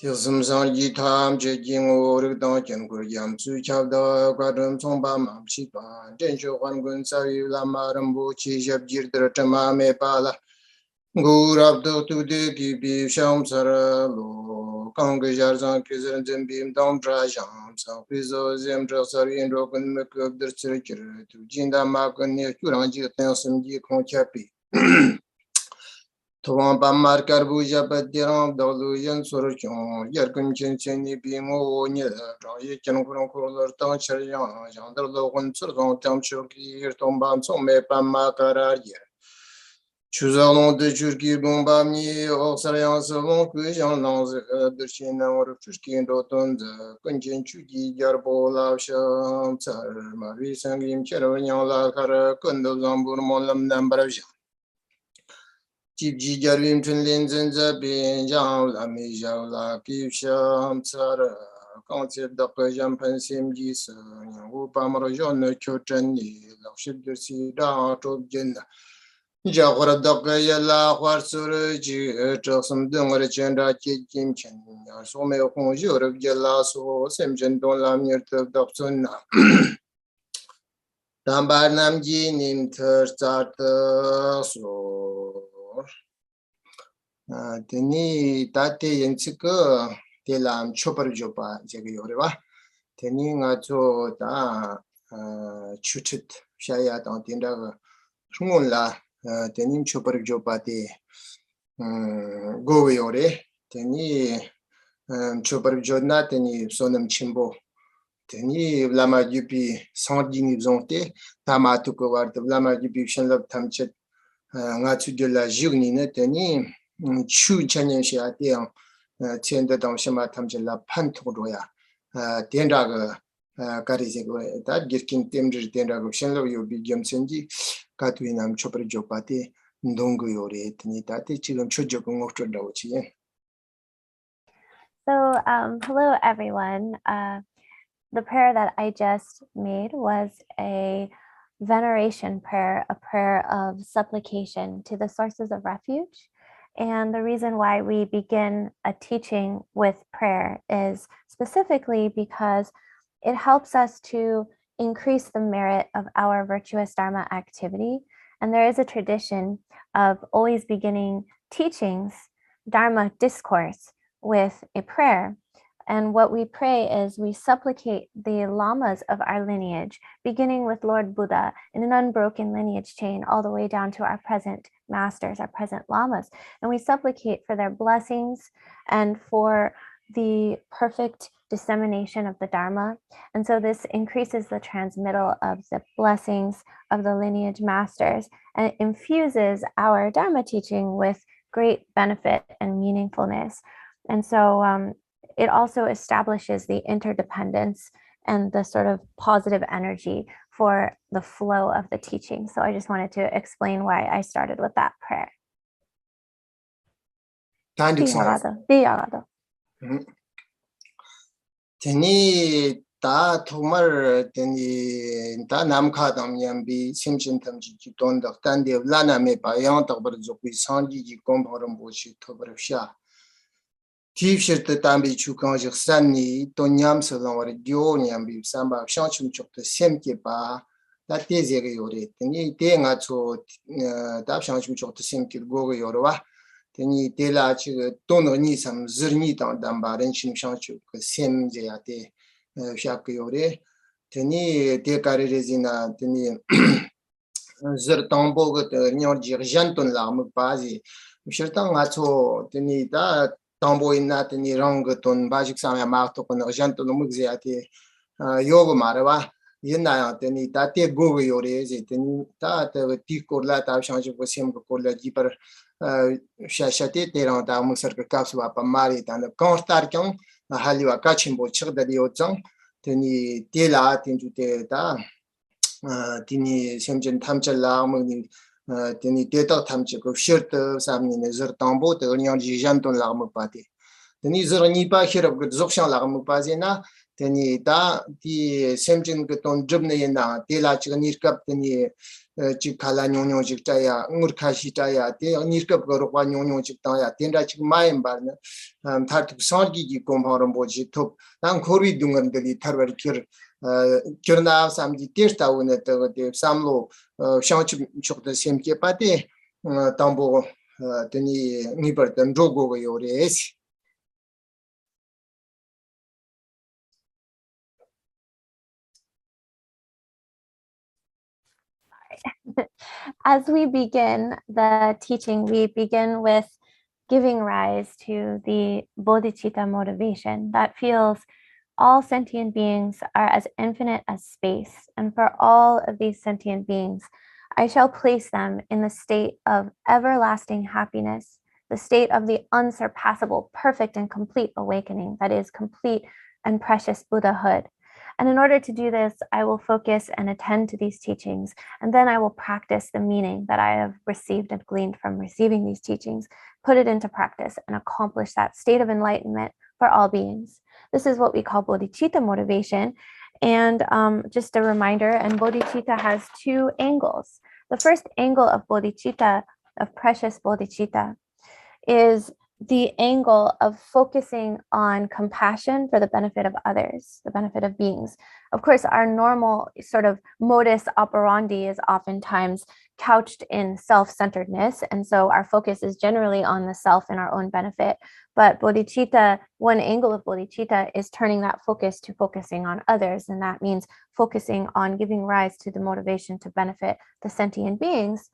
Tilsum yi tam je jing wo rig dang jen gu yam su chao da gua dum song ba mam chi ba zhen shu huan gun sa yu la ma ram bu chi jab jir de chama me pa la gu rab do tu de gi bi sham sar lo kang ge jar zang ki zhen zhen bim dang dra jang sa pi zo zem zhe sar yin ro gun me ke der chir chir tu jin da ma gun ne chu rang ji ten sim ji kong cha pi Tuan pamar karbuja patiram daluyan surchon yarkun chen chen ni bimo ni ra ye chen kurong kurong tang chariyan jang dar lo gun surong tam choki tom bam som me pamma karar ye chuzalon de churki bon bam ni oxarayan selon que jang lang de chen na or churki do ton de kun chen chuki jar bo la sham tsar ma ri sangim chero nyang la kar kun do zambur mon lam nam bar Chip ji jarvim chun lin zin za bin jang la mi jang la kip sham tsar kong tsip da pe jam pen sim ji se nyang wu pa mar jon ne kyo chen ni la shib de si da chob jin na ja khora da ke ya la khwar sur ji chok sum dung re chen da chi kim chen ya so me khong ji re ge la so sem chen don la mir te da sun na dam ba nam ji nim thar cha ta so Teni tate yenchika telam chopar jopa jega yorewa. Teni nga cho ta chuchit shaya tang tinda shungun la teni chopar jopa te gowe yore. Teni chopar jodna teni sonam chimbo. Teni lama yupi sangdini zonte tama tuko warta lama yupi shenlab tamchet nga chu de la jugni ne teni chu chanyen sha de yang chen de dang shima tam je la pan to ro ya den da ge ga ri je go da girkin tem je den da go shen lo yo bi gyam chen ji ka tu nam cho par jo pa te ndong go yo re teni ta te chi gam chu jo go ngok cho da wo chi yen. So, hello everyone. The prayer that I just made was a veneration prayer, a prayer of supplication to the sources of refuge. And the reason why we begin a teaching with prayer is specifically because it helps us to increase the merit of our virtuous Dharma activity. And there is a tradition of always beginning teachings, Dharma discourse, with a prayer. And what we pray is we supplicate the lamas of our lineage, beginning with Lord Buddha in an unbroken lineage chain, all the way down to our present masters, our present lamas. And we supplicate for their blessings and for the perfect dissemination of the Dharma. And so this increases the transmittal of the blessings of the lineage masters, and it infuses our Dharma teaching with great benefit and meaningfulness. And so it also establishes the interdependence and the sort of positive energy for the flow of the teaching. So I just wanted to explain why I started with that prayer. Teni ta thumar teni ta nam kha dam yam bi sim sim tam ji ton da tan de la na me pa yang ta bar zo pi sang ji kom bharam bo chi thobar sha Tiv shirta tambi chukan jik sanni to nyam salang war gyo nyam bi samba shang chum chok to sem ke pa ta te zege yore teni te nga cho ta shang chum chok to sem ke go go yore wa teni te la chi ton ni sam zir ni ta dam ba ren chim shang chuk sem je ya te sha ke yore teni te kare rezina teni zir tambo go te nyor ji jan ton la mu pa ji shirta nga cho teni ta Tambo in that in Iran ton Bajik Samia Marto con Argento no Muxiati Yoga Marava, Yena, teni tate go yore, teni tat tico lata change for sim for the deeper shashate teranta musar capsula pamari and the constarkan, a haliwa catchimbo chir the diozang, teni tela into ta tini semjen tamchala muni. Teni data tamche ko shirt samni ne zir tambo te nyan ji janton la mo pati teni zir ni pa khirab go zokshan la mo pazina teni da di semjin ke ton jubne na de la chi nirkap teni chi khala nyonyo chi ta ya ngur khashi ta ya de nirkap go ro nyonyo chi ta ya ten da chi mai bar na thar tu sorgi gi kom horom bo ji thop dang khori dungan de tharwar kir kirna samji testa une de samlo shangchi chok de semke pa de tambo teni nibar dan rogo go yore es. As we begin the teaching, we begin with giving rise to the bodhicitta motivation that feels all sentient beings are as infinite as space. And for all of these sentient beings, I shall place them in the state of everlasting happiness, the state of the unsurpassable, perfect and complete awakening, that is complete and precious Buddhahood. And in order to do this, I will focus and attend to these teachings, and then I will practice the meaning that I have received and gleaned from receiving these teachings, put it into practice, and accomplish that state of enlightenment for all beings. This is what we call bodhicitta motivation. And just a reminder, and bodhicitta has two angles. The first angle of bodhicitta, of precious bodhicitta, is the angle of focusing on compassion for the benefit of others, the benefit of beings. Of course, our normal sort of modus operandi is oftentimes couched in self-centeredness. And so our focus is generally on the self and our own benefit. But bodhicitta, one angle of bodhicitta is turning that focus to focusing on others. And that means focusing on giving rise to the motivation to benefit the sentient beings,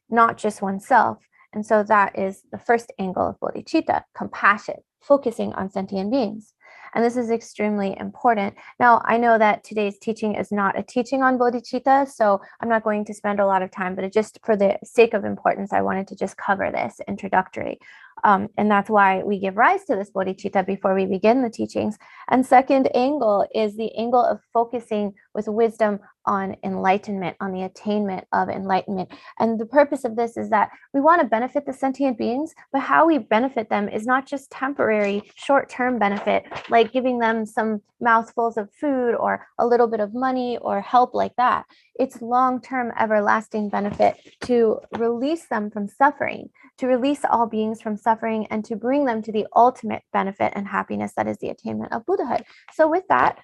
not just oneself. And so that is the first angle of bodhicitta, compassion, focusing on sentient beings. And this is extremely important. Now, I know that today's teaching is not a teaching on bodhicitta, so I'm not going to spend a lot of time, but just for the sake of importance, I wanted to just cover this introductory. And that's why we give rise to this bodhicitta before we begin the teachings. And second angle is the angle of focusing with wisdom on enlightenment, on the attainment of enlightenment. And the purpose of this is that we want to benefit the sentient beings, but how we benefit them is not just temporary, short-term benefit, like giving them some mouthfuls of food or a little bit of money or help like that. It's long-term, everlasting benefit to release them from suffering, to release all beings from suffering, and to bring them to the ultimate benefit and happiness that is the attainment of Buddhahood. So with that,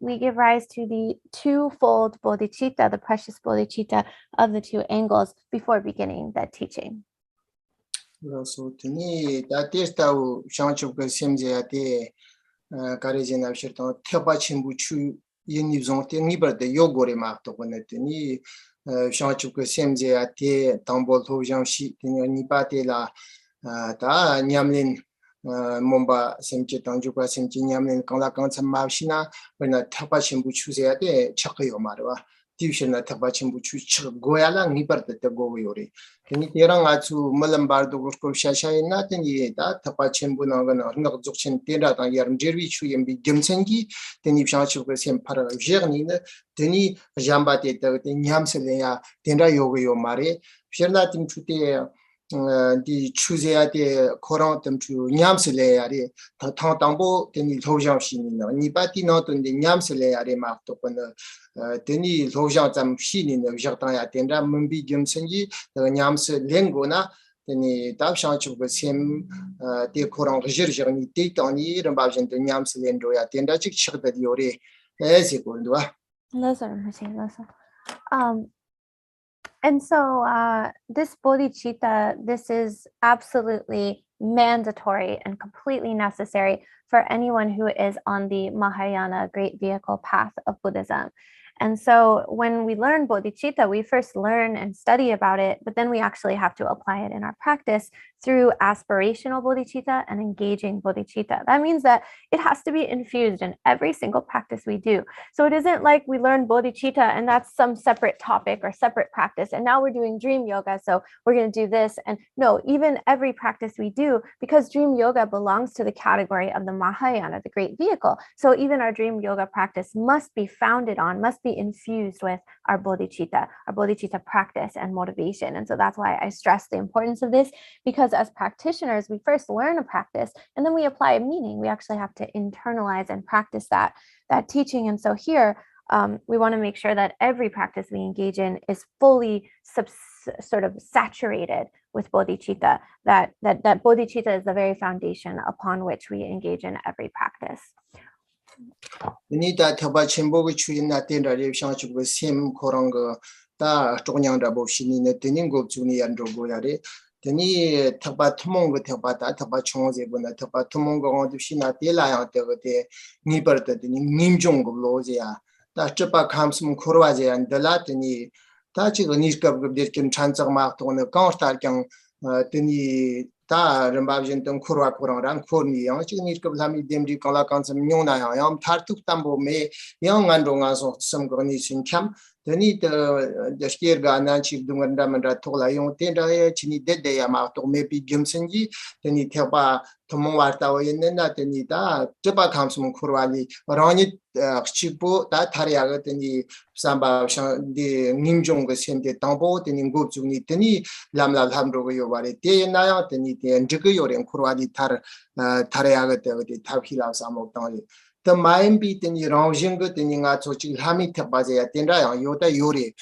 we give rise to the twofold bodhicitta, the precious bodhicitta of the two angles before beginning the teaching. So tini da testa u shangchup ka semje ate karejin abshir to theba chimbu chu yini zong te ngibar de yogore ma to ne tini shangchup ka semje ate tambol tho jang shi tini ni pa te la da nyamlin momba semje tangju ka semje nyamlin kangla kang cham ma shina bena theba chimbu chu se ate chakyo marwa divishna theba chimbu chu goyala ngibar de go yore tini terang achu malambar do ko shashai na tini da thapa chembu na ga na jokchen tera da yaram jerwi chu yembi gemsengi tini pshachu ko sem para jerni ne tini jamba te ta nyamsele ya tenra yogo yo mare pherna tim chute di chuzeya de koran tem chu nyamsele ya re ta tangbo tini lojang shini na ni pati no to ni nyamsele ya re ma to ko teni lojang zam shini ne jagta ya tenra mumbi gemsengi nyamse lengona teni dabshang chu sem de koran jir ni te tani ramba jen de nyamse lendo ya tenra chik chigda yore ese gondwa. And so this bodhicitta, this is absolutely mandatory and completely necessary for anyone who is on the Mahayana great vehicle path of Buddhism. And so when we learn bodhicitta, we first learn and study about it, but then we actually have to apply it in our practice through aspirational bodhicitta and engaging bodhicitta. That means that it has to be infused in every single practice we do. So it isn't like we learn bodhicitta and that's some separate topic or separate practice, and now we're doing dream yoga, so we're going to do this. And no, even every practice we do, because dream yoga belongs to the category of the Mahayana, the great vehicle. So even our dream yoga practice must be founded on, must be infused with our bodhicitta practice and motivation. And so that's why I stress the importance of this, because as practitioners, we first learn a practice and then we apply a meaning. We actually have to internalize and practice that that teaching. And so here, we want to make sure that every practice we engage in is fully sort of saturated with bodhicitta, that bodhicitta is the very foundation upon which we engage in every practice. Nita thaba chimbo gu chuyin na ten ra re shang chu gu sim khorang ga ta chonyang da bo shini ne tening go chu ni an ro go ya re teni thaba thmong gu thaba ta thaba chong je bu na thaba thmong go ngod shi na te la ya te go te ni par ta ni nim jong go lo je ya ta chpa kham sum khorwa je an da la teni ta chi go ni kap go de kim chan chang ma to ne ka sta kyang teni ta rambab jin tong khurwa khurang ran khorni yang chi ni kap lami demri kala kan sam nyong na yang thar tuk tambo me yang ngan ro nga so sam go ni sin kham teni de skier ga nan chi dungan da man ra thola yong ten da chi ni de ya ma to me pi gem sin ji teni theba thomong war ta wa yen na teni ta chpa kham sum khurwa ni rani chi po ta thar ya ga teni samba shang de nim jong ga sen de tambo teni go chu ni teni lam la ham ro go yo ba re te na ya teni 엔지그 요령 쿠르와디 타르야게 되게 타피라 사모탄이 더 마임비 되니 랑징거 되니가 조치 하미 탑바제야 된다야 요다 요리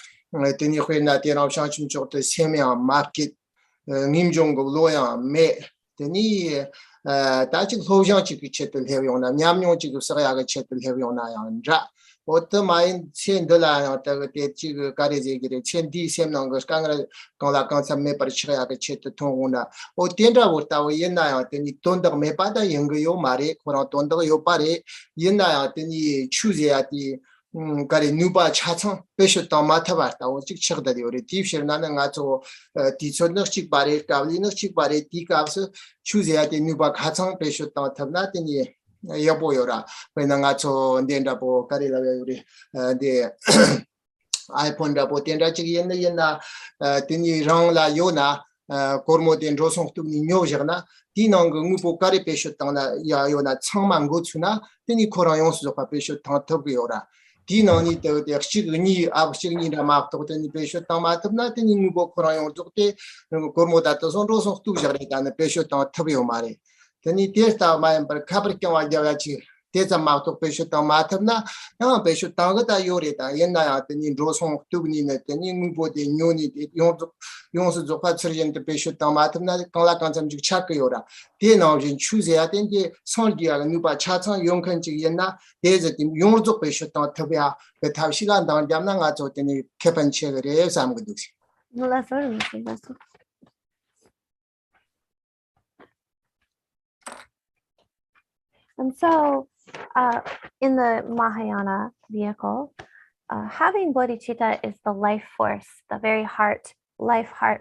되니 회나 되나 상침 쪽도 세명 마켓 님종고 로야 메 되니 다직 소장치 기체들 해요나 냠뇽 지금 서야가 체들 해요나 양자 오토마인 첸들라 어떻게 대치 가리제기를 첸디 셈는 거 강을 강라 강삼매 버치야가 체트 통우나 오 텐다 보다고 옛나야 되니 돈도 매바다 연거요 말에 그런 돈도 요 말에 옛나야 되니 추제야디 가리 누바 차창 배셨다 마타바다 오직 척다리 우리 딥셔나는 가서 디촌너식 바레 가블리너식 바레 디가서 추제야디 누바 가창 배셨다 탑나더니 여보요라 왜냐가 저 낸다보 가리라 우리 데 아이폰 다보 텐다치기 옛나 드니 랑라 요나 고르모된 조송투니 뇨저나 디낭거 무보 가리 배셨다나 야요나 창만고 추나 드니 코라용수조 배셨다 터고요라 디노니 때 역시니 아버시니라 막도더니 배셨다 마트나 드니 무보 코라용 쪽때 고르모다도 손로송투 저리다나 배셨다 터고요 말이 teni testa mayan par khabar kyang wa jaga chi tesa ma to pesho ta ma thamna ya pesho ta ga ta yore ta yenna ya teni rosong tubni ne teni ngbo de nyoni de yong su zo pa chirjen te pesho ta ma thamna kala kan cham ji chak yora de na jin choose ya den de song dia ga nu ba cha chang yong kan ji yenna de je tim yong zo pesho ta thbya be ta sigan dang jam na nga zo teni kepan che ga re sam ga du And so, in the Mahayana vehicle, having bodhicitta is the life force, the very heart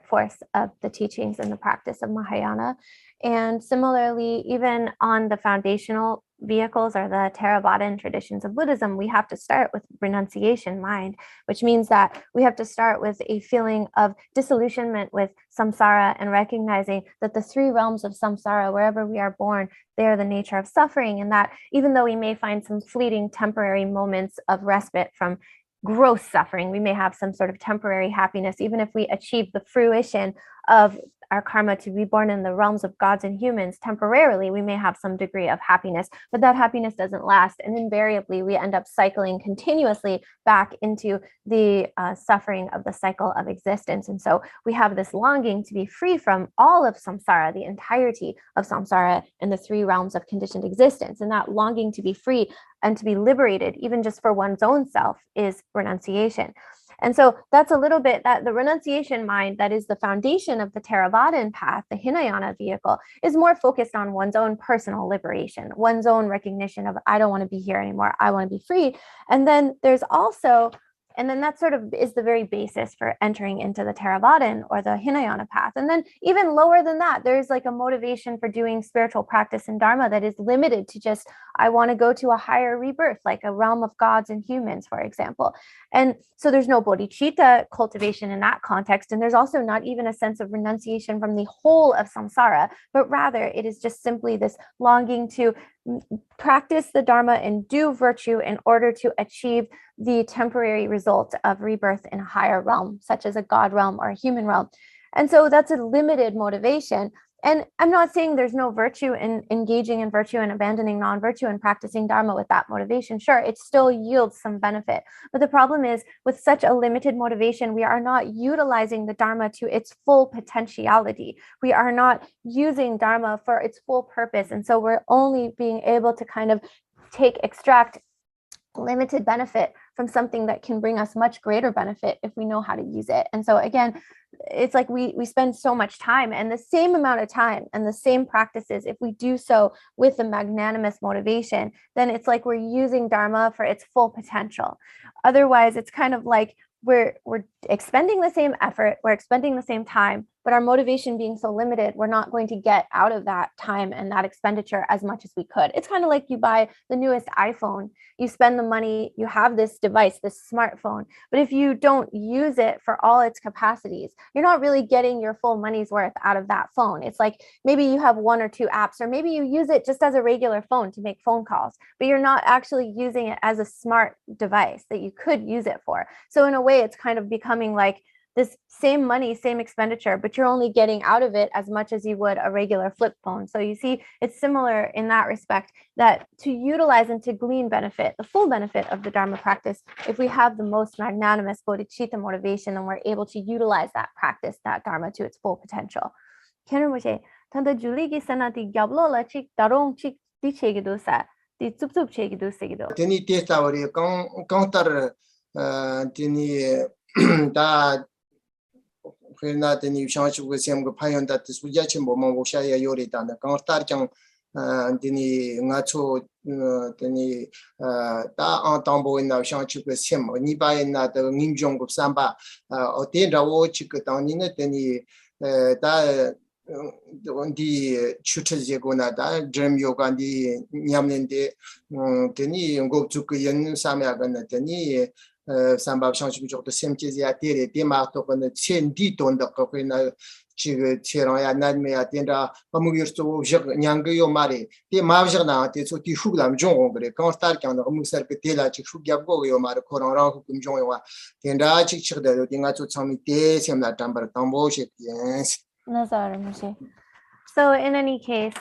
force of the teachings and the practice of Mahayana. And similarly, even on the foundational vehicles or the Theravada traditions of Buddhism, we have to start with renunciation mind, which means that we have to start with a feeling of disillusionment with samsara and recognizing that the three realms of samsara, wherever we are born, they are the nature of suffering, and that even though we may find some fleeting temporary moments of respite from gross suffering, we may have some sort of temporary happiness, even if we achieve the fruition of our karma to be born in the realms of gods and humans temporarily, we may have some degree of happiness, but that happiness doesn't last. And invariably, we end up cycling continuously back into the suffering of the cycle of existence. And so we have this longing to be free from all of samsara, the entirety of samsara and the three realms of conditioned existence. And that longing to be free and to be liberated, even just for one's own self, is renunciation. And so that's a little bit that the renunciation mind, that is the foundation of the Theravada path, the Hinayana vehicle, is more focused on one's own personal liberation, one's own recognition of, I don't want to be here anymore, I want to be free. And then there's also, and then that sort of is the very basis for entering into the Theravada or the Hinayana path. And then even lower than that, there's like a motivation for doing spiritual practice in Dharma that is limited to just, I want to go to a higher rebirth, like a realm of gods and humans, for example. And so there's no bodhicitta cultivation in that context. And there's also not even a sense of renunciation from the whole of samsara, but rather it is just simply this longing to practice the Dharma and do virtue in order to achieve the temporary result of rebirth in a higher realm, such as a God realm or a human realm. And so that's a limited motivation. And I'm not saying there's no virtue in engaging in virtue and abandoning non-virtue and practicing Dharma with that motivation. Sure, it still yields some benefit. But the problem is with such a limited motivation, we are not utilizing the Dharma to its full potentiality. We are not using Dharma for its full purpose. And so we're only being able to kind of extract limited benefit from something that can bring us much greater benefit if we know how to use it. And so again, it's like we spend so much time, and the same amount of time and the same practices, if we do so with a magnanimous motivation, then it's like we're using Dharma for its full potential. Otherwise, it's kind of like we're expending the same effort, we're expending the same time, but our motivation being so limited, we're not going to get out of that time and that expenditure as much as we could. It's kind of like you buy the newest iPhone, you spend the money, you have this device, this smartphone, but if you don't use it for all its capacities, you're not really getting your full money's worth out of that phone. It's like maybe you have 1 or 2 apps, or maybe you use it just as a regular phone to make phone calls, but you're not actually using it as a smart device that you could use it for. So in a way, it's kind of becoming like this same money, same expenditure, but you're only getting out of it as much as you would a regular flip phone. So you see, it's similar in that respect, that to utilize and to glean benefit, the full benefit of the Dharma practice, if we have the most magnanimous bodhicitta motivation, then we're able to utilize that practice, that Dharma, to its full potential. Khenpo, tanda juligi sanati gyablo la chik darong chik di chegido sa, di tsup tsup chegido segido. Teni testawari counter teni da Kena teni shanchu go sem go payon that suja chimbo mo shaya yori da counter chang teni ngacho teni da antambo na shanchu go sem ni ba na de ninjong go samba o ten rawo chik ta ni ne teni da di chuche go na da dream yoga di nyamnende teni go chuk yen samya ga na teni samba shanchu go to sem che ya tere te ma to ko ne chen di ton da ko na chi che ran ya na me ya ten da pa mu yur so nyang ge yo mare te ma vjig na te so ti shug lam jong gre quand star kan mu ser ke te la chi shug gyab go yo mare ko ran ran kum jong yo wa ten da chi chi da de nga chu chang mi te sem la tambar tambo she yes. So in any case,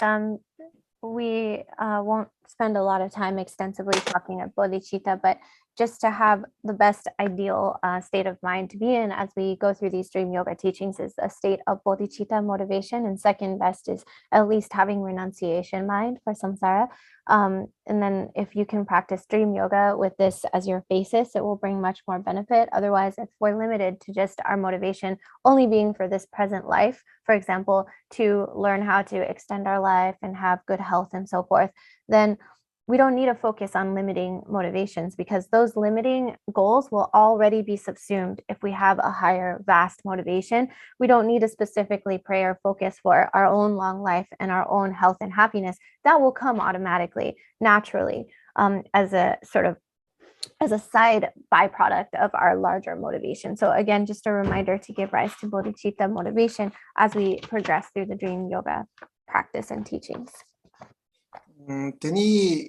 we won't spend a lot of time extensively talking about bodhicitta, but just to have the best ideal state of mind to be in as we go through these dream yoga teachings is a state of bodhicitta motivation, and second best is at least having renunciation mind for samsara. And then if you can practice dream yoga with this as your basis, it will bring much more benefit. Otherwise, if we're limited to just our motivation only being for this present life, for example, to learn how to extend our life and have good health and so forth, then we don't need to focus on limiting motivations, because those limiting goals will already be subsumed if we have a higher, vast motivation. We don't need to specifically pray or focus for our own long life and our own health and happiness. That will come automatically, naturally, as a side byproduct of our larger motivation. So again, just a reminder to give rise to bodhicitta motivation as we progress through the dream yoga practice and teachings. Teni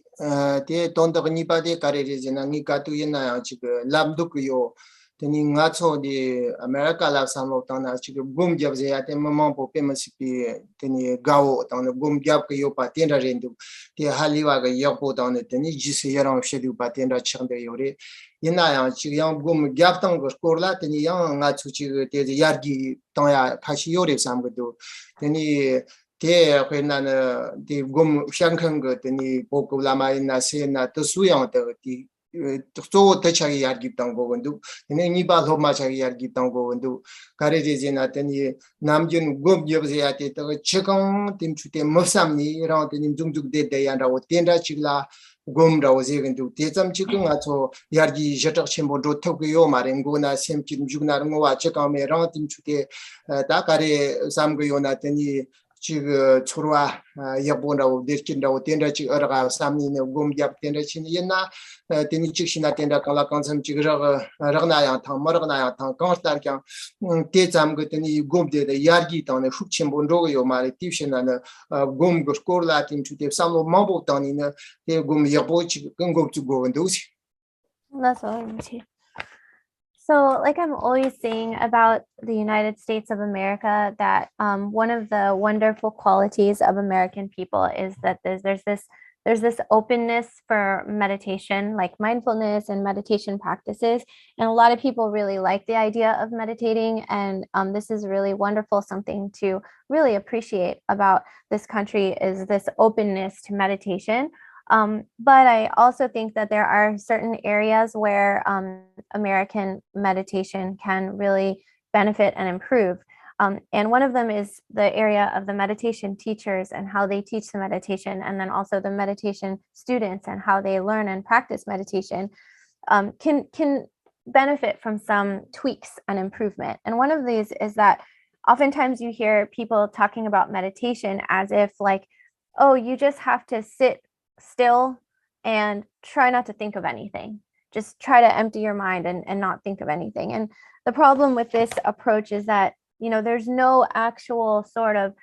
te tonda ni ba de karere jena ni ka tu yena chi lam du yo teni ngacho de America la samlo ta na chi gum jab je ya te mama po pe masipi teni gao ta na gum jab yo pa ten ra rendu te haliwa ga yo po ta na teni ji se yaram shedu pa ten ra chang de yore yena ya chi yang gum jab tang go korla teni yang ngacho chi te yargi ta ya phashi yore sam go do teni te na de gum shankang go teni poko lama na se na to suyang de to te chagi yar gi tang go ndu ni ba lo ma chagi yar gi tang go ndu kare je na teni namjun gum yeb je ya te to chekang tim chu te mosam ni ra te nim jung juk de de yan ra o ten ra chigla gum ra o je ndu te cham chi ku nga cho yar gi jetak chembo do to yo ma reng go na sem chi jug na ngo wa chekang me ra tim chu te da kare sam go yo na teni 지금 초로와 여보라고 데킨다고 텐다치 어라가 삼니네 곰잡 텐다치니 옛나 테니 직시나 텐다 칼라 컨섬 지그라가 라그나야 타 머라그나야 타 컨스타르캬 테잠 그테니 곰데데 야르기 타네 훅침 본로고 요 말이 팁시나네 곰 고스콜라 팀 추테 삼로 마보 타니네 테 곰 여보치 근고치 고근도시 That's all. So, like I'm always saying about the United States of America, that one of the wonderful qualities of American people is that there's this openness for meditation, like mindfulness and meditation practices, and a lot of people really like the idea of meditating, and this is really wonderful. Something to really appreciate about this country is this openness to meditation. But I also think that there are certain areas where American meditation can really benefit and improve. And one of them is the area of the meditation teachers and how they teach the meditation, and then also the meditation students and how they learn and practice meditation can benefit from some tweaks and improvement. And one of these is that oftentimes you hear people talking about meditation as if like, oh, you just have to sit still and try not to think of anything. Just try to empty your mind and not think of anything. And the problem with this approach is that, there's no actual sort of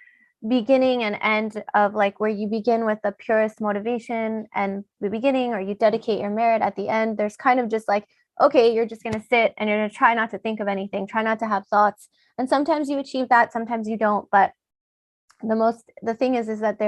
beginning and end of like where you begin with the purest motivation and the beginning, or you dedicate your merit at the end. There's kind of just like, okay, you're just going to sit and you're going to try not to think of anything, try not to have thoughts. And sometimes you achieve that, sometimes you don't. But the thing is that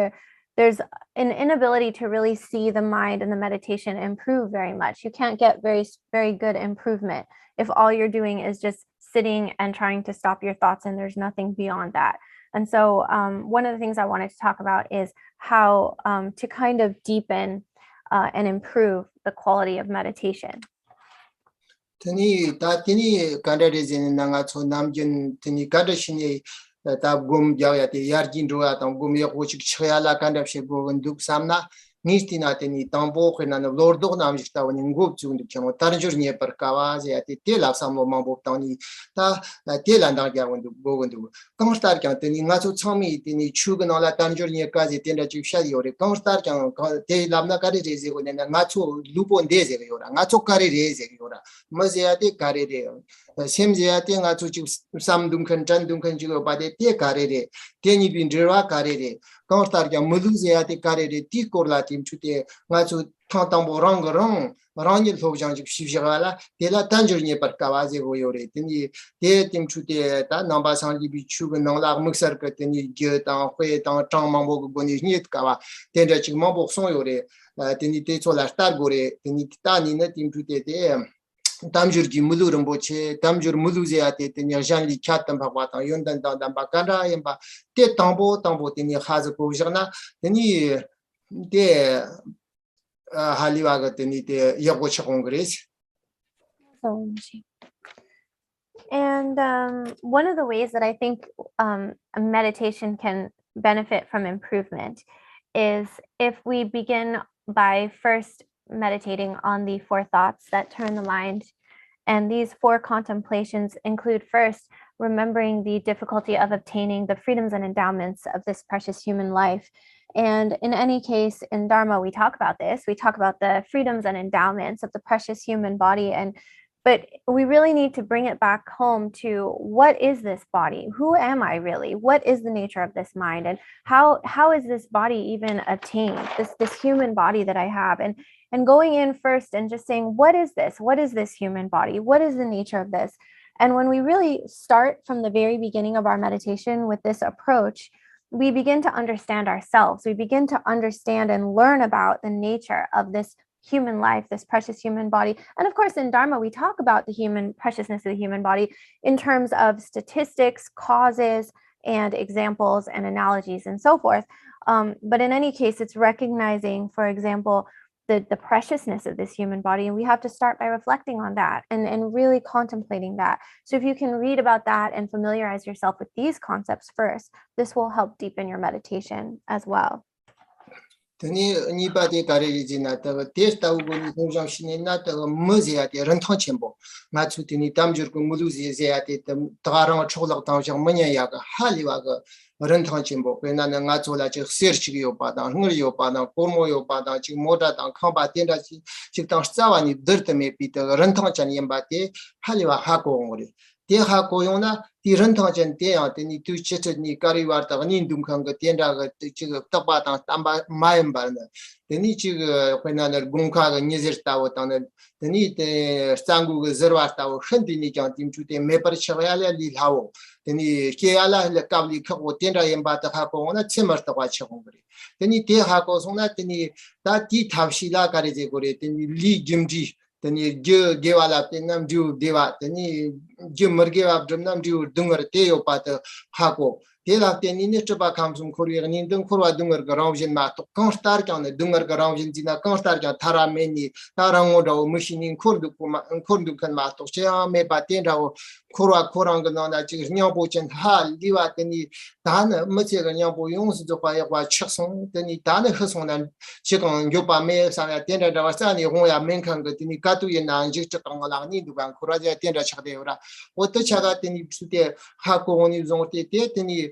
there's an inability to really see the mind and the meditation improve very much. You can't get very, very good improvement if all you're doing is just sitting and trying to stop your thoughts and there's nothing beyond that. And so one of the things I wanted to talk about is how to kind of deepen and improve the quality of meditation. Tani tatini kandarizin nanga so namjin tini kandashini ta gum jawya te yarjin ruwa ta gum yakuchik chayala kandapshe gogun duk samna nistina tini tambo khina no lordo namjita woni ngup chung chamo tarjur nye par kawaze ati te la samlo mambo tani ta te la ndang ja wondu gogun du kangstar kya tini nga so chami tini chugna la tarjur nye kaze tenda chukshali yore kangstar kya te lamna kare reze go nena nga so lupo ndeze yora nga so kare reze yora maziyate kare re semziyate nga so chik samdum khan chandum khan jigo bade te kare re teni bin dirwa kare re kangstar kya muduziyate kare re ti korla chute nga so tambo rang rangil thobjang jik shibjala tela tanjurnie par kawaze go yore teni te tim chute ta namba sangi bi chugo nangla muksar ka teni ge ta hwe ta chang mambo go ni niet kawa tenda chik mambo son yore teni te chola star gore teni ta ni na tim chute te tamjur gi mulu ramboche tamjur mulu zeate teni janli chatam bhagwata yondan dan bakara yamba te tambo teni khaz ko jana teni te haliwaga teni te yagoch congress. And one of the ways that I think meditation can benefit from improvement is if we begin by first meditating on the 4 thoughts that turn the mind. And these 4 contemplations include first remembering the difficulty of obtaining the freedoms and endowments of this precious human life. And in any case, in Dharma, we talk about this. We talk about the freedoms and endowments of the precious human body. But we really need to bring it back home to what is this body? Who am I really? What is the nature of this mind? And how is this body even obtained? This human body that I have. And going in first and just saying, what is this? What is this human body? What is the nature of this? And when we really start from the very beginning of our meditation with this approach, we begin to understand ourselves. We begin to understand and learn about the nature of this human life, this precious human body. And of course, in Dharma, we talk about the human preciousness of the human body in terms of statistics, causes, and examples and analogies and so forth. But in any case, it's recognizing, for example, the preciousness of this human body. And we have to start by reflecting on that and really contemplating that. So if you can read about that and familiarize yourself with these concepts first, this will help deepen your meditation as well. Tani nipati karijina ta testa ugoni hojang shinina ta muziate rentang chembo matsu tini tamjur ko muluzi zeate tarang cholag tang manya yaga haliwaga rentang chembo pena nga chola che search yo pada ngri yo pada kormo yo pada chi moda tang khamba tenda chi tang tsawani dirte me pita rentang chan yembate haliwa hako ngori 대하 고용나 디런터전 대야더니 두치트니 까리와다 닌둥칸가 텐다가 지금 떡바당 담바 마임바는 더니 지금 회나는 공카가 니저타고 땅은 더니 때 상국의 저와타고 흔디니 장 팀주대 메버쳐야래 리하고 더니 케알라 까블리 크고 텐다 엠바타 하고나 치머타고 치고 그래 더니 대하고 송나 더니 다디 탑시라 가리제 고래 더니 리 김지 tani je gewala tenam ju dewa tani je mergewa drumnam ju dungar teyo pat hako tela tani ne chaba kamsum khori ni dung khorwa dungar garawjin ma to constar kan dungar garawjin dina constar kan thara meni tarango do machine khordu kan ma to cha me paten raw khorwa khorang na na ji nyabo chen ha liwa tani dan mche ga nyabo yong su jo pa ya kwa chsong tani dan khsong nan chi kan yo pa me sa ya ten da wa sa ni hong ya men kan ga tani tu ye na ji chang la ni du ban khora ja ten da chha de ora o to chaga teni psute ha ko ni zong te teni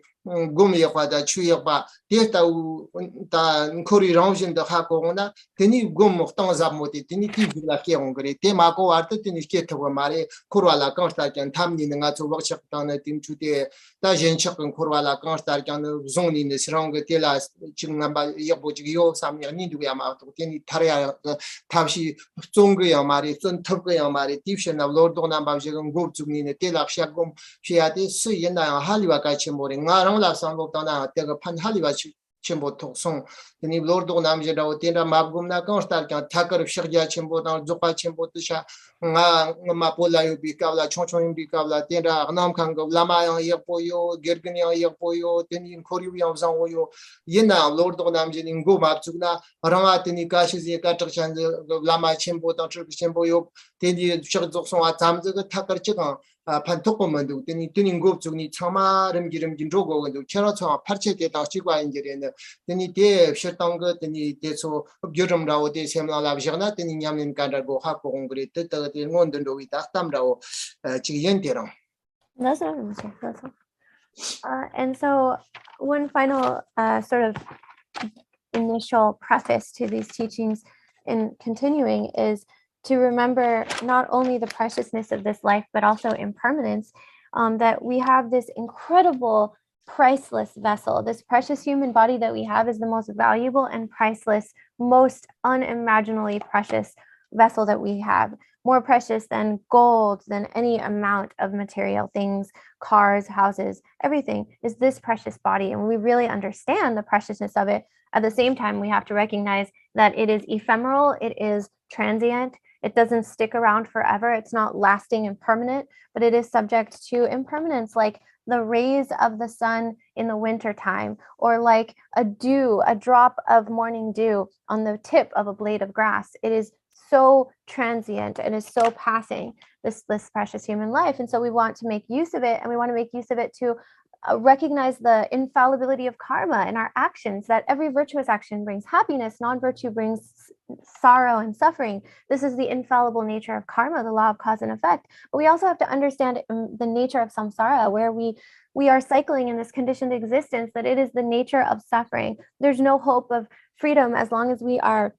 gum ye kwa da chu ye ba te ta u ta khori rong jin da ha ko na teni gum mo tang za mo te teni ti la ke ong gre te ma ko ar te teni ke to ma re khorwa la kan sta kan tham ni nga chu wak chak ta na tim chu te ta jen chak kan khorwa la kan sta kan zong ni ne srong ge te la ching na ba ye bo ji yo sam ni du ya ma to teni thar ya tabshi zong ge ya ma re zon top ge ya ma re division of lord do na ba je gong go chu ni ne te la sha gom phia de su yin na ha li wa ka chen mo re nga rong la sang lo ta na te ga phan ha li wa chimbo toksong teni lord do nam je daw tenda mabgum na kan star kan thakar shirja chimbo da zopa chimbo tisha nga ma pola yu bi kawla chong bi kawla tenda nam khang go lama ya poyo gergni ya poyo teni khori ya zang yo yena lord do nam je ning go map chugna ranga teni ka shi je ka chak chan lama chimbo da chimbo yo teni shir zoksong a zam je ga thakar chiga 판톡고만도 되니 되는 거 중에 참아름 기름 진조고 근데 처럼 파체게 다 지과 인제는 되니 대 실당 거 되니 대소 여름라고 대 세마라 비잖아 되니 냠는 간다고 하고 공그리 뜻도 되는 건도 있다 담라고 지금 연대랑 That's what I'm saying. That's all. And so one final sort of initial preface to these teachings in continuing is to remember not only the preciousness of this life, but also impermanence, that we have this incredible, priceless vessel. This precious human body that we have is the most valuable and priceless, most unimaginably precious vessel that we have. More precious than gold, than any amount of material things, cars, houses, everything is this precious body. And when we really understand the preciousness of it, at the same time, we have to recognize that it is ephemeral, it is transient, it doesn't stick around forever. It's not lasting and permanent, but it is subject to impermanence, like the rays of the sun in the winter time, or like a drop of morning dew on the tip of a blade of grass. It is so transient and is so passing, this precious human life. And so we want to make use of it, and we want to make use of it to recognize the infallibility of karma in our actions, that every virtuous action brings happiness, non-virtue brings sorrow and suffering. This is the infallible nature of karma, the law of cause and effect. But we also have to understand the nature of samsara, where we are cycling in this conditioned existence, that it is the nature of suffering. There's no hope of freedom as long as we are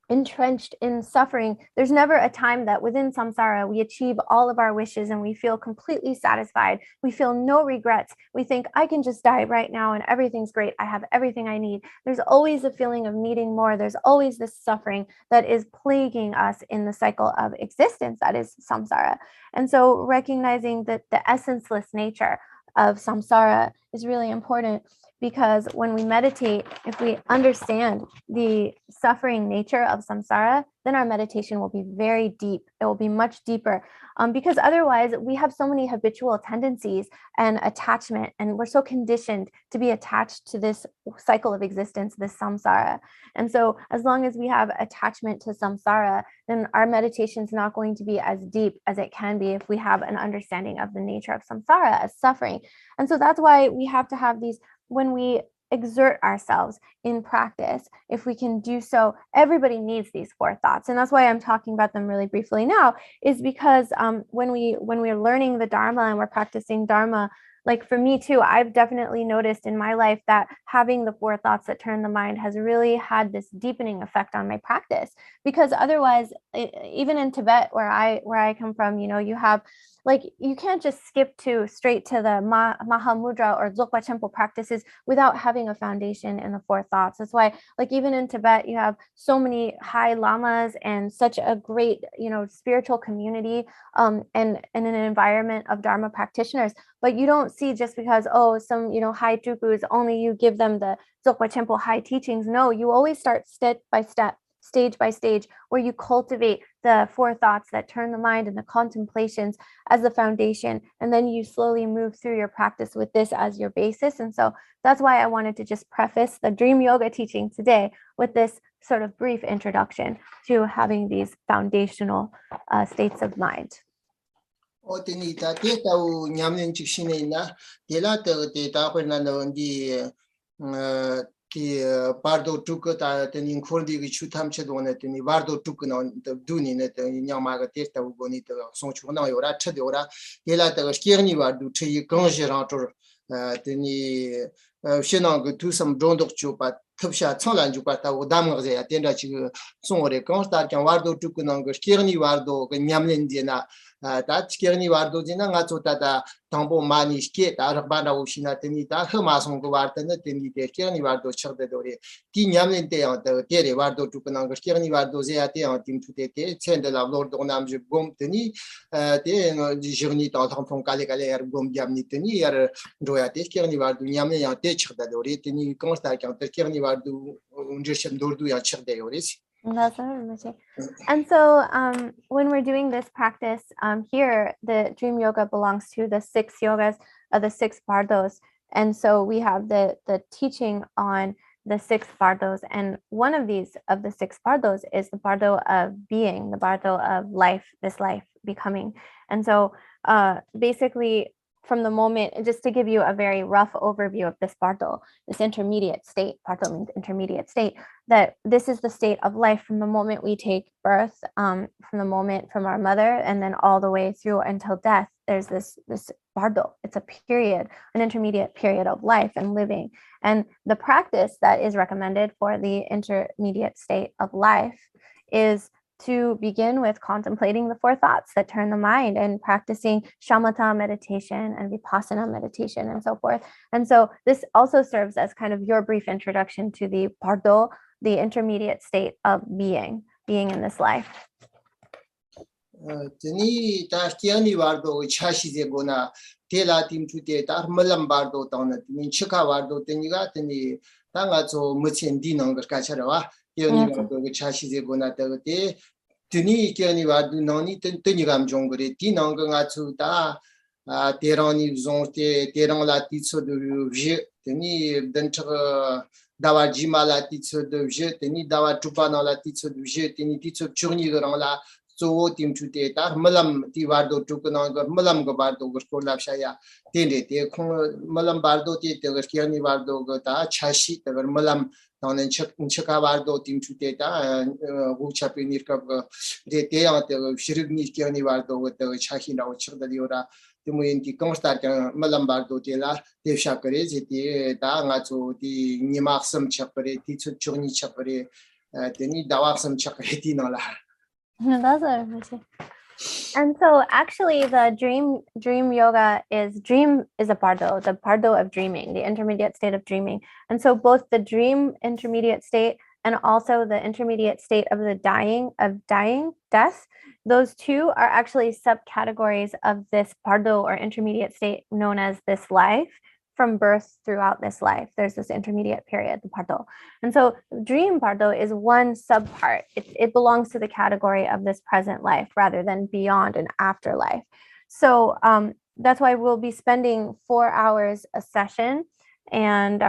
entrenched in suffering. There's never a time that within samsara we achieve all of our wishes and we feel completely satisfied. We feel no regrets. We think, I can just die right now and everything's great. I have everything I need. There's always a feeling of needing more. There's always this suffering that is plaguing us in the cycle of existence, that is samsara. And so recognizing that the essenceless nature of samsara is really important, because when we meditate, if we understand the suffering nature of samsara, then our meditation will be very deep. It will be much deeper, because otherwise we have so many habitual tendencies and attachment, and we're so conditioned to be attached to this cycle of existence, this samsara. And so as long as we have attachment to samsara, then our meditation is not going to be as deep as it can be if we have an understanding of the nature of samsara as suffering. And so that's why we have to have these, when we exert ourselves in practice, if we can do so, everybody needs these four thoughts. And that's why I'm talking about them really briefly now, is because when we're learning the Dharma and we're practicing Dharma, like for me too, I've definitely noticed in my life that having the four thoughts that turn the mind has really had this deepening effect on my practice. Because otherwise, even in Tibet, where I come from, you know, you have like you can't just skip to straight to the Mahamudra or Dzogpa Temple practices without having a foundation in the four thoughts. That's why, like even in Tibet, you have so many high lamas and such a great, you know, spiritual community, and an environment of Dharma practitioners. But you don't see just because, oh, some, you know, high tukus, only you give them the Dzogpa Temple high teachings. No, you always start step by step, stage by stage, where you cultivate the four thoughts that turn the mind and the contemplations as the foundation. And then you slowly move through your practice with this as your basis. And so that's why I wanted to just preface the Dream Yoga teaching today with this sort of brief introduction to having these foundational states of mind. 어때니다 데이터우 냠는 직신이나 데라터 데이터 혼나는디 티 바르도 투크타 테닌 콜디기 추탐체도 원했더니 바르도 투크는 두니네 냐마가 데이터우 보니터 송추나 요라 쳇요라 데라터 스키르니 바르도 체 강지라토 테니 신앙 그 두섬 존독 주바 탑샤 청란 주바타 오담거제야 텐다 지금 송어레 강스타르kan 와르도 투크는 그 스키르니 와르도 그 냠는디나 다 치케르니 와르도지나 나초타다 당보 많이 시게 다르바나 오시나 테니다 흐마송 그 와르드는 테니데 치케르니 와르도 척데도리 디냠는데 어더 데레 와르도 투크는 그 치케르니 와르도제야테 팀투테테 첸데라 로르도 남지 곰테니 데 지르니 타탐폰 칼레칼레 곰 냠니테니 야 로야테 치케르니 와르도 냠네 야테 척데도리 테니 콘스타르kan 치케르니 와르도 운제심 도르도 야 척데요리스. And so when we're doing this practice here, the Dream Yoga belongs to the 6 yogas of the 6 bardos. And so we have the teaching on the 6 bardos. And one of these, of the 6 bardos, is the bardo of being, the bardo of life, this life becoming. And so basically, from the moment, just to give you a very rough overview of this bardo, this intermediate state, bardo means intermediate state, that this is the state of life from the moment we take birth, from the moment from our mother, and then all the way through until death. There's this bardo. It's a period, an intermediate period of life and living. And the practice that is recommended for the intermediate state of life is to begin with contemplating the 4 thoughts that turn the mind and practicing shamatha meditation and vipassana meditation and so forth. And so this also serves as kind of your brief introduction to the bardo, the intermediate state of being in this life. Teni ta kiani wardo chashi gona tela tim tute ta malam bardo tauna teni chika wardo teni ga teni tanga zo muchen dinong ga kacharawa kiani wardo chashi gona ta te teni kiani wardo noni teni gam jongre dinong ga chu ta terani zonte terang la titso de je teni dentre dawa jima la titso de je teni dawa tupa na la titso de je teni titso churni ga la so team to data malam ti wardo tukuna malam go bardo go skola shaya tende te malam bardo te te kiani wardo go ta chashi te malam tanen chaka wardo team to data go chapinir ka de te ate shirigni kiani wardo go te chahi na chirda diora te moyenti constar malam bardo te la te shakare te ta nga so ti nimaksam chapare ti churni chapare te ni dawaksam chapare ti na la. That's what and so actually the dream yoga is a bardo, the bardo of dreaming, the intermediate state of dreaming. And so both the dream intermediate state and also the intermediate state of the death, those two are actually subcategories of this bardo or intermediate state known as this life. From birth throughout this life, there's this intermediate period, the bardo. And so dream bardo is one subpart. It belongs to the category of this present life rather than beyond an afterlife. So that's why we'll be spending 4 hours a session and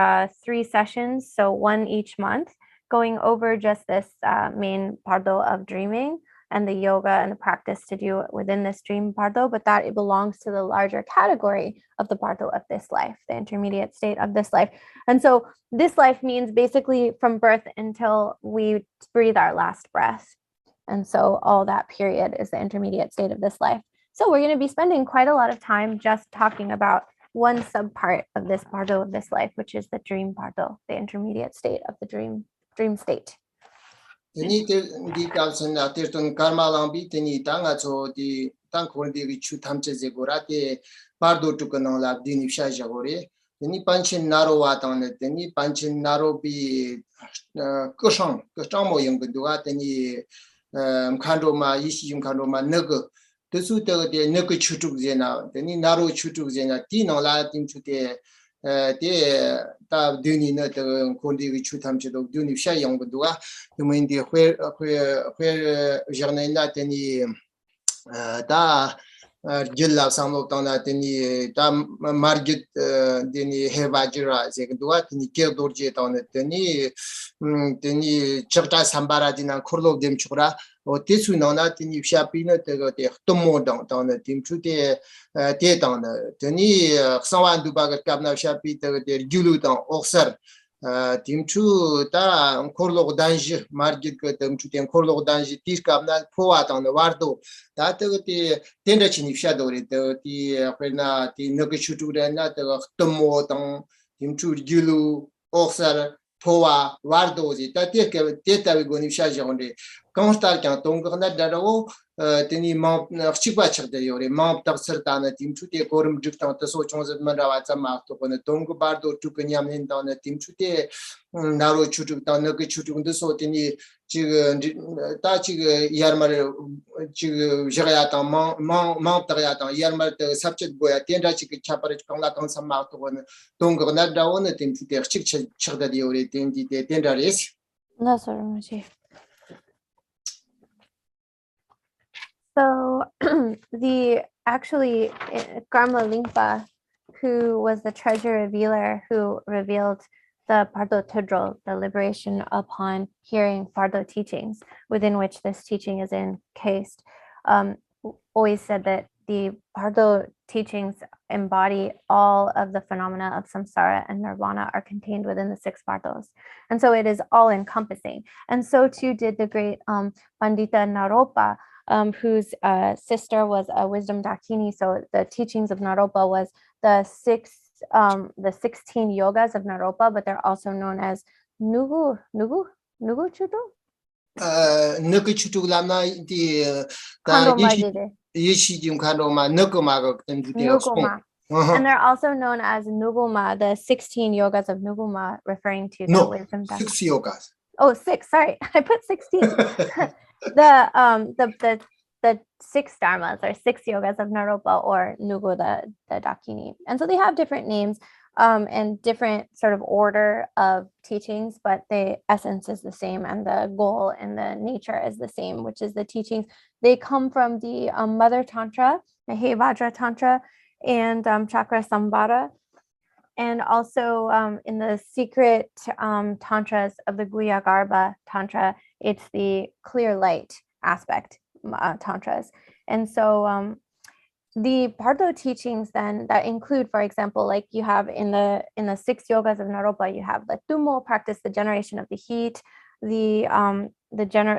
3 sessions, so 1 each month, going over just this main bardo of dreaming and the yoga and the practice to do within this dream bardo, but that it belongs to the larger category of the bardo of this life, the intermediate state of this life. And so this life means basically from birth until we breathe our last breath. And so all that period is the intermediate state of this life. So we're going to be spending quite a lot of time just talking about one subpart of this bardo of this life, which is the dream bardo, the intermediate state of the dream state. Teni di kalsen atirton karma lambi teni tanga so di tang kondi gi chu tamche je gorate bardo tukana la dini sha jagore teni panchin naro wa tang teni panchin naro bi koshang mo yang gdua teni khandro ma yishi yum khandro ma nag tesu de nag chutuk jena teni naro chutuk jena ti no la tim chute de ta duni na de kondi gi chu tamche do duni sha yang gdua Quindi giornata teni da gilla sanno tana teni da margit teni hevajira zegdua teni kedorje tana teni chakta sambara dina kurlo dem chura o tesu nana teni shapina te tomo tana timchu te tana teni sawan dubaga kabna shapi te gulu tan oxar Timchu ta korlog danji margit ko timchu tem korlog danji tis kabna poa ta wardo ta te tenda chini shadore te ti apena ti nogishutu na te tomo ta timchu gilu oxar poa wardo ji ta te ta goni shajonde constar kan tongna daro teni ma chipa chade yore ma ta sertana timchu te korum jukta ta so chonz mandawa ma to kon tong bardo tukanyam nin ta timchu te 나로 추죽다 너그 추죽도 소티니 지금 다 지금 야르말 지금 제가 마마마마다야다 야르말 때 삽ချက်뭐야 텐다 지금 차바르 강라 강사 마토는 동거 나다오는 팀티 칙 칙다디 오레 텐디 텐다레스 No, sorry. So the actually Karma Lingpa, who was the treasure revealer who revealed the Bardo Tudrol, the liberation upon hearing Bardo teachings, within which this teaching is encased, always said that the Bardo teachings embody all of the phenomena of samsara and nirvana are contained within the 6 Bardos. And so it is all encompassing. And so too did the great Pandita Naropa, whose sister was a wisdom dakini. So the teachings of Naropa was the 16 yogas of Naropa, but they're also known as Nugu Chudu? Nugu Chudu Lama di Yishi Kandoma Nuguma. And they're also known as Nuguma, the 16 yogas of Nuguma, referring to the wisdom dakini. 6 yogas. Oh, 6, sorry. I put 16. The 6 dharmas or 6 yogas of Naropa or Nugu the Dakini. And so they have different names and different sort of order of teachings, but the essence is the same and the goal and the nature is the same, which is the teachings. They come from the Mother Tantra, the Vajra Tantra, and Chakra Sambhara. And also in the secret tantras of the Guhyagarbha Tantra, it's the clear light aspect tantras. And so the Bardo teachings then that include, for example, like you have in the 6 yogas of Naropa, you have the Tumo practice, the generation of the heat, the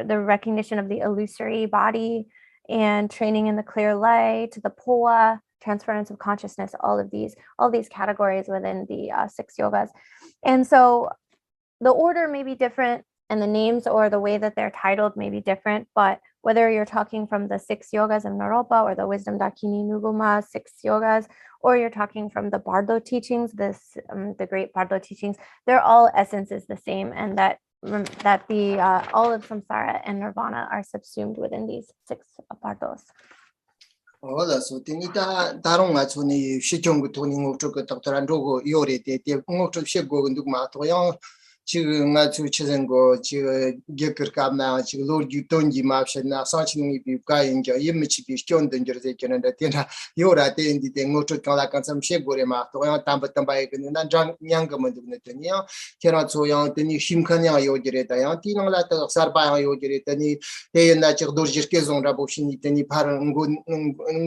recognition of the illusory body, and training in the clear light, the Poa, transference of consciousness, all these categories within the 6 yogas. And so the order may be different and the names or the way that they're titled may be different, but whether you're talking from the 6 yogas of Naropa or the wisdom dakini nuguma 6 yogas, or you're talking from the Bardo teachings, the great Bardo teachings, their all essence is the same, and that the all of samsara and nirvana are subsumed within these 6 Bardos. Hola, so tinita daronga chuni shichong tuni ngokcho Dr. Androgo yore te ngokcho shego ndugma to yang 지금 아주 최선고 지금 개그감나 지금 로드 돈지 마셔나 사치능이 비가 인자 임미치 비스견된 저제 되는데 된다 요라 된디 된 것도 갈아간 좀 쉐고레 막 또야 담바담바에 그는 난 냥가면 되거든요. 제가 조용 되니 힘칸이야 요지래다. 야 티능라다 살바야 요지래더니 대연나 저 도지르케 존라 보시니 되니 바른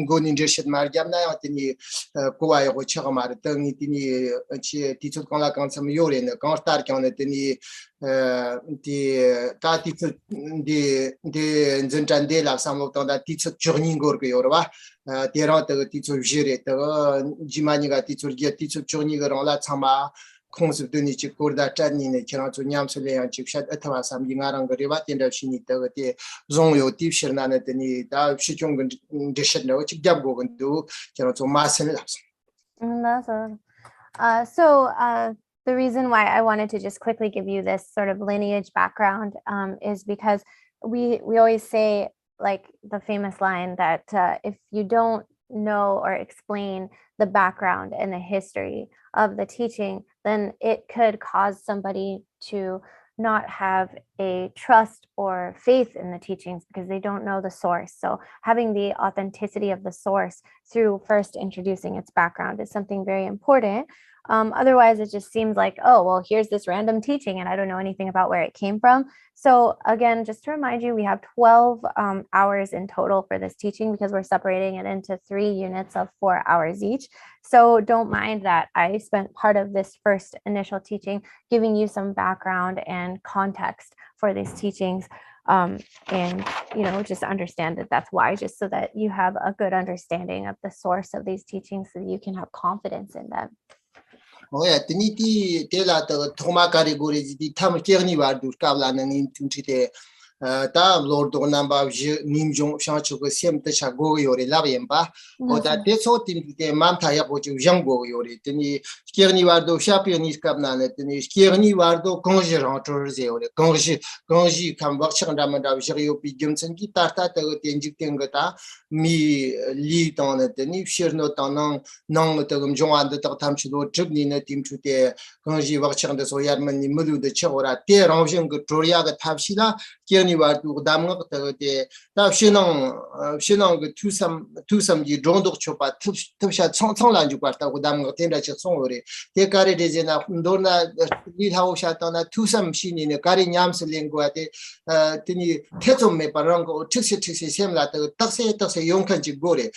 고닌저시 말gam나 되니 고와요 고쳐가 말더니 되니 지 디초 갈아간 좀 요래네 강스타르 경네 teni ta titel de zentande la samlo da titel journey gor go yorwa terang de titel jire de jimani ga titel journey gor la chama concept de ni chikor da tani ne chana to nyam sele yan chikshat atwa sam yingarang gori ba tenda shini de zong yo tip shirna ne teni da shichong de shitno chikjab go gundu chana to masen la. The reason why I wanted to just quickly give you this sort of lineage background is because we always say, like the famous line that if you don't know or explain the background and the history of the teaching, then it could cause somebody to not have a trust or faith in the teachings because they don't know the source. So having the authenticity of the source through first introducing its background is something very important. Otherwise, it just seems like, oh, well, here's this random teaching and I don't know anything about where it came from. So again, just to remind you, we have 12 hours in total for this teaching because we're separating it into 3 units of 4 hours each. So don't mind that I spent part of this first initial teaching giving you some background and context for these teachings. And, just understand that that's why, just so that you have a good understanding of the source of these teachings so that you can have confidence in them. Oya tini ti tela ta thoma category di tham kerni war dur kabla nang in tunchite ta lord namba nimjong shanchu ko sem ta cha go yore la yemba o da te so tin te mam ta ya bo ju jang go yore tini kerni war do shapi ni kabna ne tini kerni war do konje rentre ze yore konji kam wak chang da ma da je yo pi gem chen ki ta ta tenjik teng ta mi li ton ne tini shir no ta nang ta gum jong an da tam chi do chib ni ne tim chu te konji wak chang da so yar man ni mudu de chora te rang jeng go troya ga thap shi la kerni war do dam ngak ta te ta shinang go tu sam ji dong dok chopa tup sha chong lan ju ta go dam ngak ten da chi song ore te kare de je na ndor na li ha sha ta na tu sam shi ni ne kare nyam se leng go ate tini te zum me parang go tiksi sem la ta tak se yong kan ji go re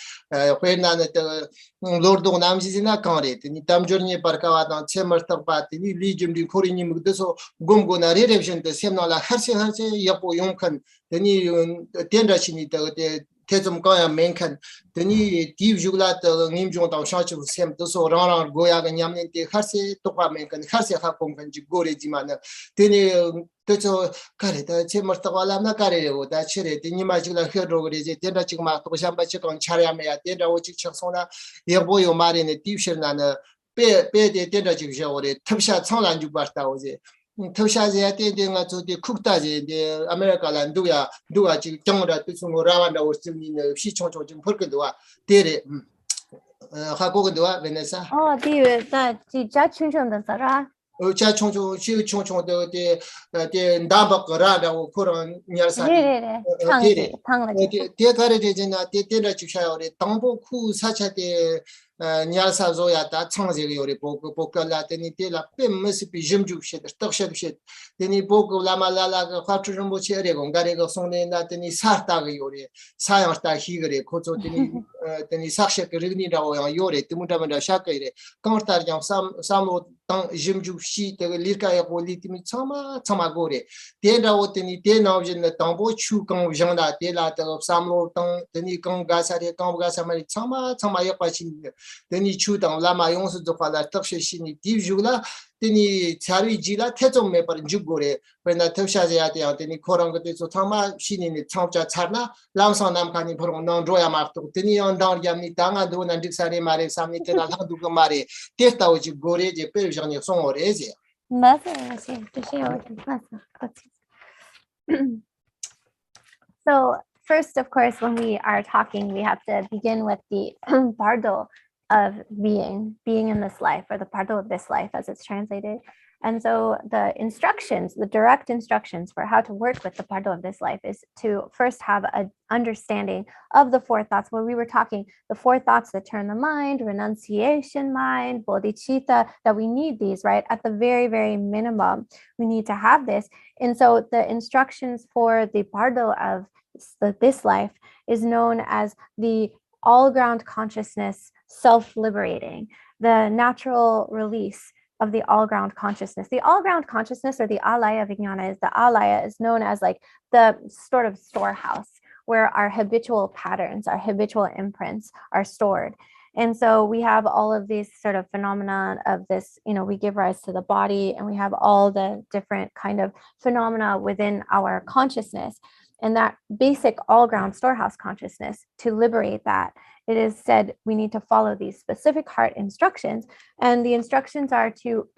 pe na ne ta lord do nam ji na kan re tini tam jor ni par ka wa ta che mar ta pa tini li jim di khori ni mu de so gom go na re revision te sem na la har se yapo yong kan tini ten da chi ni ta te zum ka ya men kan tini div jugla ta ngim jong ta sha chi sem to so rang go ya ga nyam ne te har se to pa men kan har se ha kom kan ji go re ji ma na tini to kare ta che mar ta wala na kare re da chere tini ma jugla he ro re je ten da chi ma to sha ba chi kon char ya me ya ten da wo chi chang so na ye bo yo ma re ne div shir na na pe de ten da chi je wo re thap sha chang lan ju ba ta wo je 토샤제 때데가 저기 국다제 데 아메리카란 누가 지금 정으로 뜻은 라완다 오스미는 시청초 좀 벌거도와 데레 하고도와 베네사 진짜 충청도 살아. 자 총총 시 총총도 데 나바거라라고 그런 녀사리 탕지 탕라지 데가레 되잖아 데데라 주셔요 당보쿠 사차데 냐사조야 다 청제가 요리 보고라 되니 데라 뱀스 비즘주시 떡셔듯이 되니 보고 라말라라가 화투좀 뭐치 어레고 가레고 송내나 되니 사다가 요리 사양다 희그레 고조 되니 사셔 그리니라고 요리 뜨문다면 샤케레 강타르장 삼로 당 짐주시 때 리카야 폴리티미 참마 고레 데라오 되니 데나오진 당보 추강 장다 데라다 삼로 당 되니 강가사레 강가사마리 참마 yakpachi 되니 추당 라마 용수 조파라 탑시시니 디주라 되니 자리 지라 태좀 메버 죽고래 when 탑샤제야 돼 되니 코랑 것도 참마 신이니 참자 차나 람상 남칸이 보러 논로야 마트 되니 온다운 ям니 당아도 난직사리 말에 삼니테나 한두고 말에 테스타오지 고래 제 페르장이 송어레지 맞아요. So first, of course, when we are talking, we have to begin with the bardo of being in this life, or the bardo of this life as it's translated. And so the instructions, the direct instructions for how to work with the bardo of this life is to first have an understanding of the 4 thoughts. When we were talking, the 4 thoughts that turn the mind, renunciation mind, bodhicitta, that we need these, right? At the very, very minimum, we need to have this. And so the instructions for the bardo of this life is known as the all-ground consciousness self-liberating, the natural release, of the all-ground consciousness. The all-ground consciousness, or the alaya vijnana, is the alaya is known as like the sort of storehouse where our habitual patterns, our habitual imprints are stored. And so we have all of these sort of phenomena of this, we give rise to the body, and we have all the different kind of phenomena within our consciousness. And that basic all-ground storehouse consciousness, to liberate that, it is said we need to follow these specific heart instructions. And the instructions are to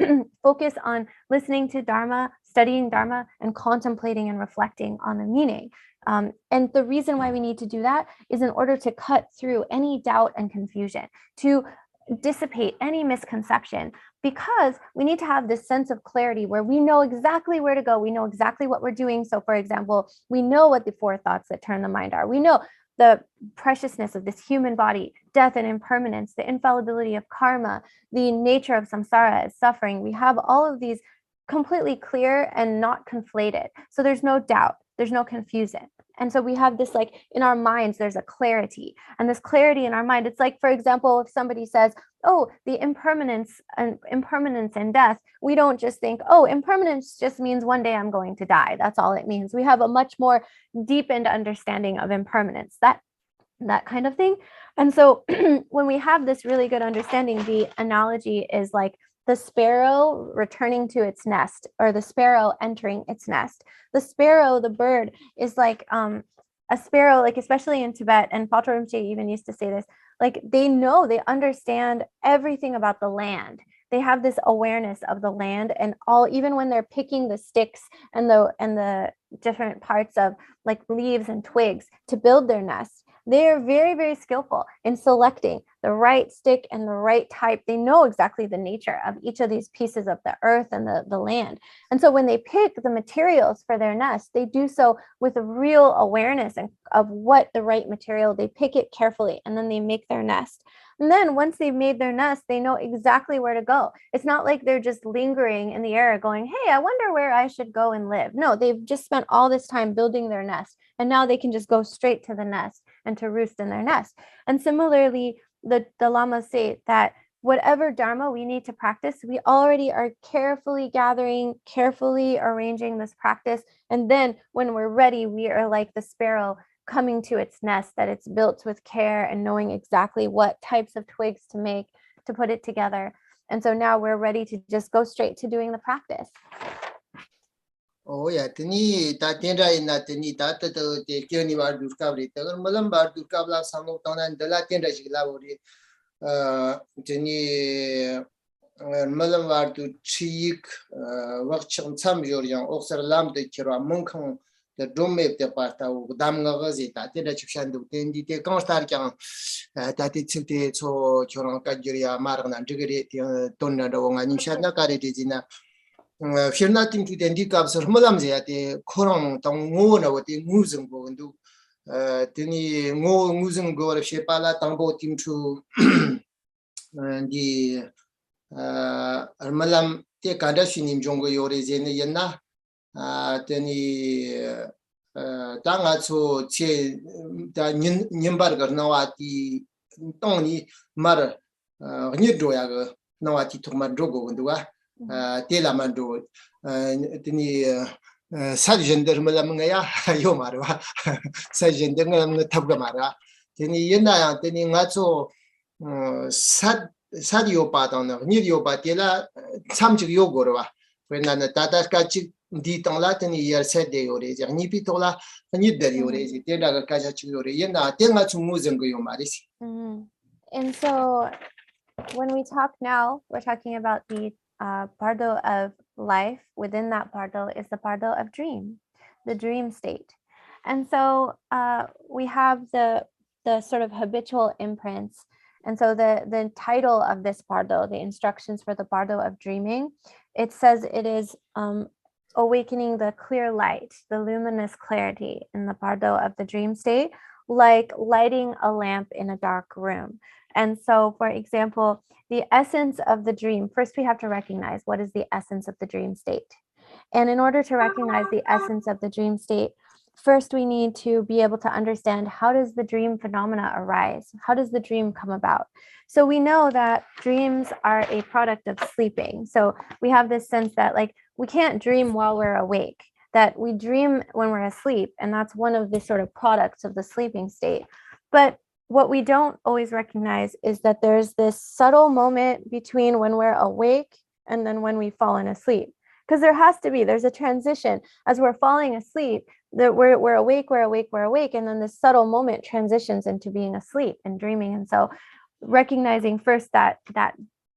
focus on listening to Dharma, studying Dharma, and contemplating and reflecting on the meaning. And the reason why we need to do that is in order to cut through any doubt and confusion, to dissipate any misconception, because we need to have this sense of clarity where we know exactly where to go. We know exactly what we're doing. So for example, we know what the 4 thoughts that turn the mind are. We know the preciousness of this human body, death and impermanence, the infallibility of karma, the nature of samsara as suffering. We have all of these completely clear and not conflated. So there's no doubt, there's no confusion. And so we have this, like, in our minds, there's a clarity, and this clarity in our mind. It's like, for example, if somebody says, oh, the impermanence and death, we don't just think, oh, impermanence just means one day I'm going to die. That's all it means. We have a much more deepened understanding of impermanence, that kind of thing. And so when we have this really good understanding, the analogy is like the sparrow returning to its nest, or the sparrow entering its nest. The sparrow, the bird, is like a sparrow, like especially in Tibet, and Paljor Rinpoche even used to say this, like they understand everything about the land. They have this awareness of the land, and all, even when they're picking the sticks and the different parts of like leaves and twigs to build their nest, they are very, very skillful in selecting the right stick and the right type. They know exactly the nature of each of these pieces of the earth and the land. And so when they pick the materials for their nest, they do so with a real awareness of what the right material. They pick it carefully, and then they make their nest. And then once they've made their nest, they know exactly where to go. It's not like they're just lingering in the air going, hey, I wonder where I should go and live. No, they've just spent all this time building their nest, and now they can just go straight to the nest and to roost in their nest. And similarly, the lamas say that whatever dharma we need to practice, we already are carefully gathering, carefully arranging this practice. And then when we're ready, we are like the sparrow coming to its nest, that it's built with care and knowing exactly what types of twigs to make to put it together. And so now we're ready to just go straight to doing the practice. Oh yeah, tini ta tendra ina tini ta ta te kyoni war durkabri ta malam bar durkabla samlo tanan dala tendra jigla bori tini malam war tu chik waqchim sam jorjan oxer lam de kira monkhang the domme te parta u dam ngazi ta tendra chipshandu tendi te konstar kyang ta te chite so choron ka jiriya margna jigri tonna do ngani shadna kare dizina firna tim tu den dikab sar malam zeyate korong tong ngo na wote nguzung bo ndu tini ngo nguzung go re shepala tangbo tim tu di malam te kada shinim jongo yore zene yenna tini tanga so che da nyimbar gar nawati tongni mar ni doya ga nawati tukmar drogo nduwa tela mando tini sad gender malam ngaya yo marwa sad gender ngam tabga mara tini yena ya tini ngacho sad yo pa dong ni yo pa tela samjig yo gorwa when na tata ka chi di tong la tini yer set de yore ja ni pi tola ni der yore ji tela ga ka cha chi yore yena tenga chu mu zeng yo marisi. And so when we talk now, we're talking about the bardo of life. Within that bardo is the bardo of dream, the dream state. And so we have the sort of habitual imprints. And so the title of this bardo, the instructions for the bardo of dreaming, it says it is awakening the clear light, the luminous clarity in the bardo of the dream state, like lighting a lamp in a dark room. And so, for example, the essence of the dream, first we have to recognize what is the essence of the dream state. And in order to recognize the essence of the dream state, first we need to be able to understand, how does the dream phenomena arise? How does the dream come about? So we know that dreams are a product of sleeping. So we have this sense that like we can't dream while we're awake, that we dream when we're asleep, and that's one of the sort of products of the sleeping state. But what we don't always recognize is that there's this subtle moment between when we're awake and then when we've fallen asleep. Because there's a transition as we're falling asleep, that we're awake, and then this subtle moment transitions into being asleep and dreaming. And so recognizing first that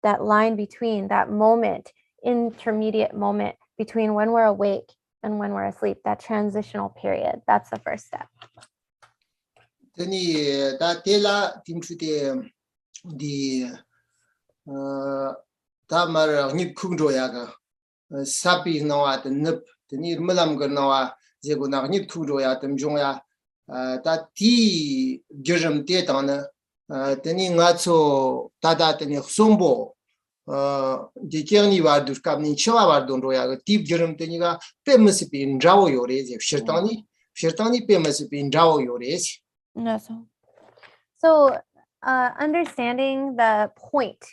line between that moment, intermediate moment between when we're awake and when we're asleep, that transitional period, that's the first step. Teni da tela timchute di ta mar nip khungro yaga sapi nawa de nip teni malam gar nawa jego na nip khungro ya tem jongya ta ti gyram te tana teni ngacho tada teni sombo de kerni war dur kamni chawa war don roya tip gyram teni ga pemsipi ndrawo yore je shirtani pemsipi ndrawo yore. No, so understanding the point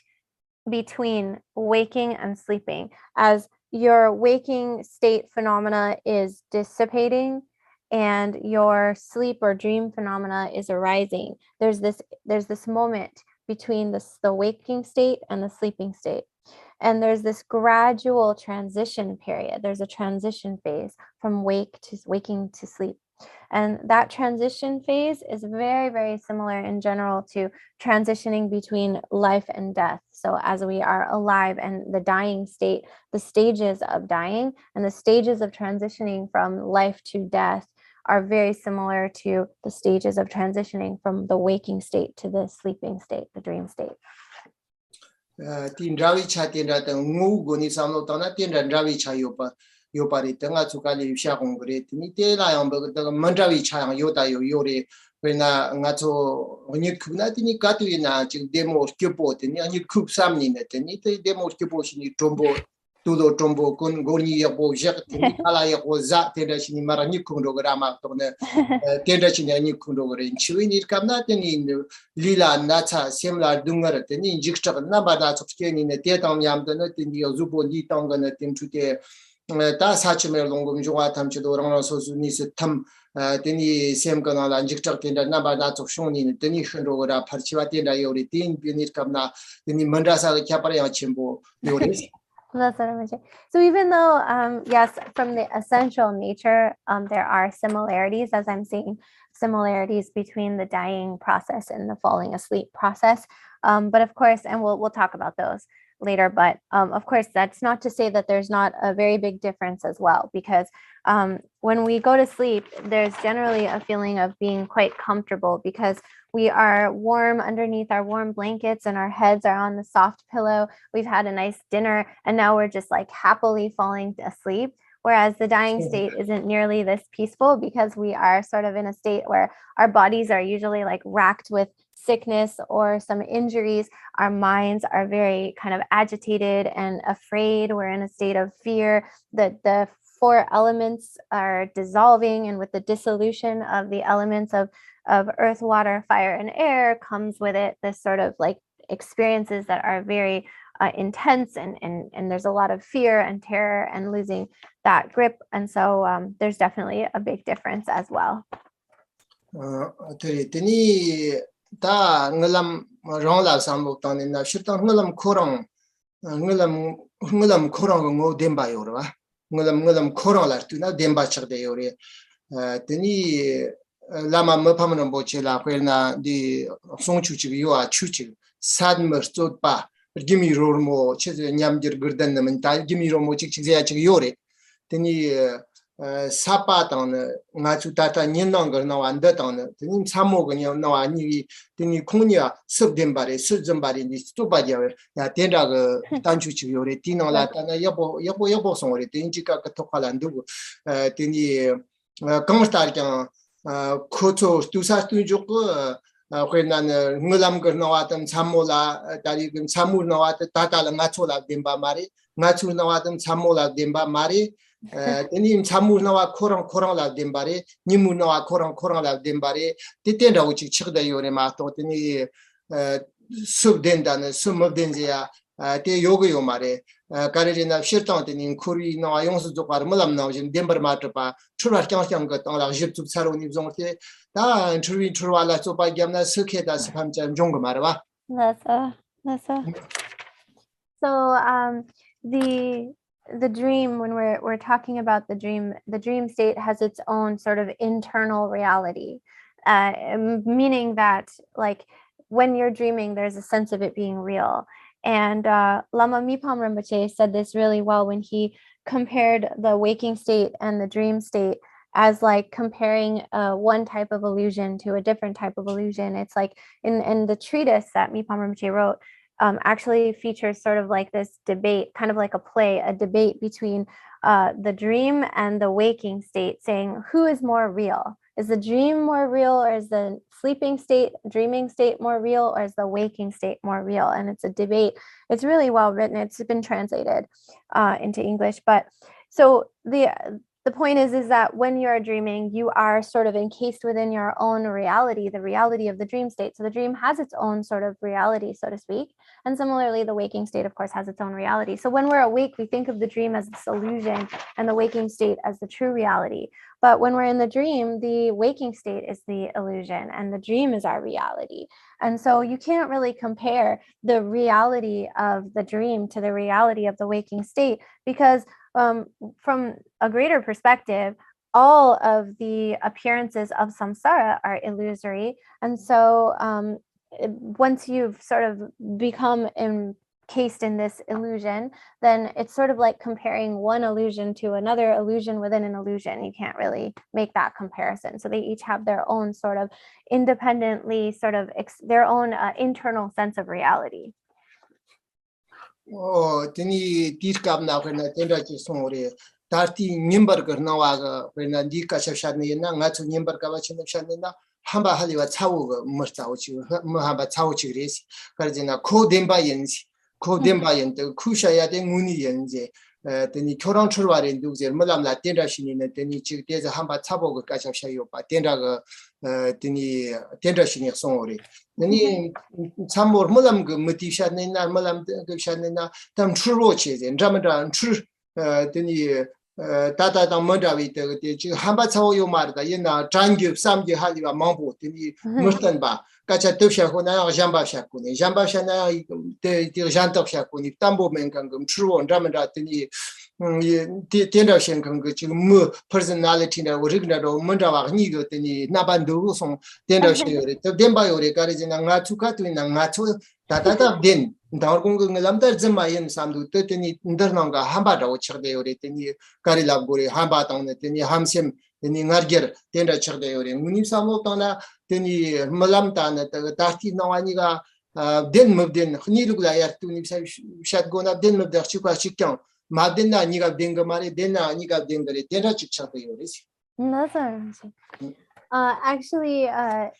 between waking and sleeping, as your waking state phenomena is dissipating and your sleep or dream phenomena is arising. There's this moment between the waking state and the sleeping state. And there's this gradual transition period. There's a transition phase from waking to sleep. And that transition phase is very, very similar in general to transitioning between life and death. So as we are alive and the dying state, the stages of dying and the stages of transitioning from life to death are very similar to the stages of transitioning from the waking state to the sleeping state, the dream state. Tindrawi cha tindra ngu goni samlo tana tindra drawi cha yopari tanga tsukali sha kongre tini te la yang ba mandrawi cha yang yota yore wena ngato onit kuna tini katu ina chi demo kyopo tini ani kup samni ne tini te demo kyopo shini trombo tudo trombo kun goni yabo jak tini ala yabo za tindra shini marani kongro grama tone tindra shini ani kongro gre chiwi ni kamna tini lila nacha semla dungar tini jikcha na ba da tsukeni ne te tam yam tene tini zubo li tanga ne tim chute ta sachmer longum jwa tam chido rang so su ni se tam teni sem kana la jikcha tindra na ba da tsukshoni ne teni khenro gra parchiwa tindra yori tin pinit kamna teni mandrasa kyapara ya chimbo yori. That's what I mentioned. So even though, yes, from the essential nature, there are similarities, as I'm seeing similarities between the dying process and the falling asleep process. But of course, and we'll talk about those later, but of course, that's not to say that there's not a very big difference as well, because when we go to sleep, there's generally a feeling of being quite comfortable because we are warm underneath our warm blankets and our heads are on the soft pillow. We've had a nice dinner and now we're just like happily falling asleep. Whereas the dying state isn't nearly this peaceful because we are sort of in a state where our bodies are usually like racked with sickness or some injuries. Our minds are very kind of agitated and afraid. We're in a state of fear that the four elements are dissolving, and with the dissolution of the elements of earth, water, fire, and air comes with it this sort of like experiences that are very intense, and there's a lot of fear and terror and losing that grip. And so there's definitely a big difference as well. Ta ngalam rong la samlo tani na shirta ngalam korang ngo demba yorwa ngalam korang la tu na demba chagde yore tani lama mapamna boche la kwelna di songchu chi yo a chuchi sad mer sot pa gimi rormo che nyamdir gurdan na mental gimi romo chi chi ya chi yore tani sapa tan nga chu ta ta nyin nang gar na wan da tan tani chamo ga na wa ni tani khungnya sub dem bare sub bare ni stu ba ya ya tenda ga tan chu chi yore ti na la ta na yabo song re tin chi ka to khala ndu tani kang star kya kocho tu sa tu ju ko kwenan ngulam gar na wa tam chamo la tari gum chamu na wa ta ta la nga chu la dem ba mari nga chu na wa tam chamo la dem ba mari Tenim Chamurnawa Korang la Dembare, Nimunawa Korang la Dembare, the Tenda which Chigda Yorema, Totini Subdendan, Sum of Denzia, Te Yoga Yomare, Karina Shirton in Kuri, no Ions to Parmulam now in Denver Matapa, Churakan got on a ship to Saroni Zonte, da and True Truala Sopa Gamna Suket as Pamcha Jongamarava. So the dream, when we're talking about the dream state has its own sort of internal reality, meaning that like when you're dreaming, there's a sense of it being real. And Lama Mipam Rinpoche said this really well when he compared the waking state and the dream state as like comparing one type of illusion to a different type of illusion. It's like in the treatise that Mipam Rinpoche wrote, actually features sort of like this debate, kind of like a play, a debate between the dream and the waking state, saying who is more real? Is the dream more real, or is the sleeping state, dreaming state more real, or is the waking state more real? And it's a debate. It's really well written. It's been translated into English. But so the point is that when you're dreaming, you are sort of encased within your own reality, the reality of the dream state. So the dream has its own sort of reality, so to speak. And similarly, the waking state, of course, has its own reality. So when we're awake, we think of the dream as this illusion and the waking state as the true reality. But when we're in the dream, the waking state is the illusion and the dream is our reality. And so you can't really compare the reality of the dream to the reality of the waking state, because from a greater perspective, all of the appearances of samsara are illusory. And so once you've sort of become encased in this illusion, then it's sort of like comparing one illusion to another illusion within an illusion. You can't really make that comparison. So they each have their own sort of independently sort of their own internal sense of reality. Oh, tini tirkab na when tenda chi songore tarti nimbar garna waga when di ka shashane na nga chu nimbar ka wachin shane na hamba haliwa chawo murta uchi hamba chawo chi res karjina ko demba yensi ko demba yente kusha ya de nguni yenje tini choran churware ndugje mulam la tenda shini ne tini chi de hamba chawo ka shashayo pa tenda ga tini tenda shini songore Nani Samor Mulam Mutishanina, Mulam Shanina, Tam Churoche, and Ramadan Chur, Tini Tata Modavi, Hambatao Yomar, Yena, Jangu, Samji Haliva Mambo, Tini Murtanba, Kachatusha, Hona, Jamba Shakuni, Jamba Shana, the Jantop Shakuni, Tambo Menkangum, True, and Ramadan, Tini. Tenda Shenkan mu personality na original or Mundawa Nigo teni Nabandu song Tenda Shere, the Dembayore Garizina Ngatuka to Nangatu, Tata Den, Dargungu Lamda Zemayan Sandu, Teni Ndernanga, Hambada, which are the Oretini, Karilaburi, Hambatang, Teni Hamsim, Teni Narger, Tenda Cherde, Munisamotana, Teni Malamtana, Tati Nawaniga, Den Mubden, Nilugla, Shatgona, Den of the Chuka Chikan. Madena niga dengamare dena niga dengare dena chichata yoris. Actually,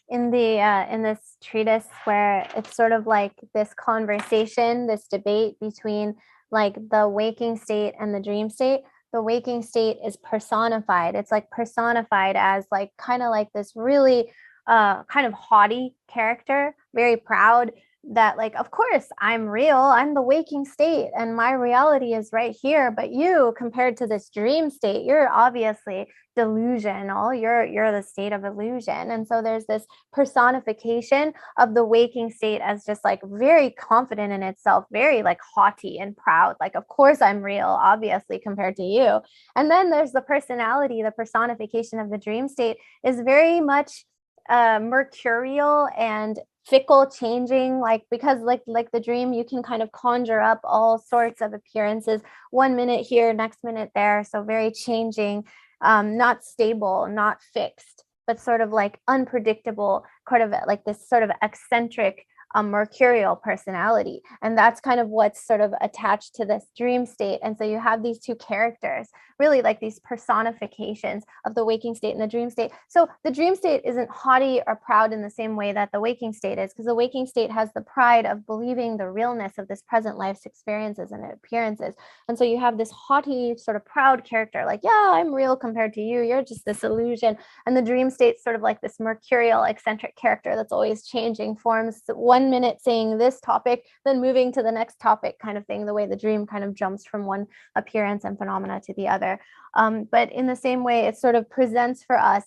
in this treatise, where it's sort of like this conversation, this debate between like the waking state and the dream state, the waking state is personified. It's like personified as like kind of like this really kind of haughty character, very proud, that like, of course I'm real, I'm the waking state and my reality is right here, but you, compared to this dream state, you're obviously delusional, you're the state of illusion. And so there's this personification of the waking state as just like very confident in itself, very like haughty and proud, like of course I'm real, obviously, compared to you. And then there's the personality, the personification of the dream state is very much mercurial and fickle, changing, like because like the dream, you can kind of conjure up all sorts of appearances, 1 minute here, next minute there, so very changing, not stable, not fixed, but sort of like unpredictable, kind of like this sort of eccentric mercurial personality. And that's kind of what's sort of attached to this dream state. And so you have these two characters, really like these personifications of the waking state and the dream state. So the dream state isn't haughty or proud in the same way that the waking state is, because the waking state has the pride of believing the realness of this present life's experiences and appearances. And so you have this haughty, sort of proud character, like, yeah, I'm real compared to you. You're just this illusion. And the dream state's sort of like this mercurial, eccentric character that's always changing forms. 1 minute saying this topic, then moving to the next topic kind of thing, the way the dream kind of jumps from one appearance and phenomena to the other. But in the same way, it sort of presents for us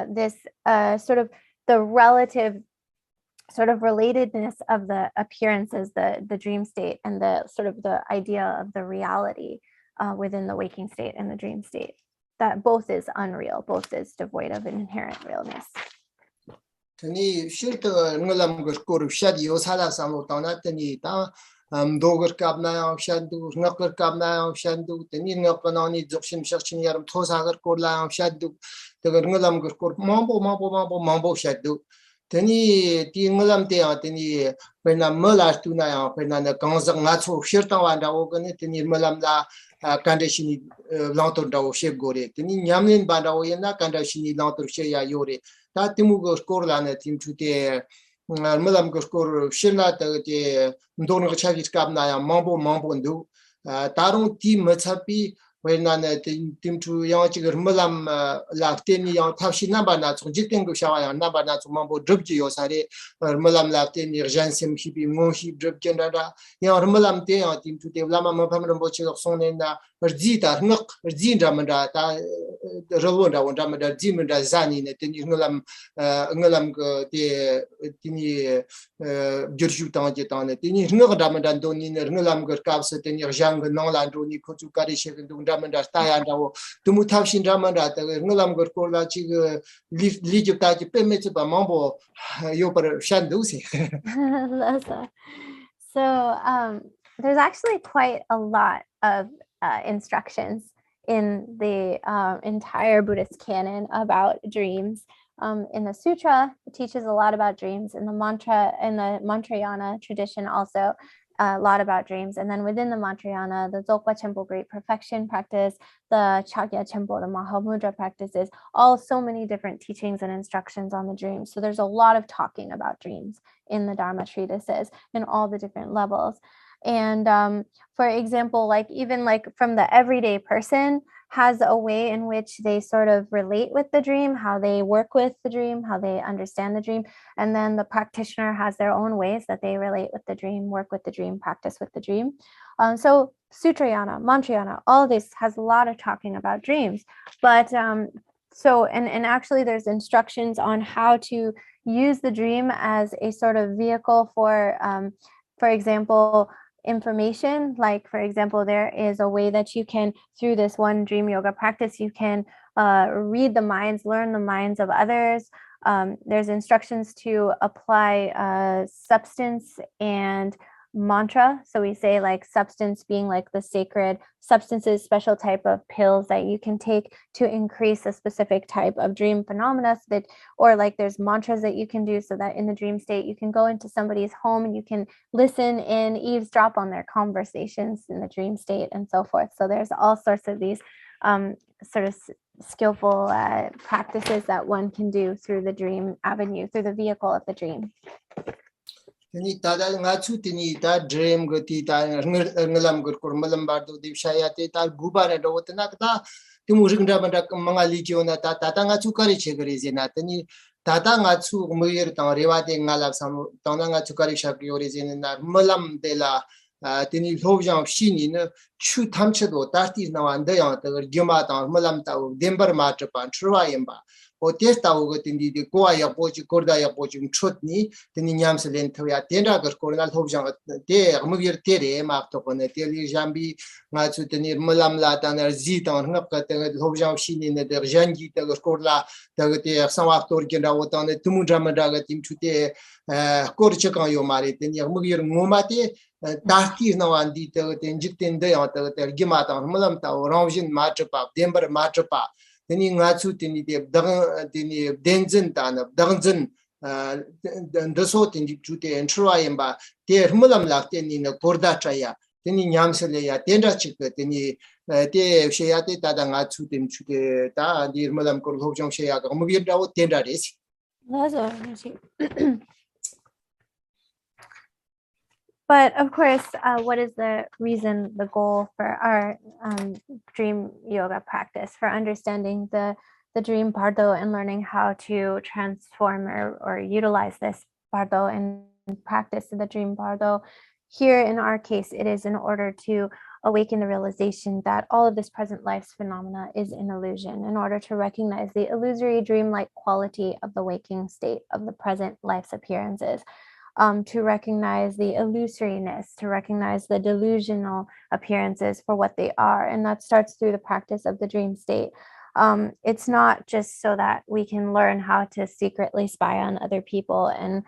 this sort of the relative sort of relatedness of the appearances, the dream state, and the sort of the idea of the reality within the waking state and the dream state. That both is unreal, both is devoid of an inherent realness. Tani shirta ngalam gor shad yo sala samu tana tani ta dogar kabna shandu ngakar kabna shandu tani ngakanani zokshin shakhin yaram thosagar korla shandu tagar ngalam gor mambo shandu tani ti ngalam te tani pena malas tuna ya pena na kanza ngacho shirta wanda ogane tani malam la kandashini lantor dawo sheb gore tani nyamlin banda oyena kandashini lantor she ya yore ta timu go skor la na tim chute malam go skor shina ta te ndon go chagi skab na ya mambo ndu tarung ti machapi wena na tim chu ya chi go malam la teni ya thapshi na ba na chu jiteng go shawa ya na ba na chu mambo drubji yo sare malam la teni urgence mi bi mo hi drub genada ya malam te ya tim chu te lama ma pam ro chi go sonne na rzi ta ngak rzi ndamanda ta relwanda wanda ma da jimanda zani ne teni ngalam go te tini jurju ta je ta ne tini ngak damanda doni ne ngalam go kapse teni jang no la doni ko chu kari she go damanda ta ya dawo tumu thapshin damanda ta ngalam go ko la chi li ju ta ji pe me ba mambo yo par shandu se. So there's actually quite a lot of instructions in the entire Buddhist canon about dreams. In the sutra, it teaches a lot about dreams. In the Mantrayana tradition also, a lot about dreams. And then within the Mantrayana, the Dzogpa Khenpo Great Perfection practice, the Chakya Khenpo, the Mahamudra practices, all so many different teachings and instructions on the dreams. So there's a lot of talking about dreams in the Dharma treatises in all the different levels. And for example, like even like from the everyday person has a way in which they sort of relate with the dream, how they work with the dream, how they understand the dream. And then the practitioner has their own ways that they relate with the dream, work with the dream, practice with the dream. So Sutrayana, Mantrayana, all this has a lot of talking about dreams. But and actually there's instructions on how to use the dream as a sort of vehicle for example, information. Like, for example, there is a way that you can, through this one dream yoga practice, you can read the minds, learn the minds of others. There's instructions to apply substance and mantra. So we say like substance being like the sacred substances, special type of pills that you can take to increase a specific type of dream phenomena, so that, or like there's mantras that you can do so that in the dream state you can go into somebody's home and you can listen and eavesdrop on their conversations in the dream state and so forth. So there's all sorts of these sort of skillful practices that one can do through the dream avenue, through the vehicle of the dream. Tini tada ngachu tini ta dream goti ta ngalam gur kur malam bardo divshaya te ta gubara do tana ta timu ringda banda mangali jiona ta tata ngachu kari chegri zena tani tata ngachu muir ta rewa de ngala sam ta ngachu kari shak yori zena malam de la tini lobjang shini ne chu tamchedo tarti na wanda ya ta gyuma ta malam ta dembar ma chapan chruwa yamba o testa o tindi de koa ya pochi korda ya pochi chotni tini nyam selen thoya tenda gar kornal lobjang de mugir tere ma to kone teli jambi nga chu tini malam la ta ner zi ta ngap ka te lobjang shini ne der jangi ta gar korla ta te sawa tor genda o ta ne tumu drama daga tim chute kor chekan yo mari tini mugir ngomate tarti na wandi te tenjik tende ya ta te gima ta malam ta oranjin machapa dembar machapa teni ngachu teni de dang teni denzen ta na dangzen the sort in the Jute and Troyamba, dear Mulam Latin in a Kordataya, Tini Yamselea, Tenda Chicket, Tini De Sheate Tadangatsu, Tim Da, dear Mulam Korhojong Sheak, Mugida, Tenda is. But of course, what is the reason, the goal for our dream yoga practice, for understanding the dream bardo and learning how to transform or utilize this bardo and practice the dream bardo? Here in our case, it is in order to awaken the realization that all of this present life's phenomena is an illusion, in order to recognize the illusory dreamlike quality of the waking state of the present life's appearances. To recognize the illusoriness, to recognize the delusional appearances for what they are. And that starts through the practice of the dream state. It's not just so that we can learn how to secretly spy on other people and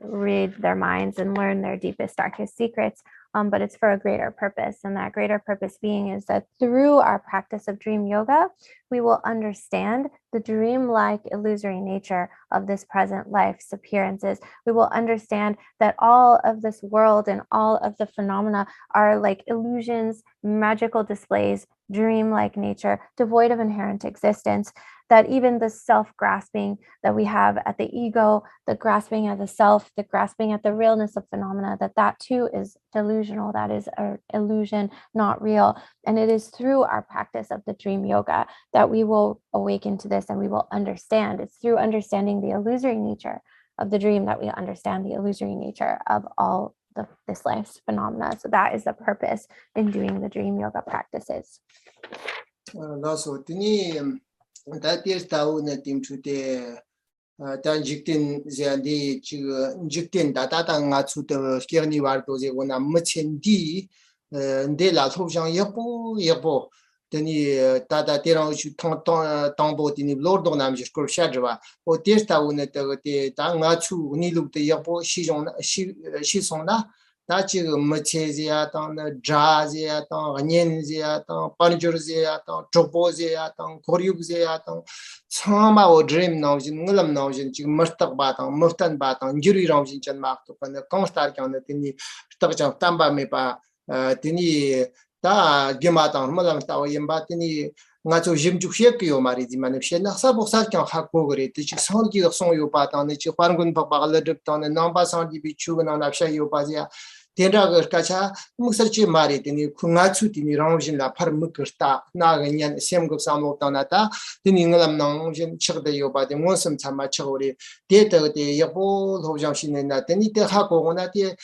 read their minds and learn their deepest, darkest secrets, but it's for a greater purpose. And that greater purpose being is that through our practice of dream yoga, we will understand the dreamlike illusory nature of this present life's appearances. We will understand that all of this world and all of the phenomena are like illusions, magical displays, dreamlike nature, devoid of inherent existence. That even the self-grasping that we have at the ego, the grasping at the self, the grasping at the realness of phenomena, that too is delusional, that is an illusion, not real. And it is through our practice of the dream yoga that we will awaken to this and we will understand. It's through understanding the illusory nature of the dream that we understand the illusory nature of all this life's phenomena. So that is the purpose in doing the dream yoga practices. That is the team today. Tanjiktin Zandi, Jiktin, Tatanga to the Skirni Vartos, when a Muchendi, De La Tojan Yapo, then Tata Tiran should tombo in the Lord on Amjur Shadra, or Testa Unet, Tangatsu, Nilu, the Yapo, she's on that. Tachi Machezia, Jazia, Renenzia, Paljor, Tropozia, Koryubzia, Sama or dream nows in Mulam nows in Mustak Baton, Muftan Baton, Jury rounds in Chanmak, and the constar on the Tini, Stabach Tamba Mepa, Tini, Ta Gimaton, Mulam Tao, Yambatini. Ngato jim ju shek yo mari di manipshe na sa bo sa kyan hak ko gre ti son ki son yo patan ni chi kwangun pa ba le dip ton na ba san di bi chu na na sha yo pa ya tendra ga ka cha musar chi mari ti ni khunga chu ti ni rong jin la phar mu kirta na ga nyan sem go sam lo ta na ta ti ni ngalam nang jin chig de yo ba de mo sam chama chori de de ye bo lo jang shin na de ni de ha ko na de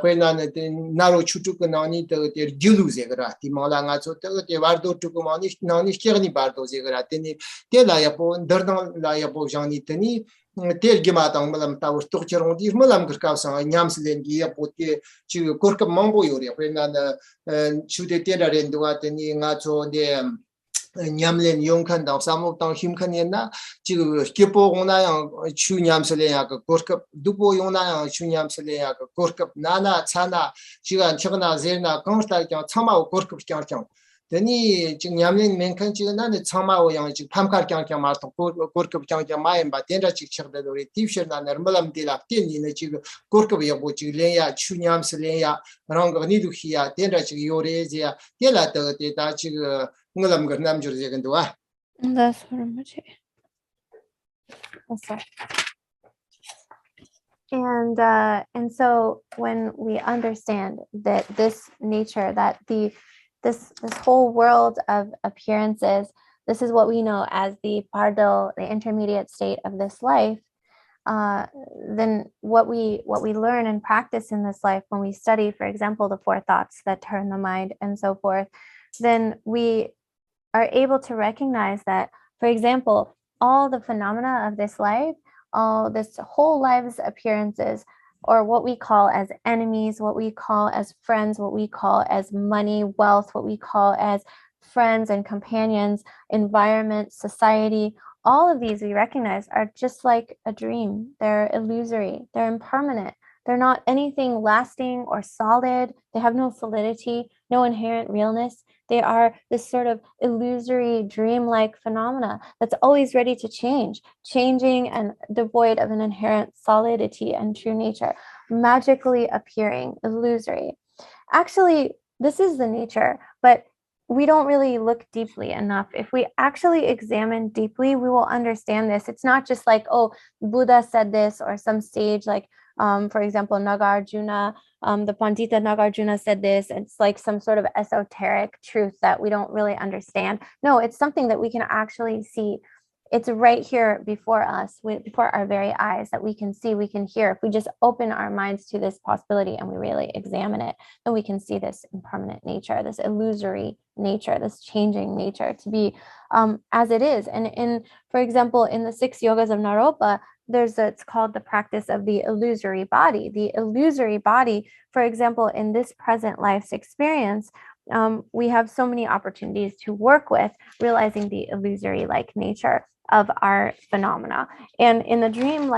when Naro Chutuk and Nani the Julu Zegra, Timala Nazo, the Vardo Tukumani, Nani Kirni Bardo Zegra, Teni, Telayapo, Derdan Layapo Jani Teni, Tel Gimatang Malam Tower, Torcher, Malam Kirkasa, Yamslengi, Pote, Kurka Mambo Yoria, when Chute Tela and Duateni Nazo, the Nyamlen Yonkan, some of Town Himkaniana, Skipo Ona, Chu Yamselea, Korka, Dupo Yona, Chu Yamselea, Korka, Nana, Tsana, Chigan, Chagana, Zena, Constant, Tama, Korka Kyankan. Then he Yamlin Menkan Chigan, Tama, Pamka Kyankan, Martin, Korka Kyankan, Mayan, but then Chik the Tifshan and Malam de la Tin in the Chig, Korka Bochilea, Chu Yamselea, Rang of Nidukia, Tendrach Yorezia, Tela, the Dachig. That's very much. And so when we understand that this nature, that this whole world of appearances, this is what we know as the pardo, the intermediate state of this life. Then what we learn and practice in this life, when we study, for example, the four thoughts that turn the mind and so forth, then we are able to recognize that, for example, all the phenomena of this life, all this whole life's appearances, or what we call as enemies, what we call as friends, what we call as money, wealth, what we call as friends and companions, environment, society, all of these we recognize are just like a dream. They're illusory, they're impermanent. They're not anything lasting or solid. They have no solidity, no inherent realness. They are this sort of illusory, dreamlike phenomena that's always ready to change, changing and devoid of an inherent solidity and true nature, magically appearing, illusory. Actually, this is the nature, but we don't really look deeply enough. If we actually examine deeply, we will understand this. It's not just like, oh, Buddha said this, or some sage, like, for example, Nagarjuna, the Pandita Nagarjuna said this. It's like some sort of esoteric truth that we don't really understand. No, it's something that we can actually see. It's right here before us, before our very eyes, that we can see, we can hear. If we just open our minds to this possibility and we really examine it, then we can see this impermanent nature, this illusory nature, this changing nature to be as it is. And for example, in the 6 yogas of Naropa, it's called the practice of the illusory body. The illusory body, for example, in this present life's experience, we have so many opportunities to work with realizing the illusory like nature of our phenomena. And in the dream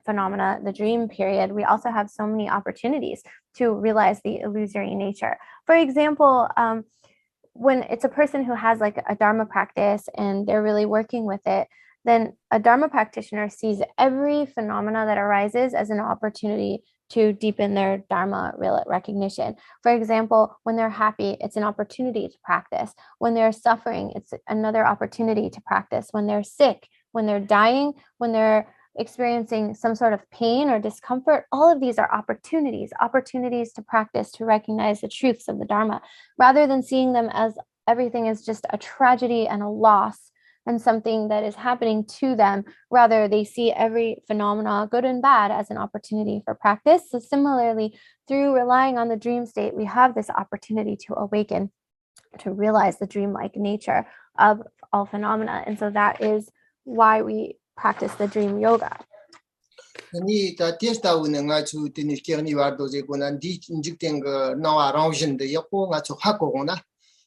phenomena, the dream period, we also have so many opportunities to realize the illusory nature. For example, when it's a person who has like a Dharma practice and they're really working with it, then a Dharma practitioner sees every phenomena that arises as an opportunity to deepen their Dharma recognition. For example, when they're happy, it's an opportunity to practice. When they're suffering, it's another opportunity to practice. When they're sick, when they're dying, when they're experiencing some sort of pain or discomfort, all of these are opportunities to practice, to recognize the truths of the Dharma, rather than seeing them as everything is just a tragedy and a loss and something that is happening to them. Rather, they see every phenomena, good and bad, as an opportunity for practice. So similarly, through relying on the dream state, we have this opportunity to awaken, to realize the dreamlike nature of all phenomena. And so that is why we practice the dream yoga. 아니 다 테스트 오는 가지고 되는 기억이 와도 되고는 인직된 거 나와 라운진데 옆고 가지고 하고구나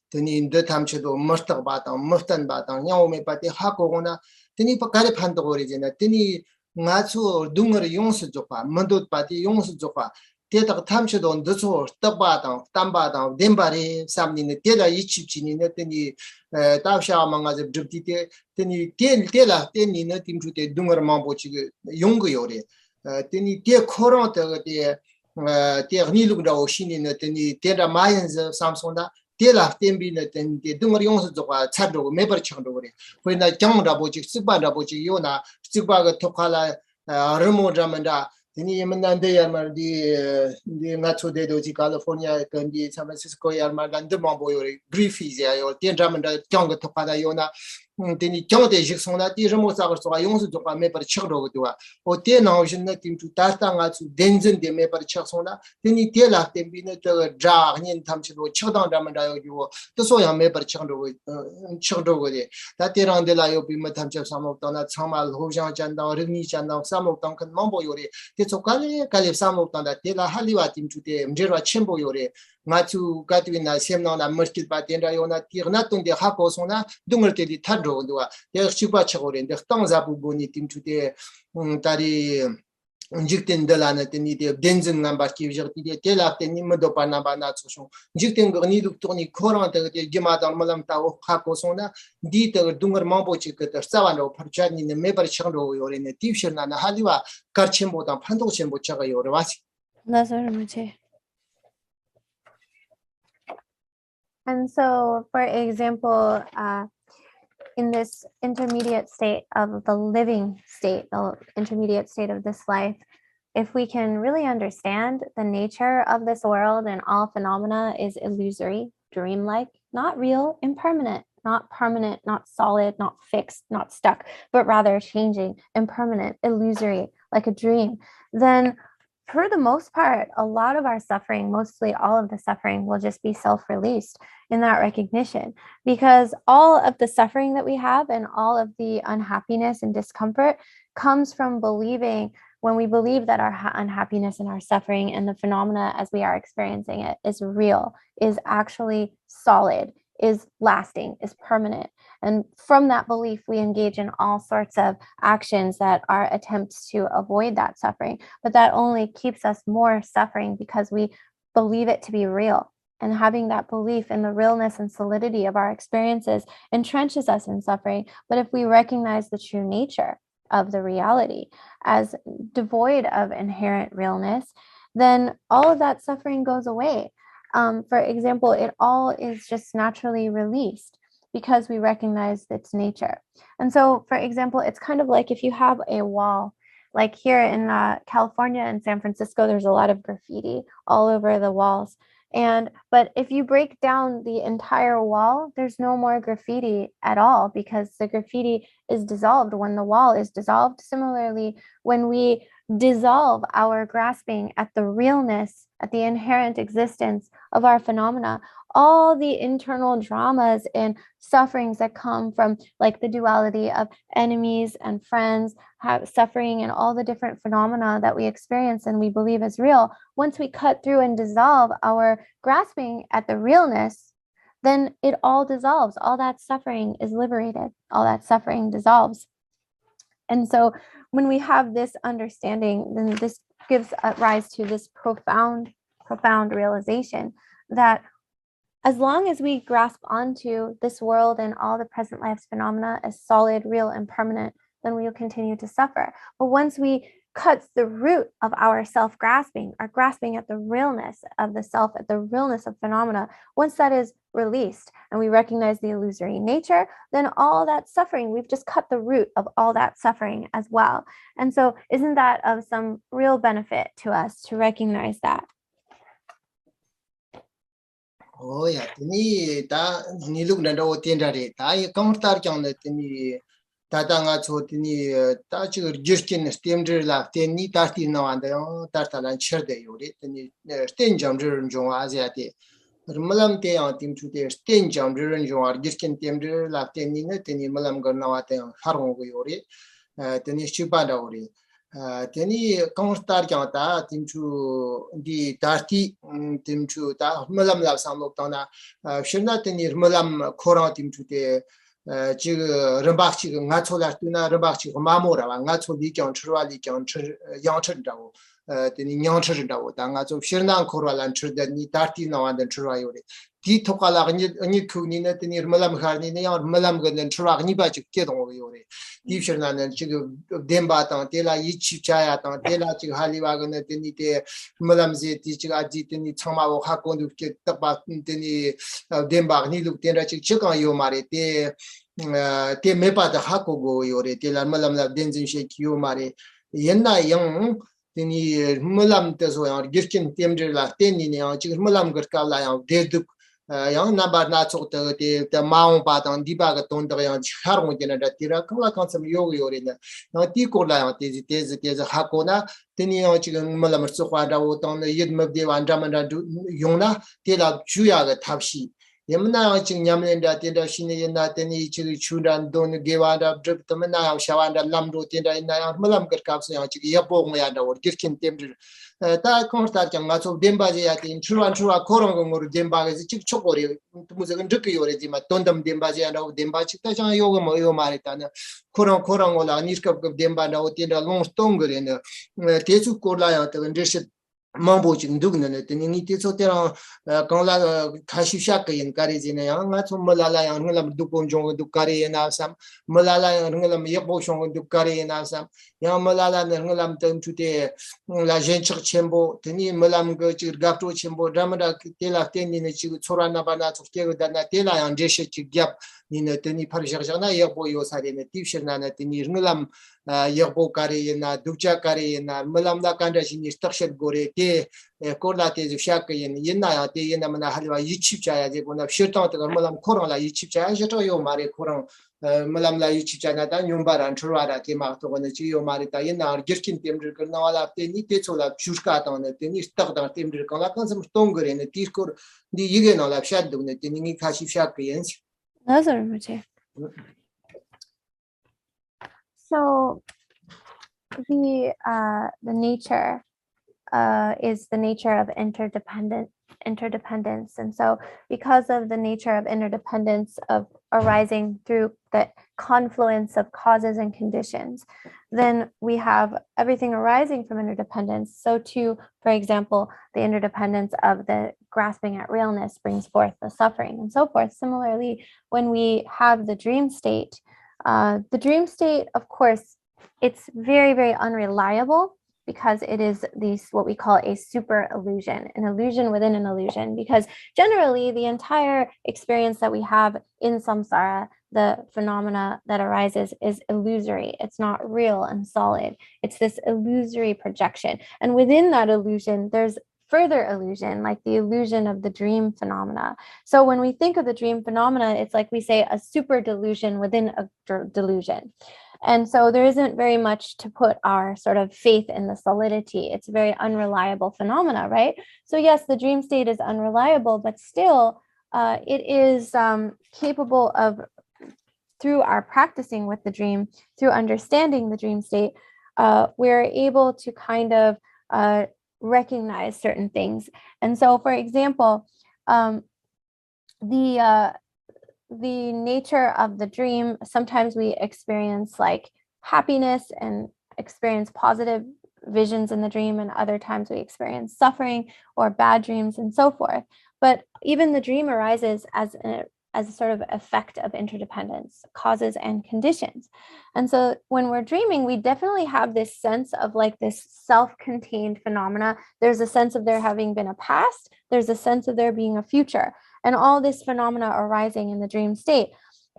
되니 인도 탐치도 머스터 바다 머스턴 바다 냐오메 바티 하고구나 되니 바카리 판도 거리잖아 되니 가지고 둥거리 용수 줘봐 먼도 바티 용수 줘봐 대다가 탐치도 늦어 떡바다 땀바다 뎀바리 삼니네 대다 이치치니네 되니 다샤망가지 접티테 되니 텔텔라 되니네 팀주테 둥거만 보치 용거 요래 되니 대 코로나 때에 니룩다 오시니네 되니 대다 마이언즈 삼송다 대라 템비네 되니 둥거리 용서 저가 차도 매버 청도 그래 거기나 정다 보지 습바다 보지 요나 습바가 토칼라 르모자만다 Tini yemenande yarmardi di nachodedo di California kandi San Francisco yarmardan mambo yore griefis ya yo tiendramanda kyong topada yona tini kyong de jiksona di remo sagar so yongsu to me par chigro go o te na ojin tim tu tata nga chu denzen de me par chigsona tini te la tembi ne to dra nin tamchido chigdang ramanda yo to so ya me par chigro go de ta te rang de la yo bi ma tamcha samok to na chamal hojang janda rini janda samok tang kan mambo yore 속간에 갈립 사목단다 대라 할리와 팀주대 문제와 첨보 요래 마추 가트위나 셈나 남머스킬 바텐라 요나 티르나 동데 하고소나 둥을 때디 타드로도와 대치바 쳐고렌데 땅자부 보니 팀주대 다리 인직된 달라나 때니데 덴진 남바 키비저티데 텔라 때니모도 파나바나 추쇼 인직된 거 니룩토니 코란테 게마다 말람 타오 하고소나 디터 둥거 마보치 그터 사완로 파르차니네 메버 챵로 요레네 팁셔나나 할리와 가르침보다 판도쳔보 차가 요르와시 나서르무체. And so, for example, in this intermediate state of the living state, the intermediate state of this life, if we can really understand the nature of this world and all phenomena is illusory, dreamlike, not real, impermanent, not permanent, not solid, not fixed, not stuck, but rather changing, impermanent, illusory, like a dream, then for the most part, a lot of our suffering, mostly all of the suffering, will just be self-released in that recognition, because all of the suffering that we have and all of the unhappiness and discomfort comes from believing, when we believe that our unhappiness and our suffering and the phenomena as we are experiencing it is real, is actually solid, is lasting, is permanent. And from that belief, we engage in all sorts of actions that are attempts to avoid that suffering. But that only keeps us more suffering because we believe it to be real. and having that belief in the realness and solidity of our experiences entrenches us in suffering. But if we recognize the true nature of the reality as devoid of inherent realness, then all of that suffering goes away. For example, it all is just naturally released because we recognize its nature. And so, for example, it's kind of like if you have a wall, like here in California and San Francisco, there's a lot of graffiti all over the walls. But if you break down the entire wall, there's no more graffiti at all because the graffiti is dissolved when the wall is dissolved. Similarly, when we dissolve our grasping at the realness, at the inherent existence of our phenomena, all the internal dramas and sufferings that come from like the duality of enemies and friends, suffering and all the different phenomena that we experience and we believe is real, once we cut through and dissolve our grasping at the realness, then it all dissolves. All that suffering is liberated. All that suffering dissolves. And so when we have this understanding, then this gives rise to this profound realization that as long as we grasp onto this world and all the present life's phenomena as solid, real, and permanent, then we will continue to suffer. But once we cut the root of our self-grasping, our grasping at the realness of the self, at the realness of phenomena, once that is released and we recognize the illusory nature, then all that suffering, we've just cut the root of all that suffering as well. And so isn't that of some real benefit to us to recognize that? Oh yeah, tini ta niluk na do tienda re ta ye counter kyang ne tini ta nga cho tini ta chi girkin stem dre la tini ta ti no ande ta ta lan cher de yori tini sten jam dre jong a ja te malam te ya tim chu te sten jam dre jong ar girkin tem dre la tini ne tini malam gar na wa te har go yori tini chi pa da yori teni counter kyang ta tim chu di darti tim chu ta malam la sam lok ta na shina teni malam khora tim chu te ji rambak chi nga chola tu na rambak chi ma mo ra nga cho li kyang chwa li kyang yang chen da wo teni nyang chen da wo ta nga cho shina khora lan chur da ni darti na wa den chwa yo re di thokala ni khu ni na teni malam khar ni ya malam ga den chwa ni ba chi ke dong yo re di shina na chi demba ta te la yi chi cha ya ta te la chi hali wa ga ne teni te malam ze ti chi ga ji teni chama wo ha ko du ke ta ba teni demba ni lu ten ra chi chi ka yo ma re te me pa da ha ko go yo re te la malam la den jin she ki yo ma re yen na yang teni malam te so ya girkin tem de la ten ni ya chi malam gar ka la ya de du yang na ba na chok te maung pa tang di ba ga ton da yang char mo de na da tira ka la kan sam yo yo re na na ti ko la te ha ko na teni ya chi malam so kwa da wo tang yid ma de wan da ma da yong na te la ju ya ga tab shi yemna ching nyamlen da tenda shine yena teni chi chudan don gewada drip tamna shawanda lamdo tenda ina malam gar kapse ya chi yapo ngya da wor girkin temdir ta konsta chang nga so demba je ya tin chuan korong ngor demba ge chi chokori muze gan juk yore ji ma tondam demba je ya demba chi ta chang yoga mo yo mari ta na korong ola niskap demba da tenda long stongre ne tesu korla ya ta ndeshit mambo ching dug ne teni ni te so tera kangla khashi sha ka yin kare jine ya nga chum malala ya ngla du pon jong du kare na sam malala ya ngla me yebo shong du kare na sam ya malala ne ngla tam chute la jen chik chembo teni malam ga chir gap to chembo ramada tela teni ne chi chora na bana chuk ke da na tela ya jeshe chi gap ni ne teni par jar na yebo yo sare ne tivshir na ne teni nglam yebo kare na ducha kare na malam da kanda shi ni stakshet gore te korla te ju shak yin na ya te yin na halwa yichip cha ya je gona shirta ta malam korang la yichip cha ya to yo mare korang malam la yichip cha na da nyum baran churwa da te ma to gona chi yo mare ta yin na girkin tem dir na wala te ni te chola chuska ta ne te ni stak da tem dir ka la kan sam tong gore ne tir kor di yige na la shad ne te ni kashi shak yin So the nature is the nature of interdependence. And so because of the nature of interdependence of arising through the confluence of causes and conditions, then we have everything arising from interdependence. So too, for example, the interdependence of the grasping at realness brings forth the suffering and so forth. Similarly, when we have the dream state, of course, it's very, very unreliable because it is what we call a super illusion, an illusion within an illusion, because generally the entire experience that we have in samsara, the phenomena that arises, is illusory. It's not real and solid. It's this illusory projection. And within that illusion, there's further illusion, like the illusion of the dream phenomena. So when we think of the dream phenomena, it's like we say a super delusion within a delusion. And so there isn't very much to put our sort of faith in the solidity. It's a very unreliable phenomena, right? So yes, the dream state is unreliable, but still it is capable of, through our practicing with the dream, through understanding the dream state, we're able to kind of recognize certain things. And so, for example, the nature of the dream, sometimes we experience like happiness and experience positive visions in the dream, and other times we experience suffering or bad dreams and so forth. But even the dream arises as a sort of effect of interdependence, causes and conditions. And so when we're dreaming, we definitely have this sense of like this self-contained phenomena. There's a sense of there having been a past, there's a sense of there being a future, and all this phenomena arising in the dream state.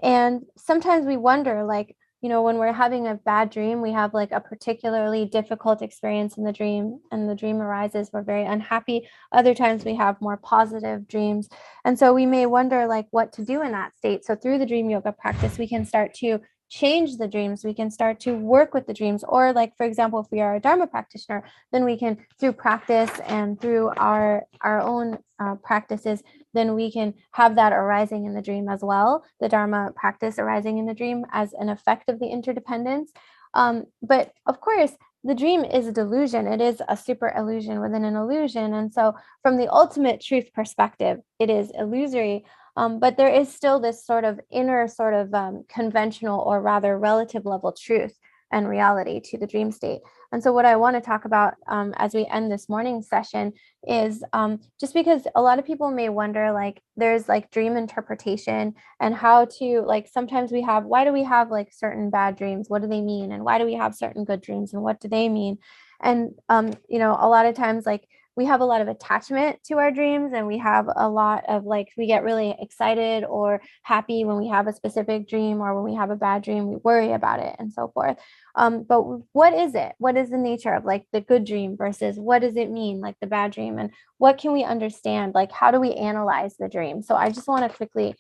And sometimes we wonder, like, when we're having a bad dream, we have like a particularly difficult experience in the dream, and the dream arises, we're very unhappy. Other times we have more positive dreams. And so we may wonder like what to do in that state. So through the dream yoga practice, we can start to change the dreams. We can start to work with the dreams. Or like, for example, if we are a Dharma practitioner, then we can, through practice and through our own practices, then we can have that arising in the dream as well, the Dharma practice arising in the dream as an effect of the interdependence. But of course, the dream is a delusion. It is a super illusion within an illusion. And so from the ultimate truth perspective, it is illusory. But there is still this sort of inner sort of conventional, or rather relative level truth and reality to the dream state. And so what I want to talk about as we end this morning session is just because a lot of people may wonder, like, there's like dream interpretation and how to, like, sometimes why do we have like certain bad dreams? What do they mean? And why do we have certain good dreams? And what do they mean? And, a lot of times, like, we have a lot of attachment to our dreams, and we have a lot of like, we get really excited or happy when we have a specific dream, or when we have a bad dream, we worry about it and so forth. But what is it? What is the nature of like the good dream versus what does it mean, like the bad dream? And what can we understand? Like, how do we analyze the dream? So I just want to quickly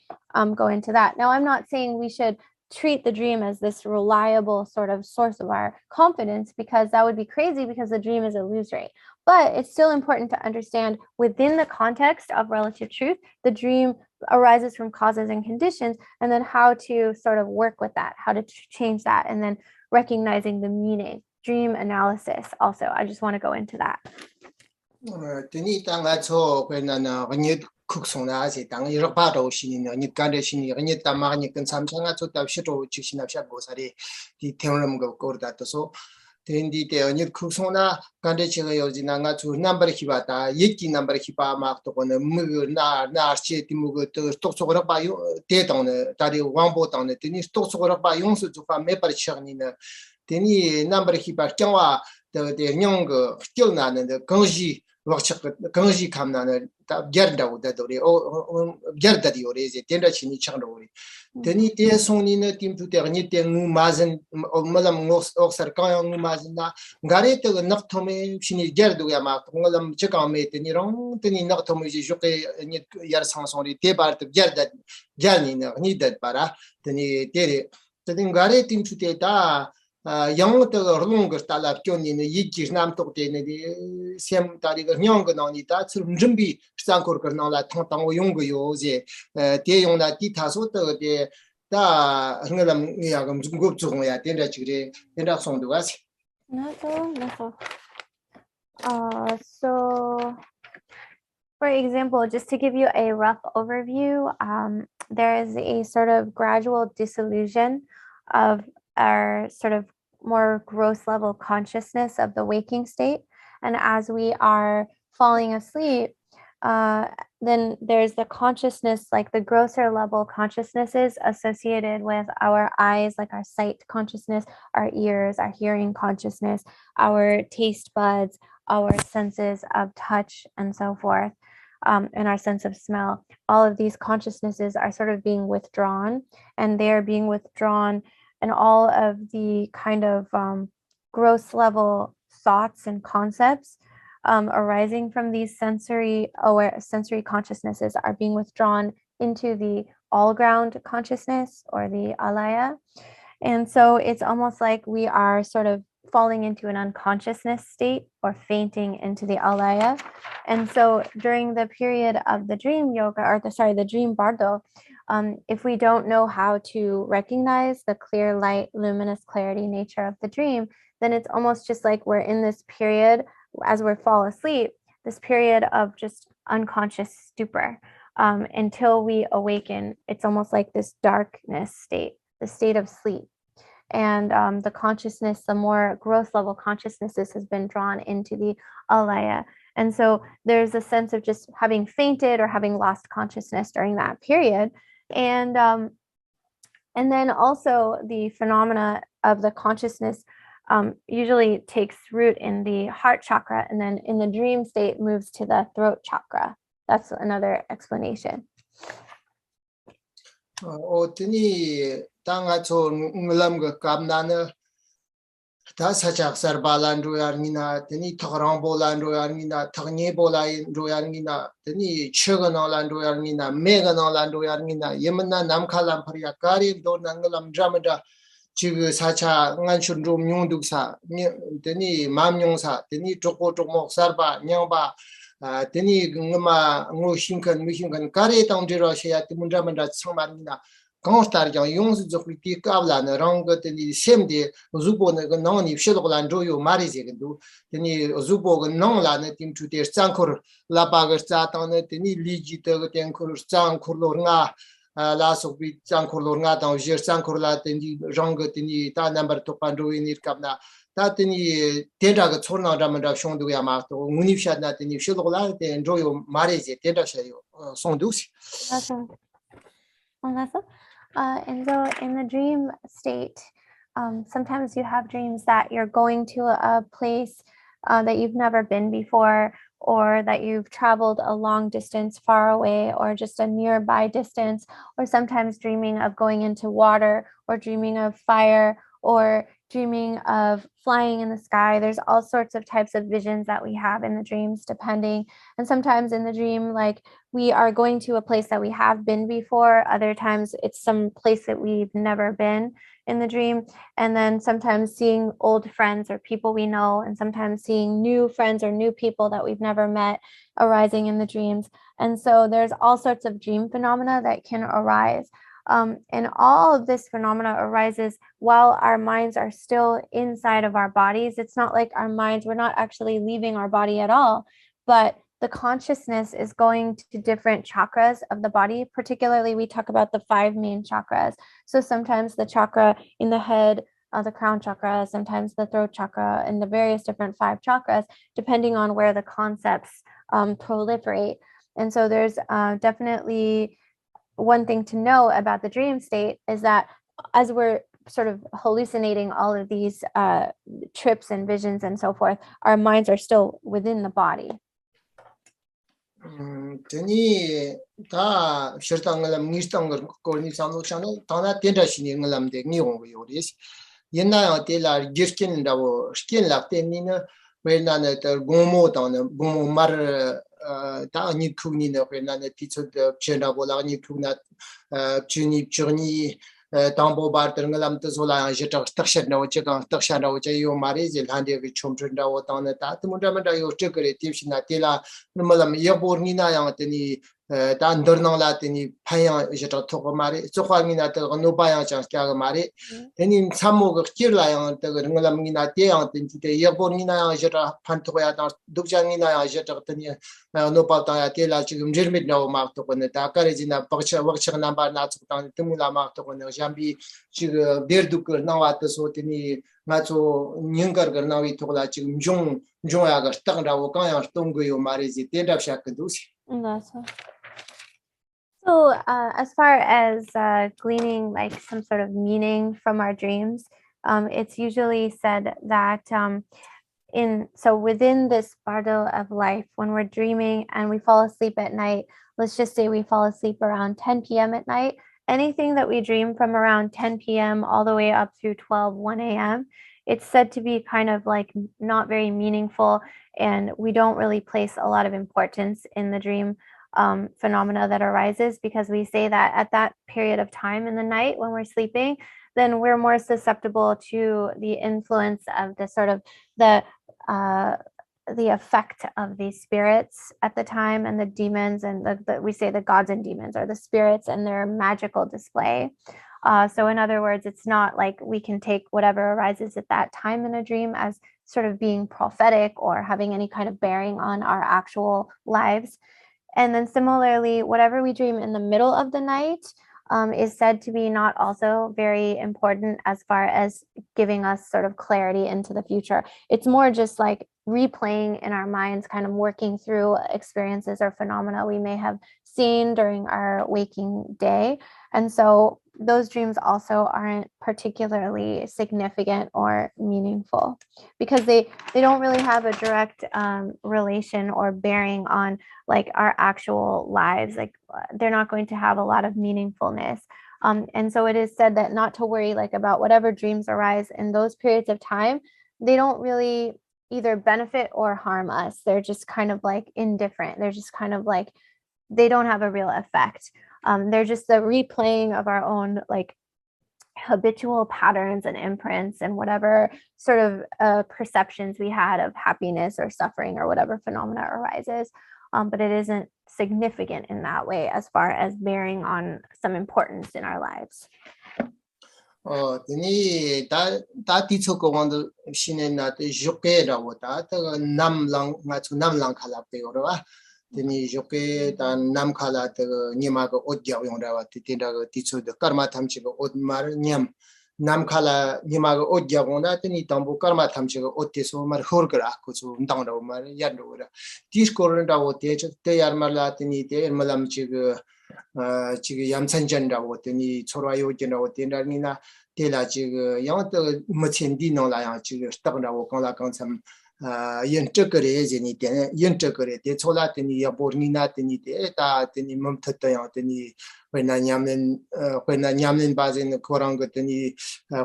go into that. Now, I'm not saying we should treat the dream as this reliable sort of source of our confidence, because that would be crazy, because the dream is illusory. But it's still important to understand, within the context of relative truth, the dream arises from causes and conditions, and then how to sort of work with that, how to change that, and then recognizing the meaning, dream analysis also. I just want to go into that. Tendi te onit kusona kande chega yojina nga chu number hibata yeki number hiba mak to ne mu na che ti mu to sogora ba yo te tone tari wangbo tone tini sogora ba yong su fa me par chagni ne tini number hiba kyangwa de nyong ge til na ne gongji gongji kamna ne ta gerda u da dori o gerda di ore je tenda chini changro ore teni te soni ne tim tu te ni te ngu mazen malam oxar ka ngu mazen na gare te nak thome chini gerdu ya ma ngalam cheka me te ni rong teni nak thome ji joke ni yar sanson ri te bar te gerda gerni ni dat para teni te teni gare tim tu te ta yang te rong ge ta la kyoni ne yiki nam to te ne sem ta ri ge nyong ge na ni ta chum jumbi sang kor ge na la thong tang o yong ge yo je te yong na ti ta so te de da ngalam ya gam gup chung ya ten da chire ten da song do was so for example, just to give you a rough overview, there is a sort of gradual dissolution of our sort of more gross level consciousness of the waking state. And as we are falling asleep, then there's the consciousness, like the grosser level consciousnesses associated with our eyes, like our sight consciousness, our ears, our hearing consciousness, our taste buds, our senses of touch, and so forth, and our sense of smell. All of these consciousnesses are sort of being withdrawn, and they're being withdrawn, and all of the kind of gross level thoughts and concepts arising from these sensory consciousnesses are being withdrawn into the all ground consciousness, or the alaya. And so it's almost like we are sort of falling into an unconsciousness state, or fainting into the alaya. And so during the period of the dream yoga, or the dream bardo, if we don't know how to recognize the clear light, luminous clarity nature of the dream, then it's almost just like we're in this period, as we fall asleep, this period of just unconscious stupor, until we awaken. It's almost like this darkness state, the state of sleep. And the consciousness, the more gross level consciousnesses, has been drawn into the alaya. And so there's a sense of just having fainted or having lost consciousness during that period. And then also the phenomena of the consciousness usually takes root in the heart chakra, and then in the dream state moves to the throat chakra. That's another explanation. Ta sachak sarbalan royarmina, teni togrambolan royarmina, tagnebolan royarmina, teni chuganalan royarmina, meganalan royarmina, yemana namkalam paryakari, do nangalam dramada, chig sacha nganchun rom nyonduksa, teni mamnyongsa, teni choko chokmok sarba, nyangba, teni ngama ngo shinkan, kare tangdira shaya timundramada tsangmarmina. Constar yang yongs zokriti kabla na rang teni semde zubo na nang ni shilgolan joyo marize gdu teni zubo ga nang la na tim chute changkor la bagar cha ta na teni liji te ga tenkur changkor lor nga la sokbi changkor lor nga ta jer changkor la teni rang teni ta number to panro inir kabna ta teni tenda ga chorna raman ra shongdu ya ma to munifsha na teni shilgolan te joyo marize tenda shayo songdusi. And so in the dream state, sometimes you have dreams that you're going to a place that you've never been before, or that you've traveled a long distance far away, or just a nearby distance, or sometimes dreaming of going into water, or dreaming of fire, or dreaming of flying in the sky. There's all sorts of types of visions that we have in the dreams, depending. And sometimes in the dream, like, we are going to a place that we have been before. Other times it's some place that we've never been in the dream. And then sometimes seeing old friends or people we know, and sometimes seeing new friends or new people that we've never met arising in the dreams. And so there's all sorts of dream phenomena that can arise. And all of this phenomena arises while our minds are still inside of our bodies. It's not like our minds, we're not actually leaving our body at all, but the consciousness is going to different chakras of the body. Particularly, we talk about the 5 main chakras. So sometimes the chakra in the head, the crown chakra, sometimes the throat chakra, and the various different 5 chakras, depending on where the concepts proliferate. And so there's definitely one thing to know about the dream state is that as we're sort of hallucinating all of these trips and visions and so forth, our minds are still within the body. Teni ta shirtangalam nistangar korni samlo chano tana tenda shini ngalam de ngiong yoris yena te la girkin dawo skin la tenina wena na ta gomo tana gomo mar ta ni kuni na wena na titso de chenda bola ni kuna chuni chuni tambo bar ngalam to zola jeta takshan na wacha ka takshan na wacha yo mari jil hande vi chomchunda wa tana ta tmunda manda yo chekre tipshina tela malam yaborni na yang teni 단 더능라더니 파양 이제도 토고 말이 조화미나 더 노바양 장스가 말이 되니 삼모가 길라양 더 그런 거람이나 대양 든지 여보니나 이제라 판토야 다 독장이나 이제도 더니 노바다야 대라 지금 jermit나오 막도 건데 다까지나 박차 박차 남바 나츠당 드물라 막도 건데 잠비 지금 데르두크 나와서 되니 맞죠 닝거 나위 토라 지금 종야가 땅라고 강양 동고요 말이지 대답샤크도시 So as far as gleaning like some sort of meaning from our dreams, it's usually said that within this bardo of life, when we're dreaming and we fall asleep at night, let's just say we fall asleep around 10 p.m. at night, anything that we dream from around 10 p.m. all the way up through 1 a.m., it's said to be kind of like not very meaningful, and we don't really place a lot of importance in the dream phenomena that arises, because we say that at that period of time in the night when we're sleeping, then we're more susceptible to the influence of the sort of the effect of these spirits at the time, and the demons, and we say the gods and demons, or the spirits and their magical display. So in other words, it's not like we can take whatever arises at that time in a dream as sort of being prophetic or having any kind of bearing on our actual lives. And then similarly, whatever we dream in the middle of the night is said to be not also very important as far as giving us sort of clarity into the future. It's more just like replaying in our minds, kind of working through experiences or phenomena we may have seen during our waking day. And so those dreams also aren't particularly significant or meaningful, because they don't really have a direct relation or bearing on like our actual lives. Like they're not going to have a lot of meaningfulness. And so it is said that not to worry like about whatever dreams arise in those periods of time. They don't really either benefit or harm us. They're just kind of like indifferent. They're just kind of like, they don't have a real effect. They're just the replaying of our own like habitual patterns and imprints and whatever sort of perceptions we had of happiness or suffering or whatever phenomena arises. But it isn't significant in that way as far as bearing on some importance in our lives. Tini ta ti chu ko wang shine na te joke ra wo ta nam lang nga chu nam lang khala pe ro wa tini joke ta nam khala te ni ma ko od jaw yong ra wa ti da ti chu de karma tham chi ko od mar nyam nam khala ni ma ko od jaw na tini tambu karma tham chi ko od te so mar hor gra ko chu ndang ra mar yan ro ra ti ko ro da wo te yar mar la tini te malam chi 지금 얌산전이라고 했더니 초라요전이라고 했더니나 대라 지금 영어도 뭐천디 놀아야 지금 스탑이라고 강라강참 연적거래제니 되네 연적거래 대초라더니 여보니나더니 대다더니 멈췄다요 더니 왜냐면 바진 그런 것더니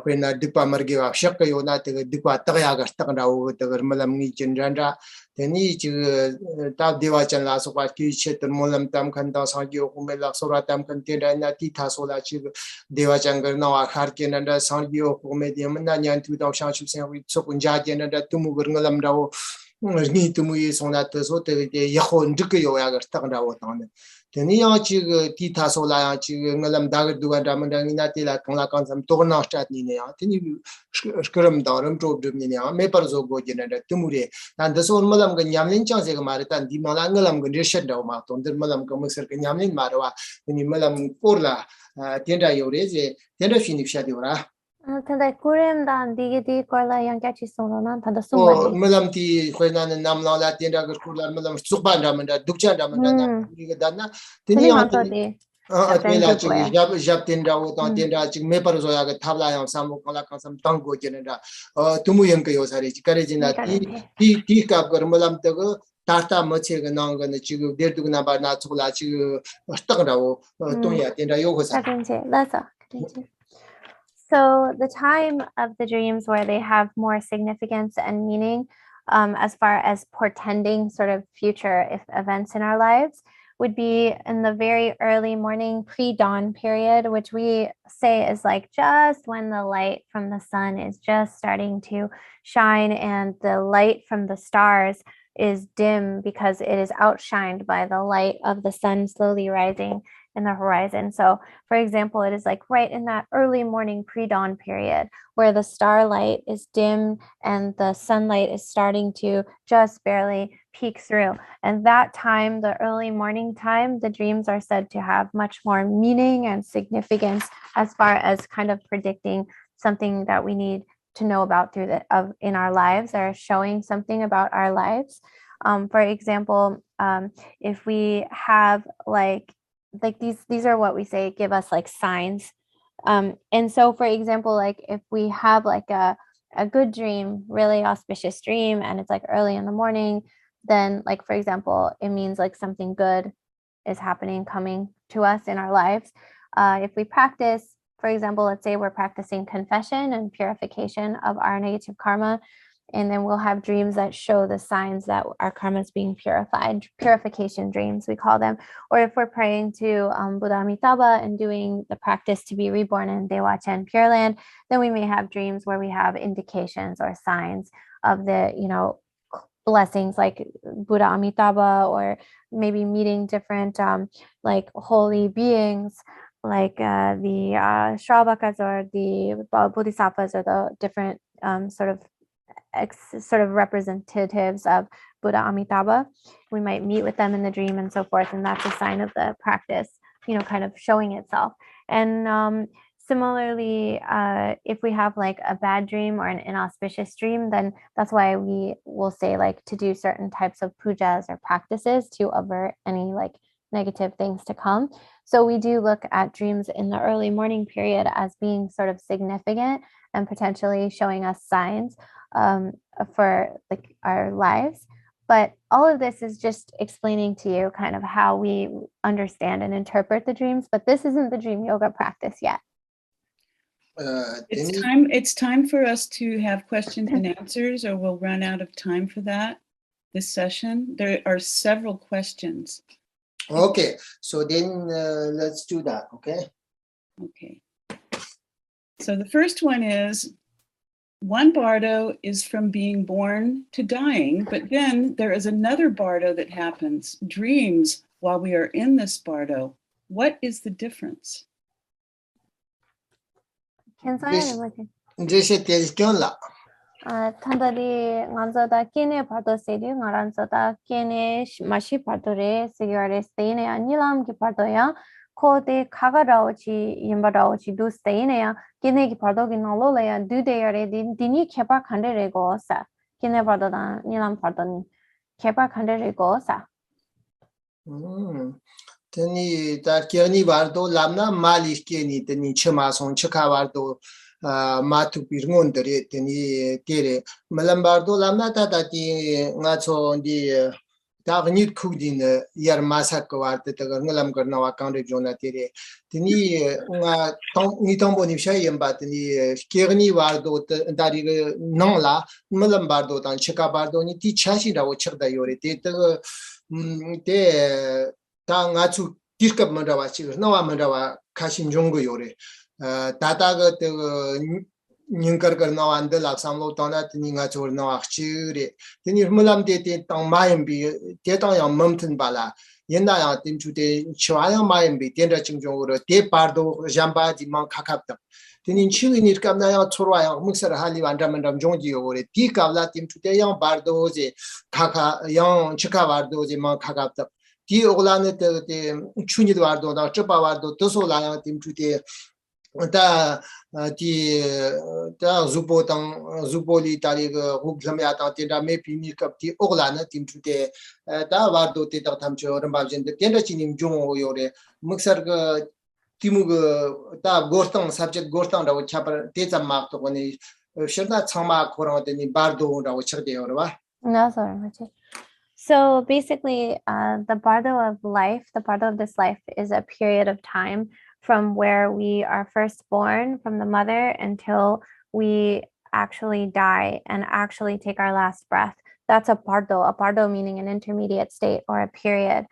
왜나 디파머기가 셔거요나 되게 디파 따야가 스탑이라고 되게 말람이 전란다 Teni tab dewa chan la so ki chet molam tam khan da sa gi ko me la so ra tam khan te da na ti tha so la chi dewa chan gar na wa khar ke na da sa gi ko me de man na nyan tu da sha chu sen wi so kun ja je na da tu mu gar ngalam da wo ni tu mu yi so na te so te de ya ho ndik yo ya gar ta da wo ta ne Teni ya chi ti tha so la ya chi ngalam da gar du ga da man da ni na te la kan la kan sam to na sta ni ne ya teni skram da ram to dum ni ya me par zo go je na da tu mu re and the soul malam ga nyamlin chang se ga mare tan di mala ngalam ga reshet da ma ton der malam ga mixer ga nyamlin mare wa ni malam porla tienda yo re je tienda fini sha di ora 근데 꾸림단 디기디 걸라 양같이 소노난 단다 숨바네. malam ti khoina nam la la tienda ga kurla malam sukban da man da dukcha da man da ni ga dana tini ya atela chi jab tienda wo ta tienda chi me par zo ya ga thabla ya sam ko la ka sam tang go jene da tumu yang ka yo sare chi kare jina ti ka gar malam ta ga Tata Moche Nanga Chigu, Dear Dugnaba Natsula Chigu, Stagao, Tonya, and Ayosa. So the time of the dreams where they have more significance and meaning, as far as portending sort of future events in our lives, would be in the very early morning pre-dawn period, which we say is like just when the light from the sun is just starting to shine and the light from the stars is dim because it is outshined by the light of the sun slowly rising in the horizon. So, for example, it is like right in that early morning pre-dawn period where the starlight is dim and the sunlight is starting to just barely peek through. And that time, the early morning time, the dreams are said to have much more meaning and significance as far as kind of predicting something that we need to know about in our lives, or showing something about our lives. For example, if we have like these are what we say give us like signs. And so, for example, like if we have like a good dream, really auspicious dream, and it's like early in the morning, then like for example, it means like something good is happening, coming to us in our lives. If we practice, for example, let's say we're practicing confession and purification of our negative karma, and then we'll have dreams that show the signs that our karma is being purified, purification dreams, we call them. Or if we're praying to Buddha Amitabha and doing the practice to be reborn in Dewachen Pure Land, then we may have dreams where we have indications or signs of the, blessings like Buddha Amitabha, or maybe meeting different like holy beings like the Shravakas or the Bodhisattvas, or the different sort of representatives of Buddha Amitabha. We might meet with them in the dream and so forth, and that's a sign of the practice, kind of showing itself. And similarly, if we have like a bad dream or an inauspicious dream, then that's why we will say like to do certain types of pujas or practices to avert any like negative things to come. So we do look at dreams in the early morning period as being sort of significant and potentially showing us signs for like our lives. But all of this is just explaining to you kind of how we understand and interpret the dreams. But this isn't the dream yoga practice yet. It's time for us to have questions and answers, or we'll run out of time for that this session. There are several questions. Okay, so then let's do that, okay? Okay. So the first one is, one bardo is from being born to dying, but then there is another bardo that happens, dreams, while we are in this bardo. What is the difference? This is Tandali nganzoda kene pardo sedi ngaranzoda kene mashi pardore sigare steine anilam ki pardoya ko de kagaraochi yimbaraochi du steine ya kene ki pardo ki nalola ya du de yare dini kepa khande rego sa kene pardo da nilam pardo ni kepa khande rego sa. Tani ta kiani bardo lamna mali kiani tani chema son chika bardo matu pirngon dere tani tere malambardo lamna ta ti ngacho di ta nit khudin yar masa ko arte ta ngalam karna wa kan re jona tere tani nga tong ni tong boni shay yamba tani kiani bardo dari non la malambardo tan chika bardo ni ti chashi da wo chirda yore te te 다 ngachu tirkap mandawa chi nawa mandawa kashin jonggo yore 다다가 그 닝거거 나완데 랍삼로 도나 티닝아 조르 나와치레 티니 물람데 땅 마임비 대당야 멈튼 발라 옛나야 팀주데 치와야 마임비 텐다 칭종으로 대파도 잠바지 만 카캅다 티니 치위니 감나야 초로야 묵서라 할리 완다만담 종지요레 디갑라 팀주데 양 바르도제 카카 양 치카바르도제 만 카캅다 디 오글라네 때 추니도 와르도다 쩌바와도 도소라야 팀주데 다 zupo zupoli tari hublamya ta tenda me pini kapti oglana timchute da wardo te ta thamcho rambajin de tenda chinim jumo yore muksar ga timu ta gortang subject gortang da chapar te chamma to ni shirna chama khora de ni bardo da chhde yore ba No, sorry. So basically, the bardo of life, the bardo of this life is a period of time from where we are first born from the mother until we actually die and actually take our last breath. That's a bardo meaning an intermediate state or a period.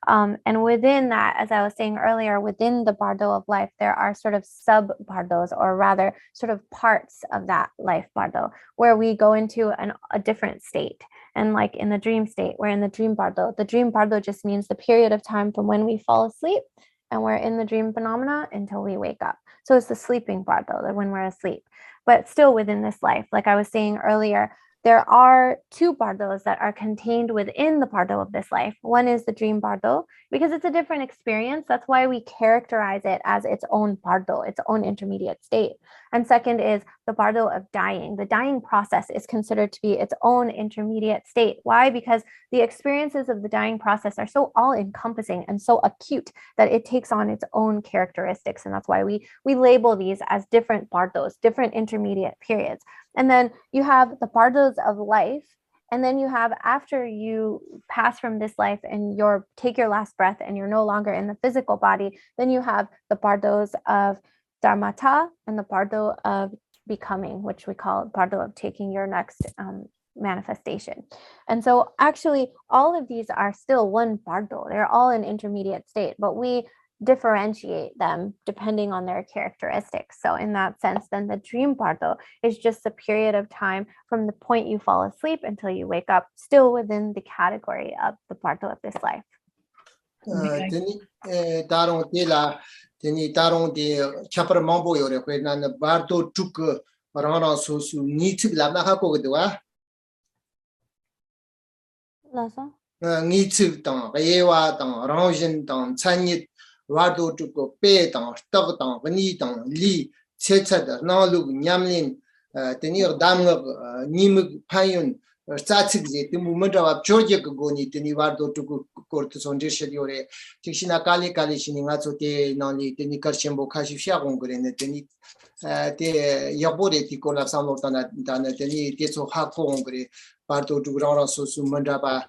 And within that, as I was saying earlier, within the bardo of life, there are sort of sub-bardos, or rather sort of parts of that life bardo, where we go into a different state. And like in the dream state, we're in the dream bardo. The dream bardo just means the period of time from when we fall asleep and we're in the dream phenomena until we wake up. So it's the sleeping bardo, when we're asleep, but still within this life. Like I was saying earlier, there are two bardos that are contained within the bardo of this life. One is the dream bardo, because it's a different experience. That's why we characterize it as its own bardo, its own intermediate state. And second is the bardo of dying. The dying process is considered to be its own intermediate state. Why? Because the experiences of the dying process are so all-encompassing and so acute that it takes on its own characteristics. And that's why we label these as different bardos, different intermediate periods. And then you have the bardos of life. And then you have, after you pass from this life and take your last breath and you're no longer in the physical body, then you have the bardos of dharmata and the bardo of becoming, which we call bardo of taking your next manifestation. And so actually all of these are still one bardo. They're all in intermediate state, but we differentiate them depending on their characteristics. So in that sense, then the dream bardo is just a period of time from the point you fall asleep until you wake up, still within the category of the bardo of this life. Wado to pay down, stop down, knee down, lee, chetada, now look, yamlin, tenir dam nim payun, static, the movement of Georgia Goni, Tenivardo to Cortes on Jeshore, Tishina Kali Kalishinatso de Nani, Tenika Shembo Kashishagongren, Teni Yabore Ticola Samotana, Teni, Tetso Hakongre, Parto to Rana Sosu Mandaba,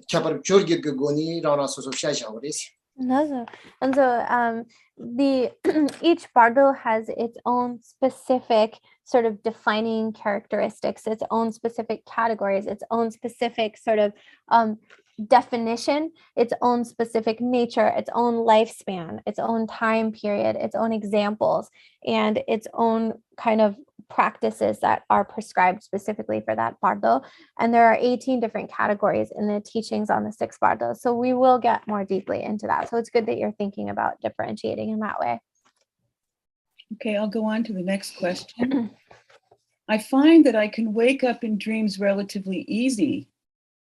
Chapar Georgia Goni, Rana Sosu Shashawaris. And so the each bardo has its own specific sort of defining characteristics, its own specific categories, its own specific sort of definition, its own specific nature, its own lifespan, its own time period, its own examples, and its own kind of practices that are prescribed specifically for that bardo. And there are 18 different categories in the teachings on the 6 bardos. So we will get more deeply into that. So it's good that you're thinking about differentiating in that way. Okay, I'll go on to the next question. I find that I can wake up in dreams relatively easy,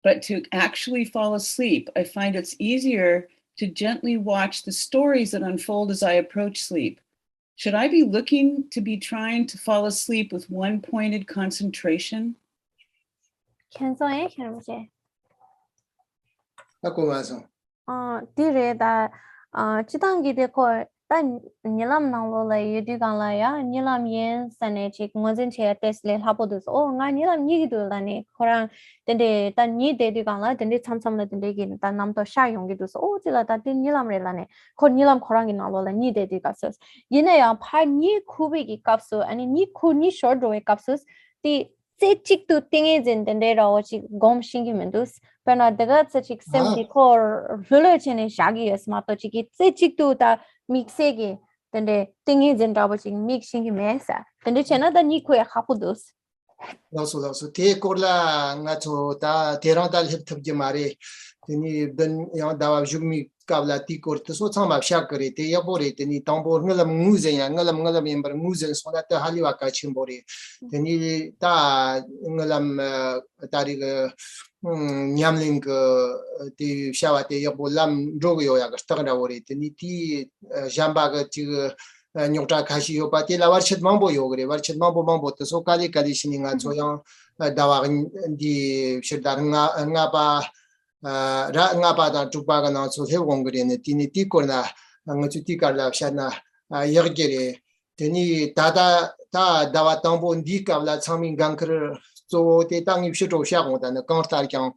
but to actually fall asleep, I find it's easier to gently watch the stories that unfold as I approach sleep. Should I be looking to be trying to fall asleep with one pointed concentration? Khenpo khenpo. Akumazo. Dire da chitangi de ko tan nilam nang lo la yudu gan la ya nilam yen sane chi ngozin che test le habodus o nga nilam ni du la ne khorang dende tan ni de du gan la dende chamcham la dende gi tan nam to sha yong gi du so o chila ta tin nilam re la ne ko nilam khorang gi na lo la ni de du ka sos yine ya pha ni khubi gi kap so ani ni khu ni short ro kap sos ti chik tu tinge jin dende ro chi gom shingi mendus pena daga chik semti kor rulo chene shagi es ma to chiki chik tu ta mixege dende tinge jin ro chi mix shingi mesa dende chena da ni ku ya khapudus Also, take Corla Nato, Terrantal hip of Gemare, then Dawa Jumi Kavla Ticor, so some of Shakari, Yabore, any Tambo, Nulam Muse, and Nulam member Muse, so that the Haliwaka Chimbori, then he ta Nulam Tarig Nyamling, the Shawate Yabolam, Drogio, Stagawari, the Niti Jambaga to Nyota Kashi Patila Warchet Mambo Yogre, Warchet Mambo, the so Kali Kadishing at Soyan, Dawarin, the Shedanga, Ngapa, Ngapa, Tupagana, so Hewongre, and the Tinitikona, and Tutika Shana, Yergere, Teni Tada, Dawatambo, and Dika, that Samin Ganker, so the tongue you should have shot and the Constarkan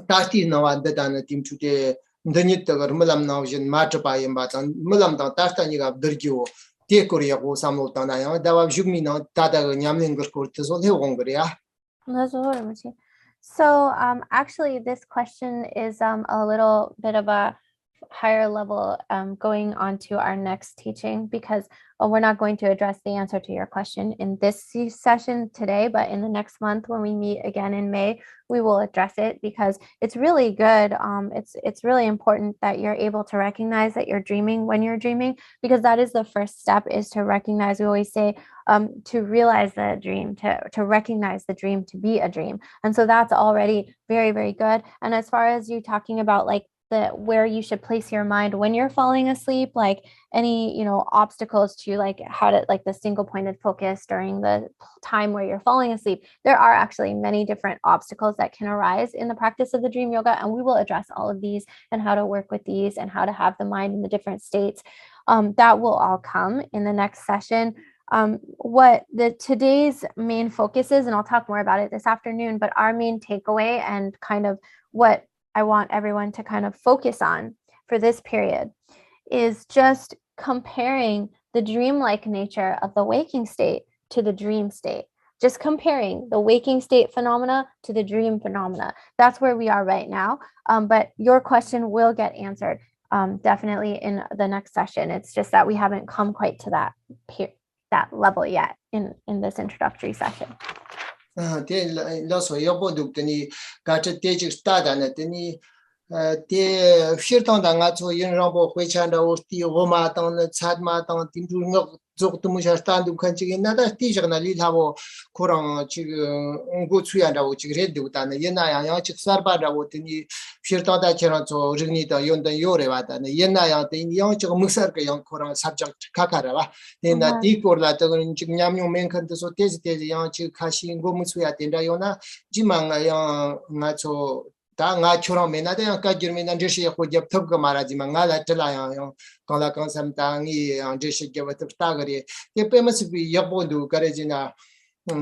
Tati no other than a team today. Denit Mulam Naujan Matapa and Batan Mulam Tastaniga Dirgio, Tekoria or Samotana, Dawa Jumina, Tata Yamling Cortes on the Hungria. So actually this question is a little bit of a higher level going on to our next teaching, because we're not going to address the answer to your question in this session today, but in the next month when we meet again in May, we will address it, because it's really good. It's really important that you're able to recognize that you're dreaming when you're dreaming, because that is the first step, is to recognize. We always say to realize the dream, to recognize the dream to be a dream. And so that's already very, very good. And as far as you talking about like where you should place your mind when you're falling asleep, like any, obstacles to like how to like the single pointed focus during the time where you're falling asleep, there are actually many different obstacles that can arise in the practice of the dream yoga. And we will address all of these and how to work with these and how to have the mind in the different states. That will all come in the next session. What today's main focus is, and I'll talk more about it this afternoon, but our main takeaway and kind of what I want everyone to kind of focus on for this period is just comparing the dreamlike nature of the waking state to the dream state. Just comparing the waking state phenomena to the dream phenomena. That's where we are right now. But your question will get answered definitely in the next session. It's just that we haven't come quite to that level yet in this introductory session. Loso yobo duktani gata tejik stada na tani te shirtang da nga cho yin rambo huichan da usti goma tang na chad ma tang timtu ngok zok tumu sha stan du kan chigi na da ti jig na li labo kurang chig ngo chuyan da chig red du da na yena yang chig sarba da tani shirtang da chera cho rigni da yon da yore wa da na yena yang tani yang chig musar ka yang kurang subject kakara wa na ti kor la ta chig nyam yong men kan so tezi yang chig kashi ngo mu chuya den da yona jimang yang nga cho 다 nga chorong me na de ka girme na je shi ko jab thab ka mara ji ma nga la tla ya ka la kan sam ta ngi je shi ke wat ta gari ke pe mas bi ya bo du kare ji na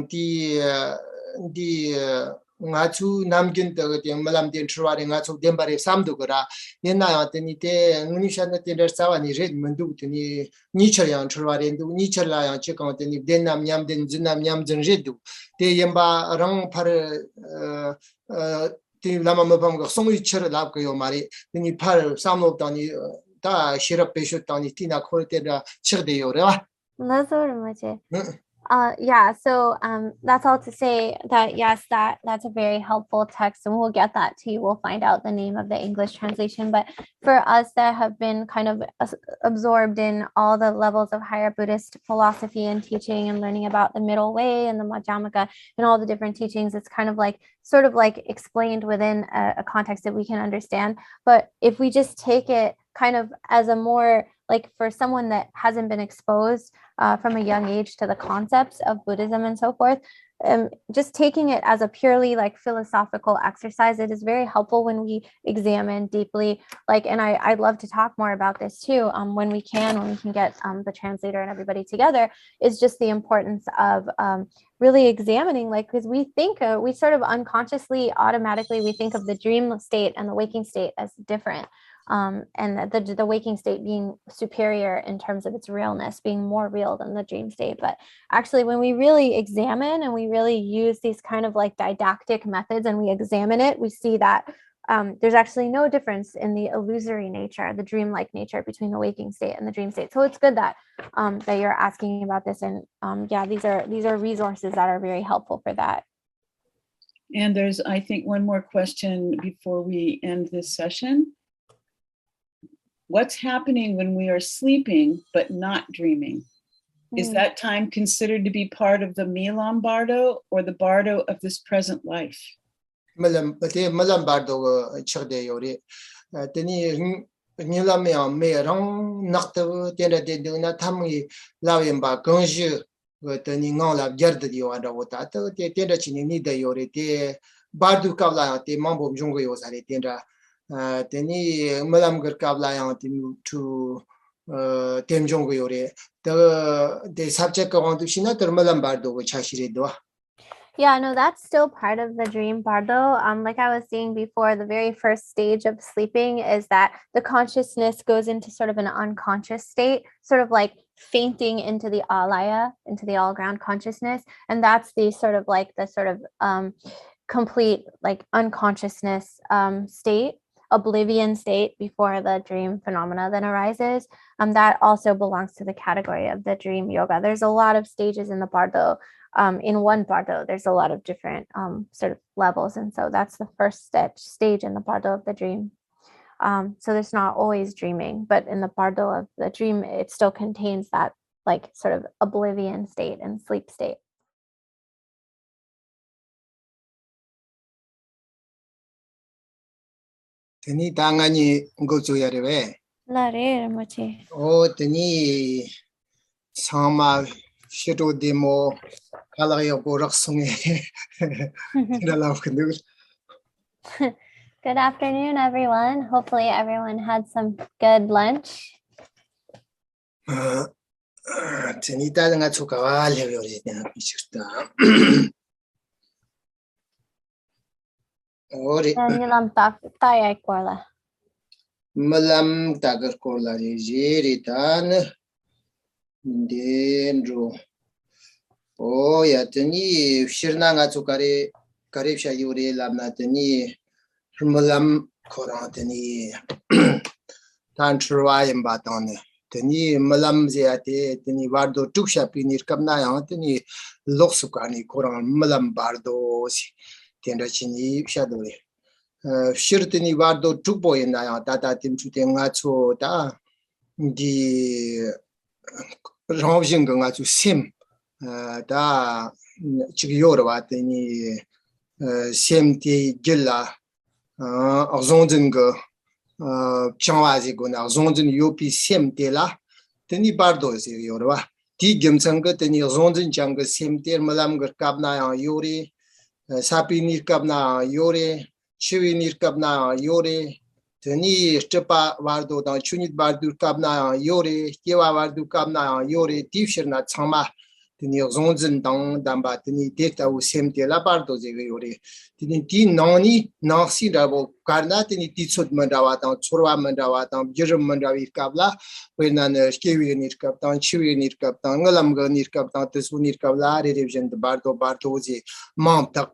di nga chu nam gin de de malam den chwa de nga chu dem bare sam du gara ne na ya de ni de ngni sha na de sa wa ni red mun du de ni char yang chwa de du ni char la yang che ka de ni de nam nyam den jin nam nyam jin red du de yamba rang par lama mabam ga songi chera lab ko yo mari ni par samlo tani ta shirap pesho tani tina kholte da chirde yo rewa so that's all to say that yes, that's a very helpful text, and we'll get that to you. We'll find out the name of the English translation. But for us that have been kind of absorbed in all the levels of higher Buddhist philosophy and teaching and learning about the middle way and the Madhyamaka and all the different teachings, it's kind of like sort of like explained within a context that we can understand. But if we just take it kind of as a more like for someone that hasn't been exposed from a young age to the concepts of Buddhism and so forth, just taking it as a purely like philosophical exercise, it is very helpful when we examine deeply, like, and I'd love to talk more about this too when we can get the translator and everybody together, is just the importance of really examining, like, because we think we sort of unconsciously automatically we think of the dream state and the waking state as different. And the waking state being superior in terms of its realness, being more real than the dream state. But actually, when we really examine and we really use these kind of like didactic methods and we examine it, we see that there's actually no difference in the illusory nature, the dreamlike nature between the waking state and the dream state. So it's good that that you're asking about this, and these are resources that are very helpful for that. And there's, I think, one more question before we end this session. What's happening when we are sleeping but not dreaming? Is that time considered to be part of the Milam Bardo or the Bardo of this present life? Milam Bardo cherde yore teni Milam ya me rang nakta tena de na thamgi lawem ba gangju teni ngong la gerd di wa da wota te tena chini ni de yore te bardu ka la te mambo mjungo yo sare tena teni malam gar kabla yang tim to temjong go yore the subject go on to shina ter malam bardo go chashire do. Yeah, no, that's still part of the dream bardo. Like I was saying before, the very first stage of sleeping is that the consciousness goes into sort of an unconscious state, sort of like fainting into the alaya, into the all ground consciousness, and that's the sort of like the sort of complete like unconsciousness state. oblivion state before the dream phenomena then arises, that also belongs to the category of the dream yoga. There's a lot of stages in the bardo. In one bardo, there's a lot of different sort of levels. And so that's the first stage in the bardo of the dream. So there's not always dreaming, but in the bardo of the dream, it still contains that like sort of oblivion state and sleep state. Teni tangani go to yareve. Oh, teni sama shito demo kalaya borak sunge. Good afternoon, everyone. Hopefully everyone had some good lunch. Teni tanga chukawal yore na pishta. Ore malam tagar kola jiri tan dendro. Oh ya teni shirnanga chukare karibsha yore lamna teni malam koranteni tan churwayam batane. Teni malam zeate teni bardo tuksha pinir kamna yang teni loksukani koran malam bardo si tenda chini shadore. Shirteni bardo tukboy na yang tata timchu tenga cho ta di rangjing nga chu sim da chigyorwa teni sim ti gilla zonjing Changwazi go na zonjin yopi semte la teni bardo se yorwa ti gemsang teni zonjin chang semte malam gar kabna yore sapi nir kabna yore chiwi nir kabna yore teni stepa bardo da chunit bardo kabna yore kewa bardo kabna yore tifshirna chama teni zonjin dang damba teni tekta u semte la bardo ze yore teni ti nani nasi rabo karna teni ti chut mandawata chorwa mandawata jirum mandawi kabla wenan kewi nir kaptan chiwi nir kaptan ngalam ga nir kaptan tesu nir kabla revision de bardo ze mamtak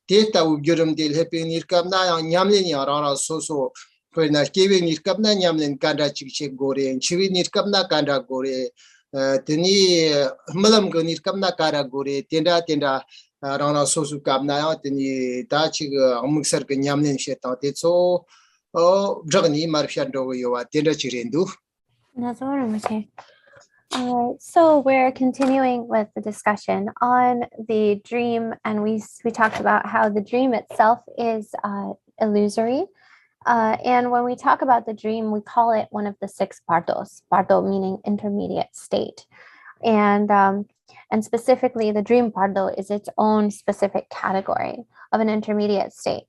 tekta u jirum del hepe nir kapna nyamlen ya rara soso wenan kewi nir kapna nyamlen kanda chikche gore chiwi nir kapna kanda gore teni malam ga nir kapna kara gore tenda rana sosu kabna teni tachi amuksar ke nyamnen shetan te so dragni marfshan do yowa tenda chirendu. So we're continuing with the discussion on the dream, and we talked about how the dream itself is illusory. And when we talk about the dream, we call it one of the 6 bardos, bardo meaning intermediate state. And specifically, the dream bardo is its own specific category of an intermediate state.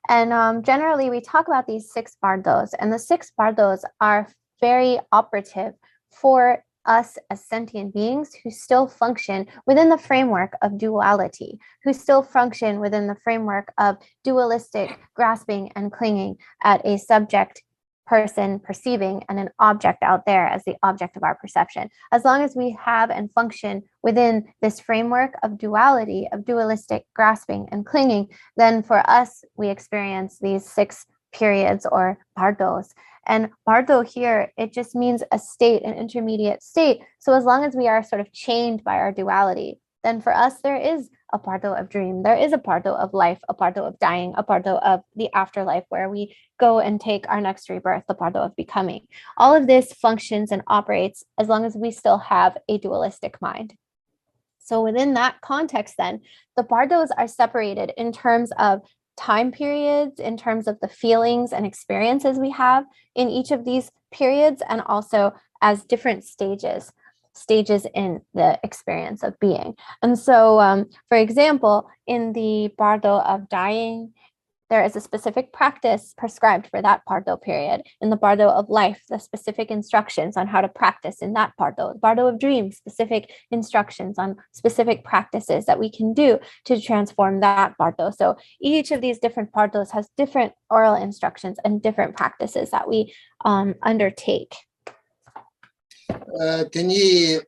And generally, we talk about these 6 bardos, and the 6 bardos are very operative for us as sentient beings who still function within the framework of duality, who still function within the framework of dualistic grasping and clinging at a subject person perceiving and an object out there as the object of our perception. As long as we have and function within this framework of duality, of dualistic grasping and clinging, then for us, we experience these 6 periods or bardos. And bardo here, it just means a state, an intermediate state. So as long as we are sort of chained by our duality, then for us, there is a bardo of dream. There is a bardo of life, a bardo of dying, a bardo of the afterlife where we go and take our next rebirth, the bardo of becoming. All of this functions and operates as long as we still have a dualistic mind. So within that context, then, the bardos are separated in terms of time periods, in terms of the feelings and experiences we have in each of these periods, and also as different stages in the experience of being. And so, for example, in the bardo of dying, there is a specific practice prescribed for that bardo period. In the bardo of life, the specific instructions on how to practice in that bardo. The bardo of dreams, specific instructions on specific practices that we can do to transform that bardo. So each of these different bardos has different oral instructions and different practices that we undertake. teni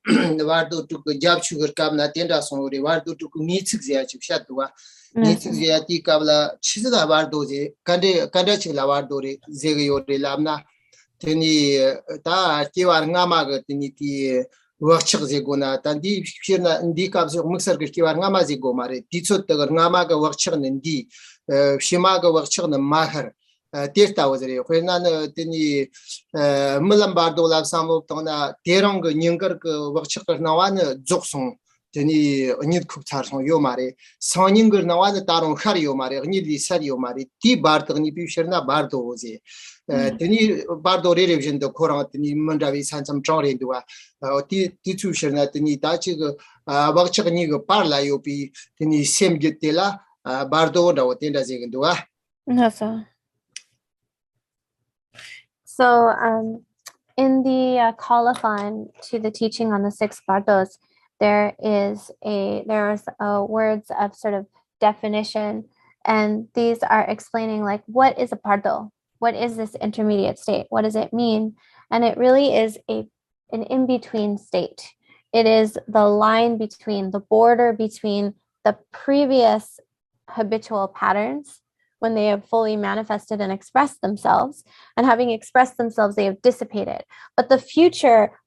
wardo to job sugar kabna tenda sonore wardo to meets ya chipshatwa meets ya ti kabla chizda wardo je kanda chila wardo re zeyo re lamna teni ta kiwar ngama ga teni ti workchig ze gona tandi firna ndi kabzo mixer ga kiwar ngama ze go mare titsot ta ngama ga workchig ndi shima ga workchig na mahar Tirta was a when tini Mulambardo lab some of Tona, Terong, Younger, Workshopper Nawan, Joksong, Tini Nid Kuptars on Yomare, Soninger Nawan, Taron Hariomare, Nidli Sariomare, T. Bartoni Pisherna Bardo was a Tini Bardo revision the Koran, Tini Mundavi San some Jory Dua, Titu Sherna, Tini Tachi, Workshop Parla Yopi, Tini Sem Getela, Bardo, or Tenda Zigandua. No, so. So in the colophon to the teaching on the 6 bardos, there's words of sort of definition, and these are explaining like what is a bardo, what is this intermediate state, what does it mean, and it really is an in-between state. It is the line between the border between the previous habitual patterns when they have fully manifested and expressed themselves, and having expressed themselves, they have dissipated. But the future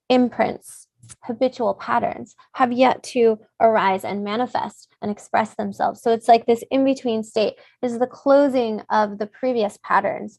imprints, habitual patterns, have yet to arise and manifest and express themselves. So it's like this in-between state is the closing of the previous patterns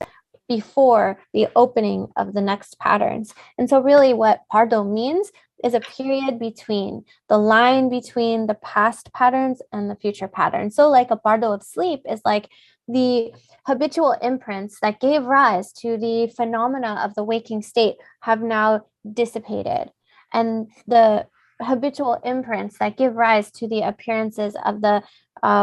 before the opening of the next patterns. And so really what bardo means is a period between the line between the past patterns and the future patterns. So like a bardo of sleep is like the habitual imprints that gave rise to the phenomena of the waking state have now dissipated. And the habitual imprints that give rise to the appearances of the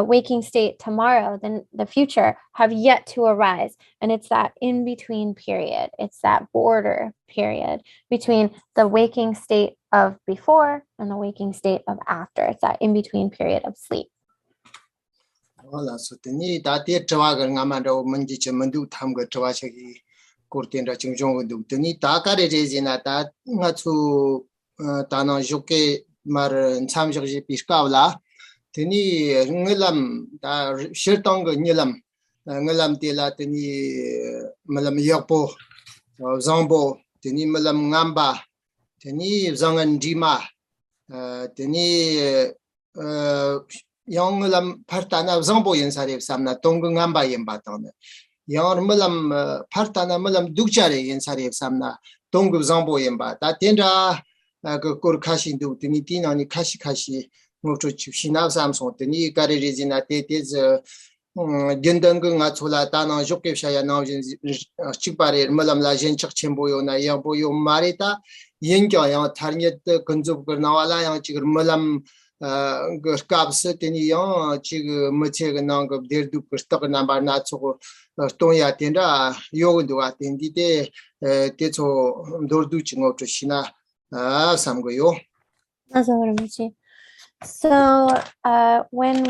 waking state tomorrow, then the future, have yet to arise. And it's that in-between period. It's that border period between the waking state of before and the waking state of after. It's that in-between period of sleep. Voilà, so teni dati trawaga ngamando manjiche mandu thamga trawachagi kurtendra chungjong du teni takare rezina ta ngatsu tana joke mar chamjagi piskawla teni ngelam ta shirtong nilam ngelam tela teni malam yakpo zambo teni malam ngamba teni zangan dima teni yang lam partana zambo yensare samna tong ngamba yemba tane yang malam partana malam dukjare yensare samna tong zambo yemba ta tendra ko kurkashi du tini tinani kashi ngocho chipsina samso tini kare rezina te gendang nga chola ta na jokke shaya na chipare malam la jen chak chembo yo na yang boyo mareta yengya yang tarnyet konjob karna wala yang chigr malam Gurkabs tenion chig mucheg nang der du kustak number na cho tonya tenda yogundu atendi te cho dordu chingo to shina samgoyo. So when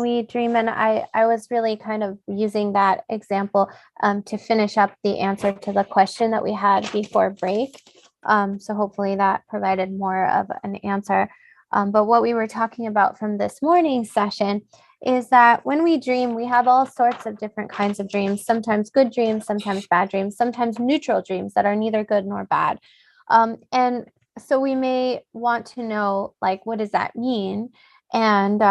we dream, and I was really kind of using that example to finish up the answer to the question that we had before break. So hopefully that provided more of an answer. But what we were talking about from this morning's session is that when we dream, we have all sorts of different kinds of dreams, sometimes good dreams, sometimes bad dreams, sometimes neutral dreams that are neither good nor bad. And so we may want to know, like, what does that mean? And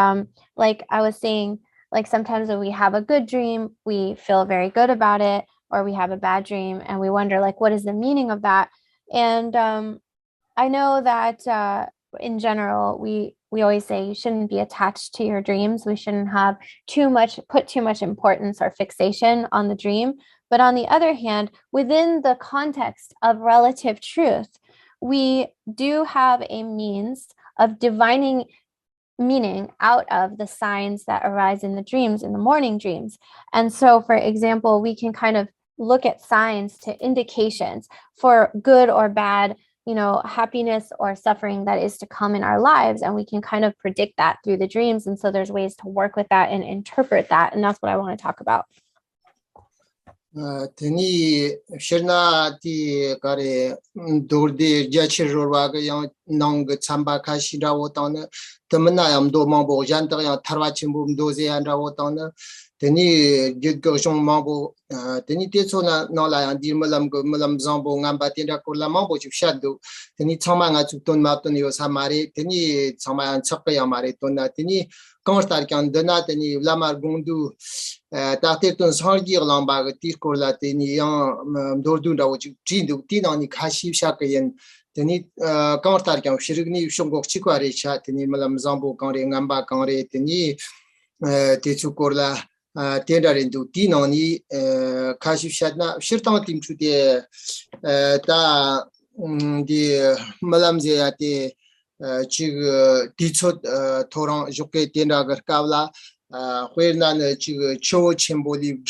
like I was saying, like sometimes when we have a good dream, we feel very good about it, or we have a bad dream and we wonder, like, what is the meaning of that? And I know that in general, we always say you shouldn't be attached to your dreams. We shouldn't have put too much importance or fixation on the dream. But on the other hand, within the context of relative truth, we do have a means of divining meaning out of the signs that arise in the dreams, in the morning dreams. And so, for example, we can kind of look at signs to indications for good or bad, happiness or suffering that is to come in our lives. And we can kind of predict that through the dreams. And so there's ways to work with that and interpret that. And that's what I want to talk about. teni shirna ti kare dorde jachir rorwa ga yang nang chamba ka shira wotana tamna yam do mangbo jan ta yang tharwa chimbu do ze an ra wotana teni gyo jong mangbo teni te chona na la yang dir malam zambo ngamba tinda ko la mangbo chu shadu teni chama nga chu ton ma ton yo samare teni chama yang chakka ya mare ton na teni Constar kan dana teni lamar gundu tater ton sargi lamba tir korla teni yang dordu da uchi jindu tinani kashi shakayen teni constar kan shirigni shongok chikware cha teni malam zambo kanre ngamba kanre teni techu korla tendarindu tinani kashi shatna shirtang timchu de ta di malam zeyate chig dichot torang joke tendagar kavla Huernan Cho Chimboli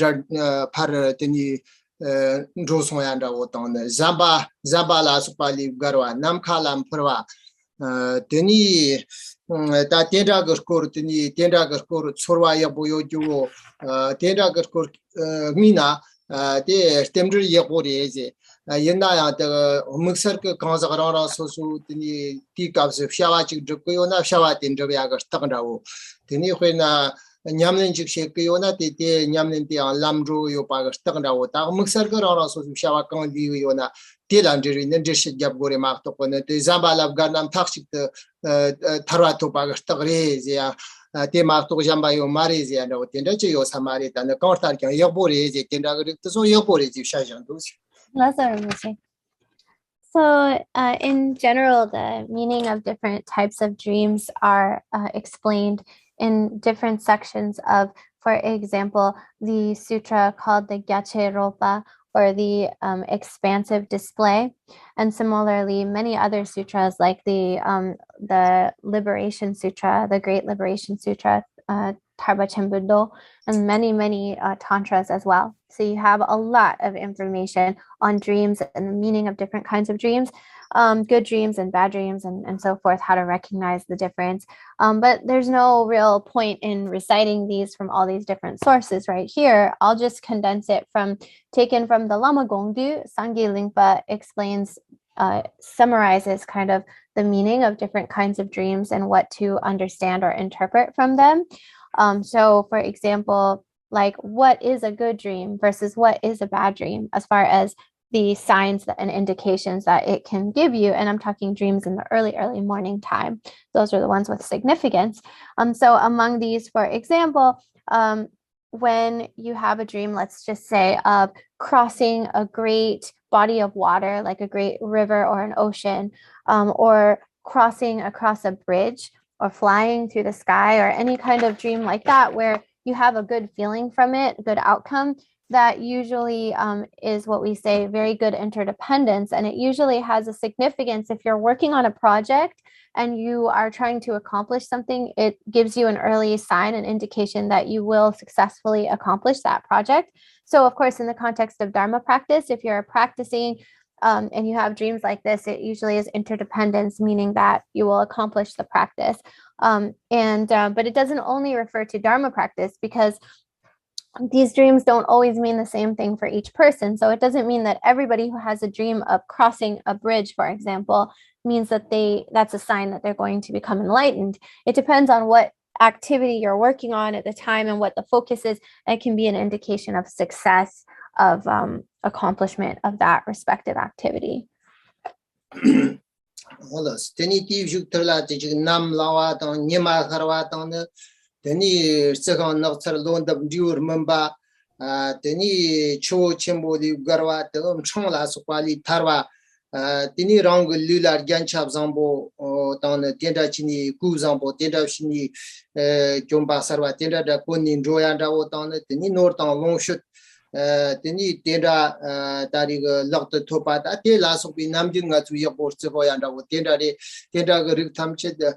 par teni Rosoyanda Wotan, Zamba la Supali Garwa, Namkalam Perwa, teni ta tendagar kor teni tendagar kor Sorwa Yaboyo Juo, tendagar kor Mina, de Stemdri Yaboreze. Yena the Muxer Kanzagara Sosu teni Tikabs of Shawachik Jokona Shawat in Javiagar Takandao. Teni when Nyamlin Jikshekona, Tete, Nyamlin, Lamdro, Yopaga, Stagao, Muxerga, so Shawakan, Diona, Tilandri, Nendish Gabgore Martopon, the Zambala Ganam Taxik, Tarato Paga, Stagrezia, Temato Jambayo, Marizia, and Tendacho Samarit, and the Contact, Yobore, Tendagri, so Yobore, Shajan. So in general, the meaning of different types of dreams are explained in different sections of, for example, the sutra called the Gyatso or the expansive display. And similarly, many other sutras like the Liberation Sutra, the Great Liberation Sutra, Tarba Chembudo, and many tantras as well. So you have a lot of information on dreams and the meaning of different kinds of dreams, good dreams and bad dreams, and so forth, how to recognize the difference. But there's no real point in reciting these from all these different sources right here. I'll just condense it taken from the Lama Gongdu. Sangye Lingpa explains, summarizes kind of the meaning of different kinds of dreams and what to understand or interpret from them. So for example, like what is a good dream versus what is a bad dream as far as the signs and indications that it can give you. And I'm talking dreams in the early morning time. Those are the ones with significance. So among these, for example, when you have a dream, let's just say of crossing a great body of water, like a great river or an ocean, or crossing across a bridge or flying through the sky, or any kind of dream like that, where you have a good feeling from it, good outcome, that usually is what we say very good interdependence. And it usually has a significance if you're working on a project and you are trying to accomplish something. It gives you an early sign, an indication that you will successfully accomplish that project. So of course, in the context of Dharma practice, if you're practicing and you have dreams like this, it usually is interdependence, meaning that you will accomplish the practice. But it doesn't only refer to Dharma practice, because these dreams don't always mean the same thing for each person. So it doesn't mean that everybody who has a dream of crossing a bridge, for example, means that that's a sign that they're going to become enlightened. It depends on what activity you're working on at the time and what the focus is. And it can be an indication of success, of accomplishment of that respective activity. Teni second noctur loan the dure member, Teni Cho Chimboli Garwa, Chongla Supali Tarwa, Teni Rang Lular Ganchab Zambo, down the Tenda Chini, Guzambo, Tenda Chini, Jomba Sarwa, Tenda da Punin, Joyanda, down the Teni Norton Longshut, Teni Tenda Tariga Locked Topa, that day last will be Namjinga to your board, Sevoyanda, Tenda Tamchet.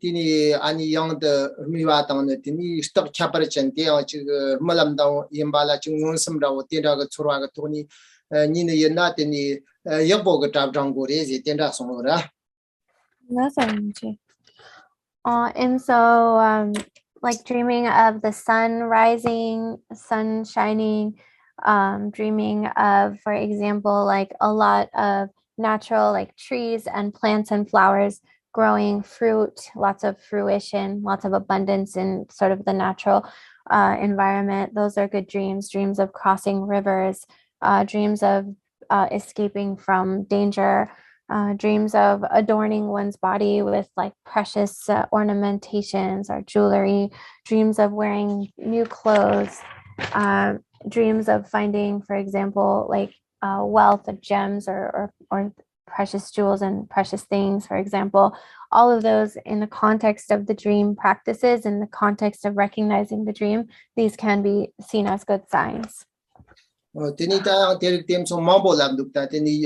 Tini ani yang de miwa tang ne tini stock chapter chen de chi malam da yimbala chi ngun sam da wo de da ga churwa ga toni ni ne yena tini yabo ga tab jang go re ji de da song ra. And so like dreaming of the sun rising, sun shining, dreaming of, for example, like a lot of natural like trees and plants and flowers growing fruit, lots of fruition, lots of abundance in sort of the natural environment. Those are good dreams. Dreams of crossing rivers, dreams of escaping from danger, dreams of adorning one's body with like precious ornamentations or jewelry, dreams of wearing new clothes, dreams of finding, for example, like wealth of gems or precious jewels and precious things, for example. All of those in the context of the dream practices, in the context of recognizing the dream, these can be seen as good signs. Teni ta terik tem so mambo lam dukta teni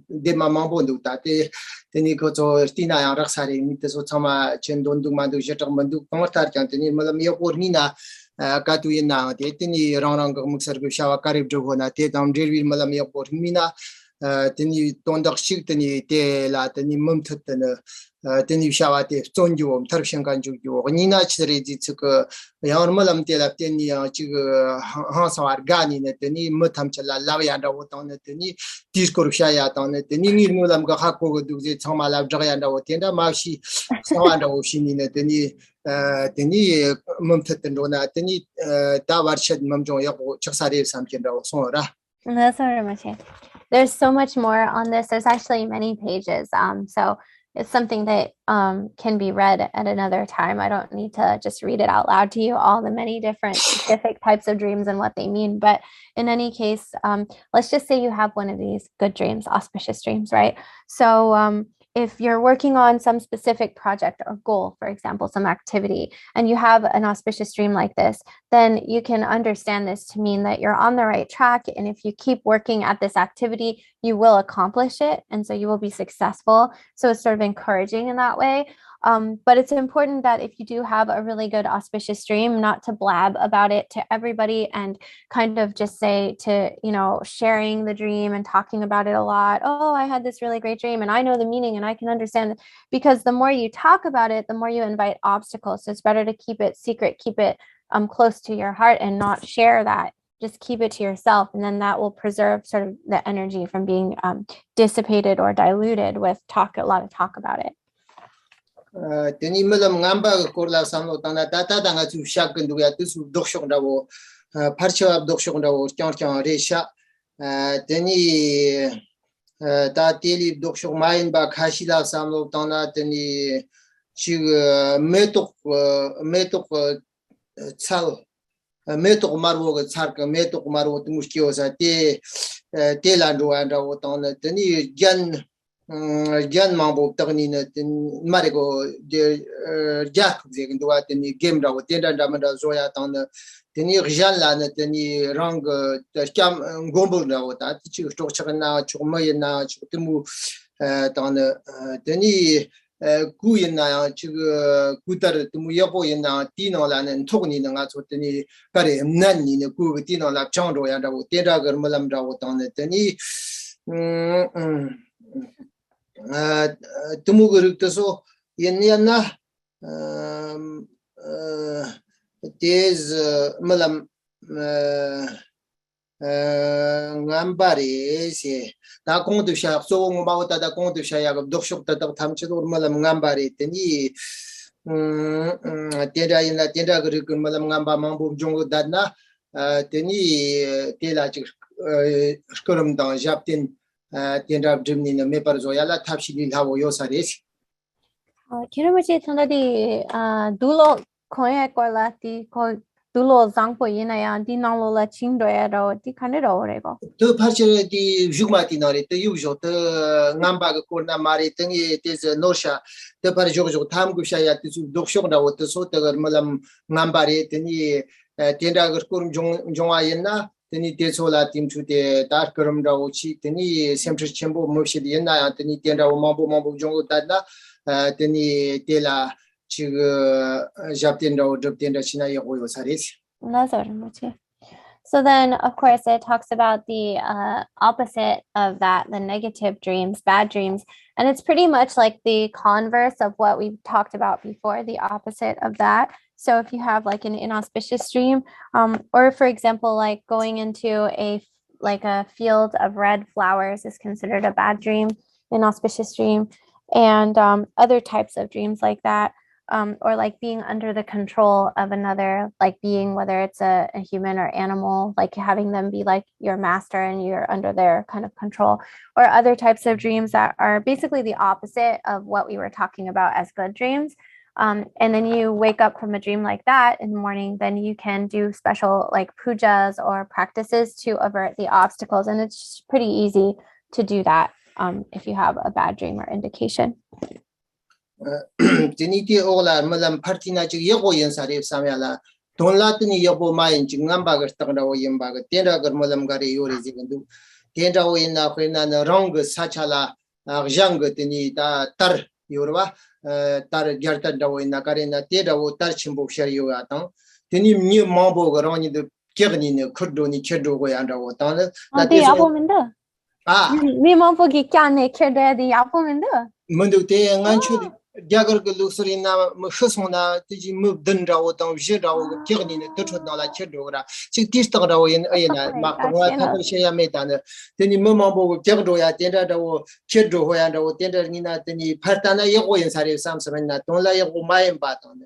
de ma mambo dukta te teni ko so tina yang rak sari mi te so chama chen don duk ma du jetak mandu pangtar chan teni malam yo por ni na ka tu yin na te teni rang rang ko muksar ko shawa karib jo na te tam jerwi malam yo por mi na teni ton dak shik teni te la teni mum thut teni teni shawa te zon jo tar shen kan ju jo ni na chre ji chuk yang malam te la teni chi ha sawar gani ne teni mutam chala la ya da wo tang ne teni tis ko sha ya tang ne teni ni mulam ga ha ko du je chama la ja ya da wo ten da ma shi sawa da wo shi ni ne teni teni mum thut ten do na teni ta war shed mum jo ya ko chak sare sam ken da wo so ra. That's so much. There's so much more on this. There's actually many pages. So it's something that can be read at another time. I don't need to just read it out loud to you, all the many different specific types of dreams and what they mean. But in any case, let's just say you have one of these good dreams, auspicious dreams, right? So if you're working on some specific project or goal, for example, some activity, and you have an auspicious dream like this, then you can understand this to mean that you're on the right track. And if you keep working at this activity, you will accomplish it. And so you will be successful. So it's sort of encouraging in that way. But it's important that if you do have a really good auspicious dream, not to blab about it to everybody and kind of just say to, sharing the dream and talking about it a lot. Oh, I had this really great dream and I know the meaning and I can understand it. Because the more you talk about it, the more you invite obstacles. So it's better to keep it secret, keep it close to your heart and not share that. Just keep it to yourself. And then that will preserve sort of the energy from being dissipated or diluted with a lot of talk about it. Teni malam ngamba ko la samlo tana tata danga chu shak ndu ya tu su dokshok dawo parcha dokshok dawo kyang re sha teni ta teli dokshok main ba khashi la samlo tana teni chi metok chal metok marwo ga char ka metok marwo tu mushkio sa te la ndo anda wo tana teni Jan mambo tagni na marego de Gyatso zegin do atni game da tenda da manda zoya tan teni jan la na teni rang kam gombol da ta chi to chagna chuma na chutimu tan teni ku na chi kutar tumu yabo na tino la na togni na choteni kare nan ni ku tino la chang ro ya da tenda gar malam da tan teni Tumugur so Yeniana Tis Malam Ngambari, da Kong to Shap, so about that Kong to Shayag of Dokshok that of Tamchil Malam Ngambari, Teni Tenda in la Tenda Gurikun Malam Ngamba Mambo Jongo Dadna, Teni Tela Skurum down Japtin. Tenda dreaming the Maper Zoyala Tapshi Havo Yosaris. Kiramuchi Tandadi Dulo Koyak or Lati Dulo Zangpo Yinaya, Dinalola Chindoero, the Canado Rego. To partially the Jumatinori, the usual, the Nambag Kurna Mari, it is Nosha, the Parajojo Tamgushaya, the Dokshona, what the Sotagar Malam Nambari, Teni Tenda Gurum Joayana. Teni tesola team to the dark room da uchi teni sempre chembo moshi di na teni tenda mambo jongo dada teni tela chig japtenda o japtenda china yo saris Nazar muche. So then, of course, it talks about the opposite of that, the negative dreams, bad dreams. And it's pretty much like the converse of what we talked about before, the opposite of that. So if you have like an inauspicious dream, or for example, like going into a field of red flowers is considered a bad dream, inauspicious dream, and other types of dreams like that. Or like being under the control of another like being, whether it's a human or animal, like having them be like your master and you're under their kind of control, or other types of dreams that are basically the opposite of what we were talking about as good dreams. And then you wake up from a dream like that in the morning, then you can do special like pujas or practices to avert the obstacles. And it's pretty easy to do that if you have a bad dream or indication. Tiniti ola malam partina ju yego yen sarif samyala donla tini yego mayin jingam bagar tagda o yen bagar tenda gar malam gare yori zigandu tenda o yen na khina na rang sachala jang tini ta tar yorwa tar gyarta da o yen na kare na tenda o tar chimbo shar yo atan tini mi mambo garani de kerni ne kurdo ni chedo go yanda o tan la te apo menda mi mambo ki kya kerde di apo menda mundu te nganchu Jagar Lusurina, Mushusona, Tiji moved Dundra, Jira, Kirni, Tutudala Chedora, Chitistara in Ayana, Makama Shea Metan, then Mumbo, Jagdoya, Tenda, Chedo, and Tenda Nina, Teni Partana Yago and Sari Samsona, don't lie of my baton.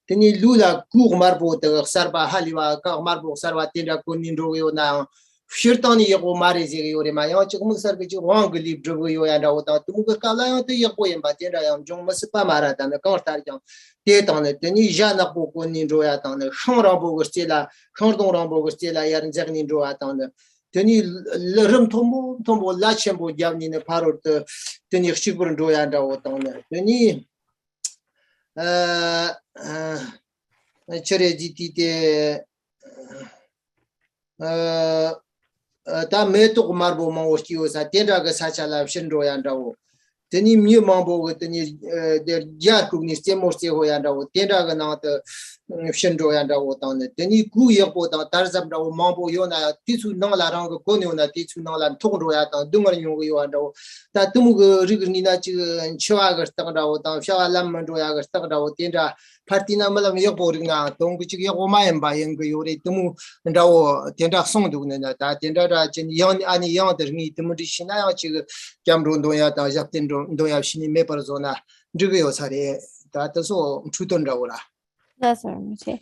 Teni Lula, Kur Marbo, the Sarba Haliva, Marbo, Sarva Tenda Kunindo now. Shirtani Yago Marizi or my own Musarbi, one believe Drugo and out to Mukala to Yago and Batenda, John Masipamara and the Cortarian, Teton, the Nijana Boko Ninjoat on the Shonrambo Stella, Shondrambo Stella, and Zernin Joat on the Teni Lerum Tombo Lachambo Yam in a parrot, Teni Shibur and Joya out on the Teni Cheredi. Ta meto marbo mawostio sa tenda ga sacha la shindro yandao teni mi mambo teni der ja kugni stemoste ho yandao tenda ga na ta shindro yandao tan teni ku yebo ta tarzam da mambo yona tisu na la rang ko ne na tisu na la thongro ya ta dumar yo yo yandao ta tumu ga rigni na chi chwa ga ta da ta sha lam mando ya ga ta da tenda Partina Malam Yoborina, don't which you my and by and Yuri Tumu and our Tenda Song doing that, Tenda Yan Ani Yan, the meet the Mudishina, Camron Doyata, Japtin Doya Shini Maperzona, Juvios Hare, that is all Chutondora. That's right.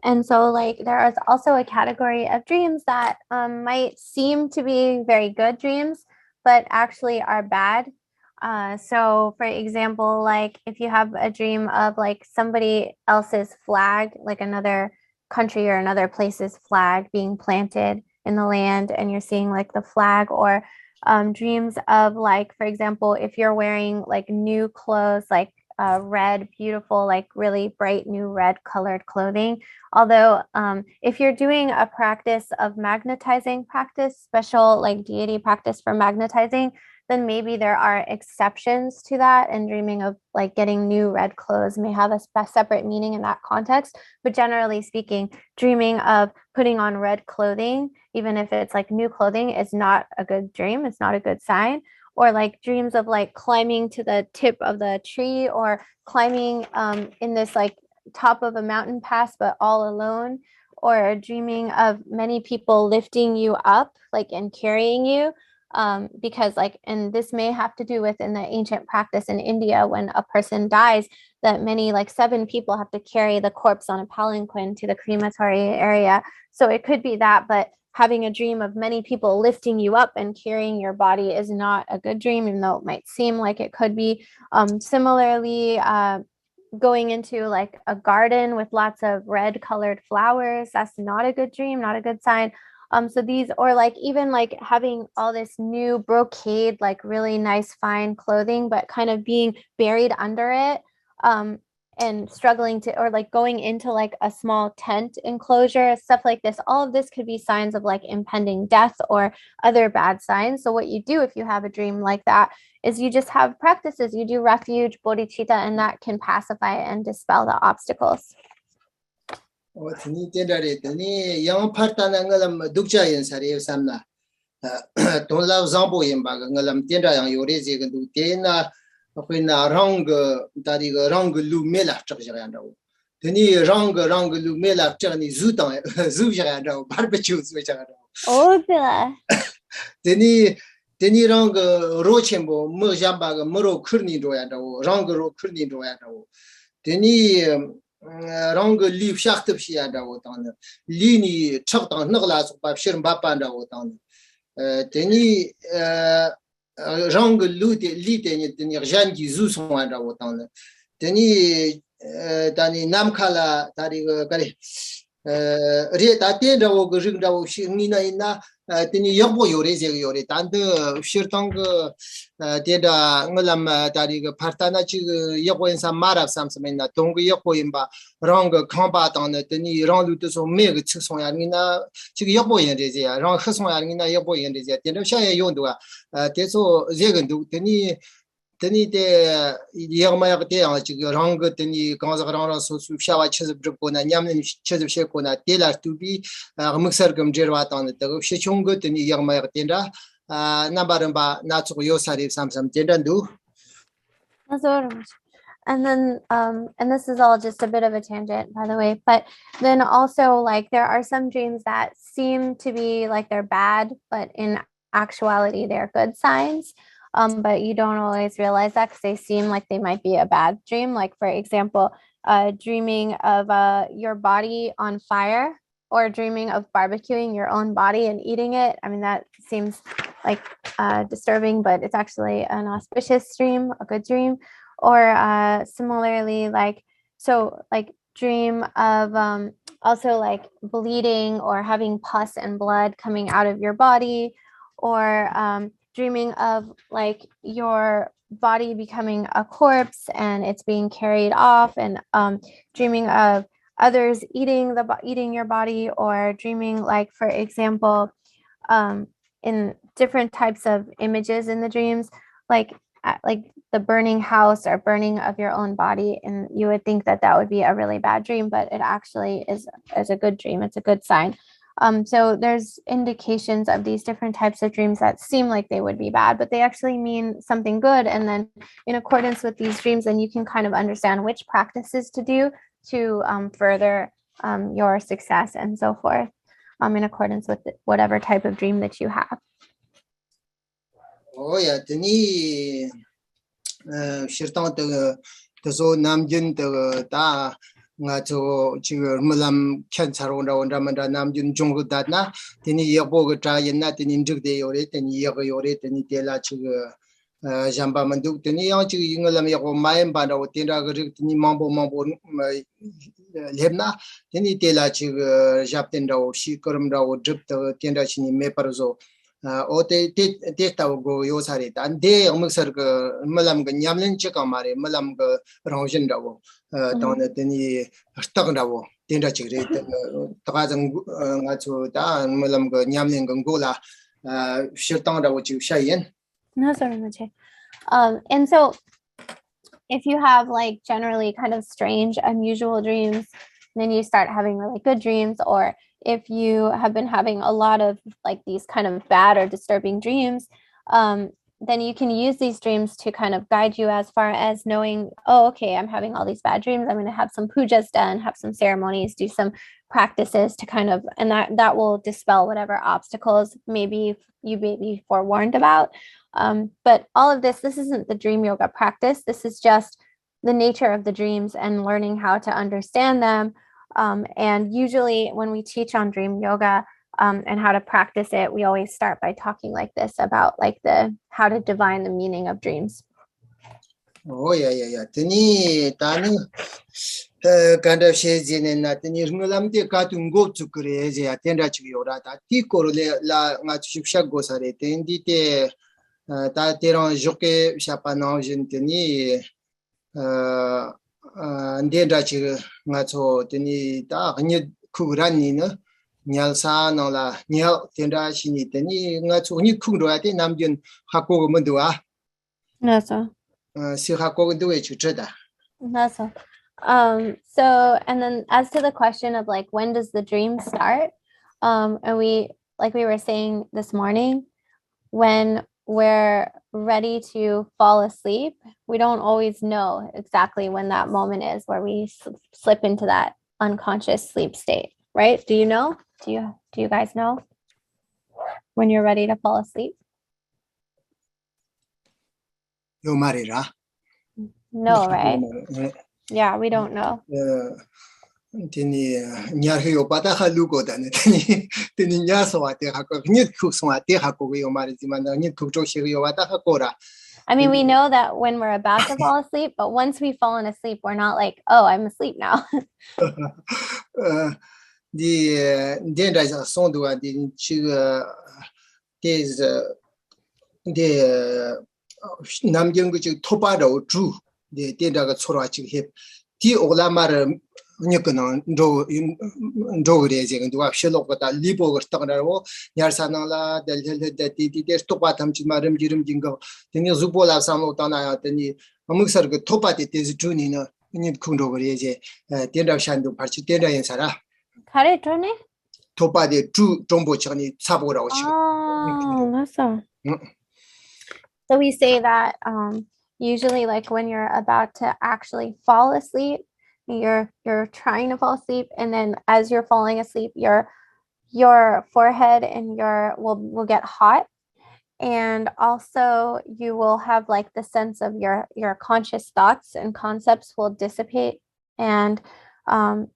And so like there is also a category of dreams that might seem to be very good dreams, but actually are bad. So for example, like if you have a dream of like somebody else's flag, like another country or another place's flag being planted in the land, and you're seeing like the flag, or dreams of like, for example, if you're wearing like new clothes, like red, beautiful, like really bright new red colored clothing. Although if you're doing a practice of magnetizing practice, special like deity practice for magnetizing, then maybe there are exceptions to that, and dreaming of like getting new red clothes may have a separate meaning in that context. But generally speaking, dreaming of putting on red clothing, even if it's like new clothing, is not a good dream. It's not a good sign. Or like dreams of like climbing to the tip of the tree, or climbing in this like top of a mountain pass, but all alone, or dreaming of many people lifting you up, like and carrying you. Because like, and this may have to do with in the ancient practice in India, when a person dies, that many like 7 people have to carry the corpse on a palanquin to the crematory area. So it could be that, but having a dream of many people lifting you up and carrying your body is not a good dream, even though it might seem like it could be. Similarly, going into like a garden with lots of red colored flowers, that's not a good dream, not a good sign. So these, or like even like having all this new brocade, like really nice fine clothing, but kind of being buried under it, and struggling to, or like going into like a small tent enclosure, stuff like this. All of this could be signs of like impending death or other bad signs. So what you do if you have a dream like that is you just have practices. You do refuge, bodhicitta, and that can pacify and dispel the obstacles. tani tendare tani yang partana ngalam dukja yin sare samna don la zambo yin ba ngalam tenda yang yore je ga du tena akhina rang dari ga rang lu mela chak ja da tani rang lu mela chak ni zu tang zu ja da barbecue zu ja da Oh, bila. tani rang ro chenbo mo jamba ga moro khurni do ya da rang ro khurni do ya da tani rang li shacht bshi ya da tan li ni chak tan nagla su ba shir ba pa da tan tani rang lu de li de ni jan gi zu so da tan tani tani nam khala tari kare re ta te da wo ring da wo shi ni na ina tani yabo yore je yore tan de shir tang te da ngalam tari ga partana chi yabo insa marab sam samena tong yabo imba rang khamba tan tani rang lu de so me ge chi so ya ni na chi yabo yin de je ya rang khe so ya ni na yabo yin de je te de sha ye yong do te so je gen do tani tani de yagma te ya chi rang tani gangza rang so su shawa chiz brib ko na nyam ni chiz she ko na te la tu bi mixer gam jerwa tan de she chung go tani yagma te da na baran ba na chu yo sari sam te dan du That's so much. And then, and this is all just a bit of a tangent, by the way, but then also like there are some dreams that seem to be like they're bad, but in actuality, they're good signs. But you don't always realize that because they seem like they might be a bad dream. Like, for example, dreaming of your body on fire or dreaming of barbecuing your own body and eating it. I mean, that seems like disturbing, but it's actually an auspicious dream, a good dream. Or similarly, like, so like dream of also like bleeding or having pus and blood coming out of your body, or dreaming of like your body becoming a corpse and it's being carried off, and dreaming of others eating your body, or dreaming like, for example, in different types of images in the dreams, like the burning house or burning of your own body, and you would think that that would be a really bad dream, but it actually is a good dream. It's a good sign. So there's indications of these different types of dreams that seem like they would be bad, but they actually mean something good. And then in accordance with these dreams, then you can kind of understand which practices to do to further your success and so forth, in accordance with whatever type of dream that you have. oh ya tani shirtang de so namjin de ta nga cho chi mulam khan charo da onda man da namjin jong da na tani yebo ga ta yin na tani njig de yore tani yego yore tani te la chi jamba man du tani yang chi yingalam yego mayen ba da tin da ga tani mambo lebna tani te la chi jap tin da shi karam da drip de tin da chi ni me par zo o te ta go yo sare tan de amsar ga malam ga nyamlen che ka mare malam ga rongjin da wo ta na tani hashtag da wo tin da chi re ta ga jang nga chu da malam ga nyamlen ga go la shirtang da wo chi shayen No, sorry, and so if you have like generally kind of strange, unusual dreams, then you start having really good dreams, or if you have been having a lot of like these kind of bad or disturbing dreams, then you can use these dreams to kind of guide you as far as knowing, oh, okay, I'm having all these bad dreams. I'm going to have some pujas done, have some ceremonies, do some practices to kind of, and that will dispel whatever obstacles maybe you may be forewarned about. But all of this isn't the dream yoga practice. This is just the nature of the dreams and learning how to understand them. And usually when we teach on dream yoga and how to practice it, we always start by talking like this about like how to divine the meaning of dreams. oh yeah tani tani kind of she jin na tani ngalam te ka tu go chu kre je ya ten da chi yo ra ta ti ko le la nga chu sha go sare ten di te ta te ron joke sha pa na jin tani ande da chi nga cho tani ta ni ku ran ni na nyal sa no la nyal ten da chi ni tani nga cho ni ku ro ya te nam jin ha ko mo do a No, so. si ha ko do e chu da No, so. So, and then as to the question of like, when does the dream start? And like we were saying this morning, when we're ready to fall asleep, we don't always know exactly when that moment is where we slip into that unconscious sleep state, right? Do you know? Do you guys know when you're ready to fall asleep? Yo marira. No, right? Yeah, we don't know. Tini nyarhiyo pata halugo dane tini nyaso ate hako nit kuso ate hako yo mari zimana nit kukjo shiyo wata hakora. I mean, we know that when we're about to fall asleep, but once we've fallen asleep, we're not like, oh, I'm asleep now. Di denda ja sondu di chiga des de namgyong gu topa ro ju de denda ga chora chi he di olamar nyekna ndo re je ndu wa shelo ko ta libo ga ta na ro nyar sana la del de di de topa tam chi marim jirim jingo teni zubo la samo ta na teni amuk sar ga topa de de ju ni na ni khung ro re je denda shan du par chi denda yin sara Kare trone? topa de ju jombo chani sabo ra chi. Oh, that's so. So we say that usually like when you're about to actually fall asleep, you're trying to fall asleep, and then as you're falling asleep, your forehead and will get hot, and also you will have like the sense of your conscious thoughts and concepts will dissipate, and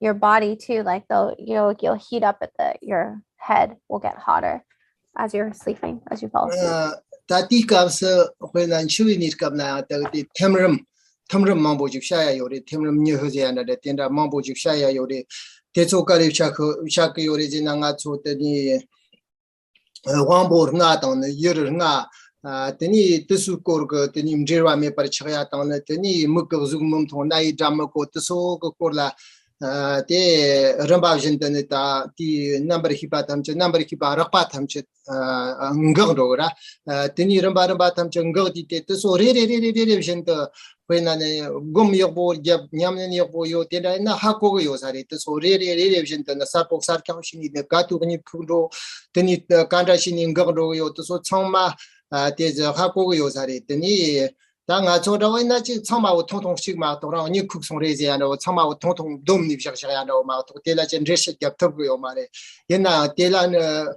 your body too, like you'll heat up at your head will get hotter as you're sleeping, as you fall asleep. Tati comes when I'm chewing it come now, the Temram Mambo Shaya Yori, Temram New Hosiana, the Tenda Mambo Shaya Yori, Tetsokari Shaki origin to the Wambo Nat on the Yer Na, Teni Tesukorga, the Nimjira me Parchayat on the Teni Mukazumum to Nai Jamako, the Sokola. The Rambajin the number hipatam, number hiparapatam, Ngora, Tini Rambatam Changoti, so really gent when an gum your board, Yaman your boy, then a hako yosari, so really gent and the Sapo Sarkashin, the Gatu Kudo, then it Kandashin in Goro, so Toma, there's a hako yosari, the 당아 저러나 지 참아오 통통 식마 도랑 니 국송 레지야노 참아오 통통 돔니 비샤샤야노 마 토텔라 젠레시 겹터고요 말에 옛나 텔라는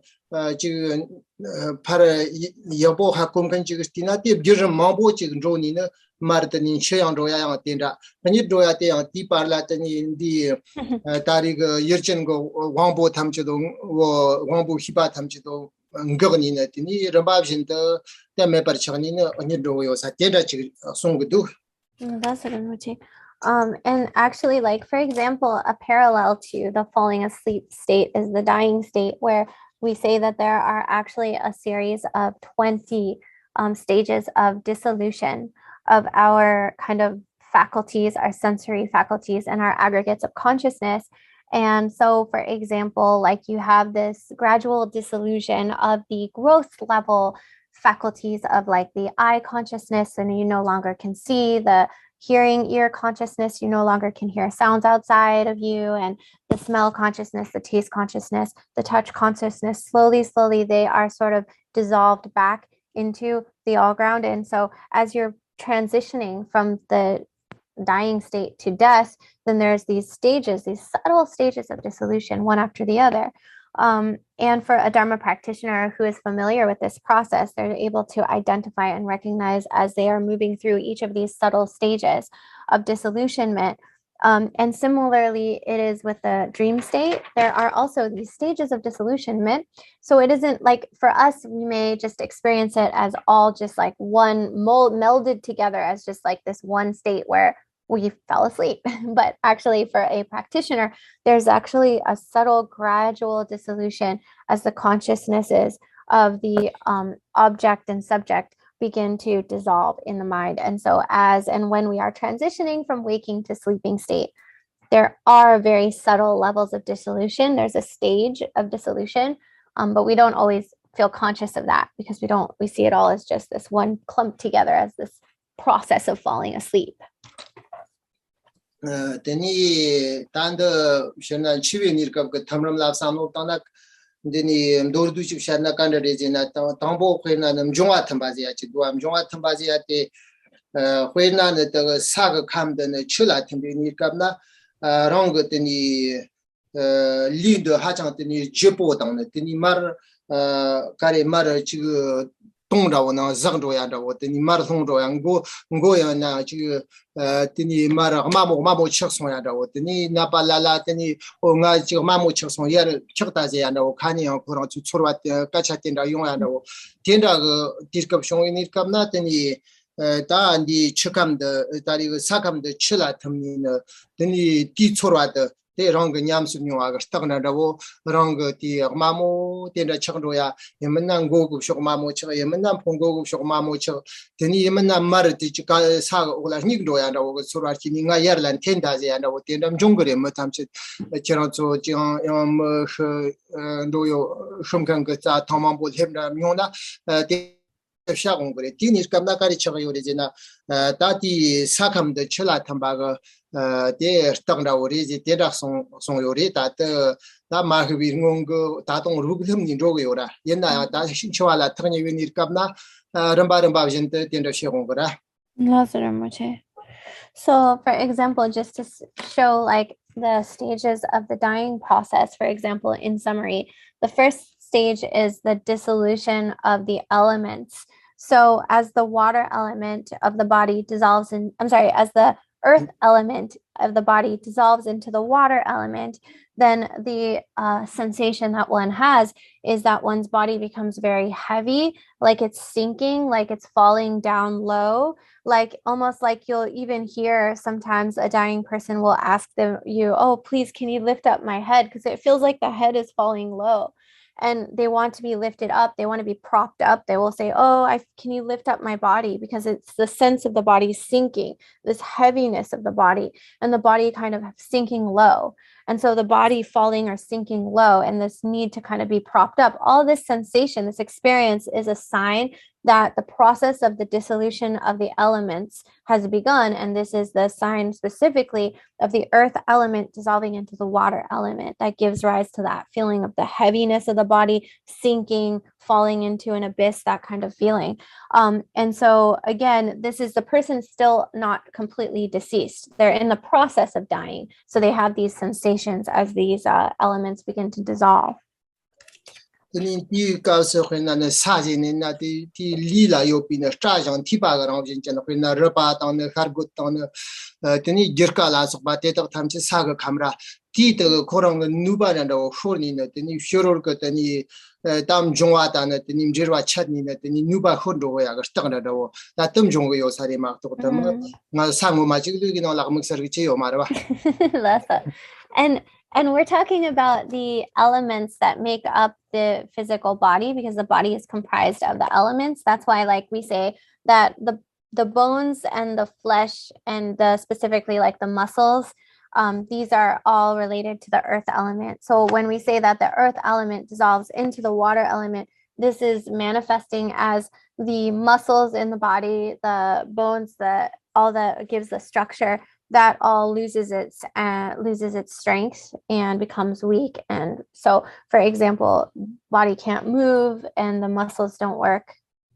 지금 파라 여보 학금 간 지금 디나티 비르 마보 지금 조니는 마르더니 쉐양 로야양 텐다 아니 로야 때양 디파라더니 디 다리가 여전고 왕보 탐지도 왕보 히바 탐지도 응거니네 디니 럼바빈도 때문에 버치니는 언니도 요사 때다 지금 송고도. That's a good motif. And actually, like for example, a parallel to the falling asleep state is the dying state, where we say that there are actually a series of 20 stages of dissolution of our kind of faculties, our sensory faculties, and our aggregates of consciousness. And so, for example, like you have this gradual dissolution of the growth level faculties of like the eye consciousness, and you no longer can see, the hearing ear consciousness, you no longer can hear sounds outside of you, and the smell consciousness, the taste consciousness, the touch consciousness, slowly they are sort of dissolved back into the all ground. And so as you're transitioning from the dying state to death, then there's these stages, these subtle stages of dissolution, one after the other. And for a Dharma practitioner who is familiar with this process, they're able to identify and recognize as they are moving through each of these subtle stages of disillusionment. And similarly, it is with the dream state. There are also these stages of disillusionment. So it isn't like for us, we may just experience it as all just like one melded together as just like this one state where we fell asleep. But actually for a practitioner, there's actually a subtle gradual dissolution as the consciousnesses of the object and subject begin to dissolve in the mind. And so as and when we are transitioning from waking to sleeping state, there are very subtle levels of dissolution. There's a stage of dissolution, but we don't always feel conscious of that because we see it all as just this one clumped together as this process of falling asleep. Teni tanda shana chiwi nirkab ka thamram lab samlo tanda deni dordu chip shana kanda rejina tambo khwena nam jongwa thambazi ya chi duam jongwa thambazi ya te khwena na ta sag kham da na chula thambi nirkab na rang teni li de ha chang teni jepo dang na teni mar kare mar chi dong rao na zang rao ya rao teni mar thong rao yang go ya na chi teni mar mamo chak song ya rao teni napa lala teni o nga chi mamo chak song ya chak ta ya rao khani yang ko rang chu chorwa ka cha tin ra yong ya rao tin ra ge dirkap shong ni kap na teni ta andi chakam de ta ri sakam de chila thamni na teni ti chorwa de te rang nyam su nyo aga stag na rao rang ti mamo tin ra chak ro ya yemen go go shok mamo chak yemen pong go go shok mamo chak teni yemen mar ti ka sa ola nik ro ya rao chorwa chi ni nga yar lan ten da ya rao tin ram jong gre ma tam chi chero cho jang yam ndo yo shom kan ga ta tamam bo hem ra myo na 샤공 그래 디니 감나까지 저거 요리지나 다디 사감도 철라 탐바가 데 땅라 오리지 데락송 요리 다더 다 마흐비응ong 그 다동 루글흠니 로고요라 옛날 다 신초와라 트니 위니 감나 럼바럼바 진데 덴도 샤공 그라 So, for example, just to show like the stages of the dying process, for example, in summary, the first stage is the dissolution of the elements. So as the water element of the body dissolves in, as the earth element of the body dissolves into the water element, then the sensation that one has is that one's body becomes very heavy, like it's sinking, like it's falling down low, like almost like you'll even hear sometimes a dying person will ask you, oh, please, can you lift up my head? Because it feels like the head is falling low. And they want to be lifted up. They want to be propped up. They will say, oh, can you lift up my body? Because it's the sense of the body sinking, this heaviness of the body, and the body kind of sinking low. And so the body falling or sinking low and this need to kind of be propped up, all this sensation, this experience is a sign that the process of the dissolution of the elements has begun. And this is the sign specifically of the earth element dissolving into the water element that gives rise to that feeling of the heaviness of the body sinking, falling into an abyss, that kind of feeling. And so again, this is the person still not completely deceased. They're in the process of dying. So they have these sensations as these elements begin to dissolve. Teni di kaso khena na saje ne na ti li la yo pi na cha jang ti ba ga rang jin chen khena ra pa tang ne khar gut tang ne teni girka la so ba te ta tham chi sa ga khamra ti de ko rang nu ba na do shor ni na teni shoror ka teni tam jongwa ta na teni mjirwa chat ni na teni nu ba khon do ya ga sta na do ta tam jong yo sare ma to ta ma sa mo ma chi gi no la ma sar gi che yo ma ra ba And we're talking about the elements that make up the physical body, because the body is comprised of the elements. That's why, like we say, that the bones and the flesh and specifically like the muscles, these are all related to the earth element. So when we say that the earth element dissolves into the water element, this is manifesting as the muscles in the body, the bones, all that gives the structure, that all loses its strength and becomes weak. And so, for example, body can't move and the muscles don't work,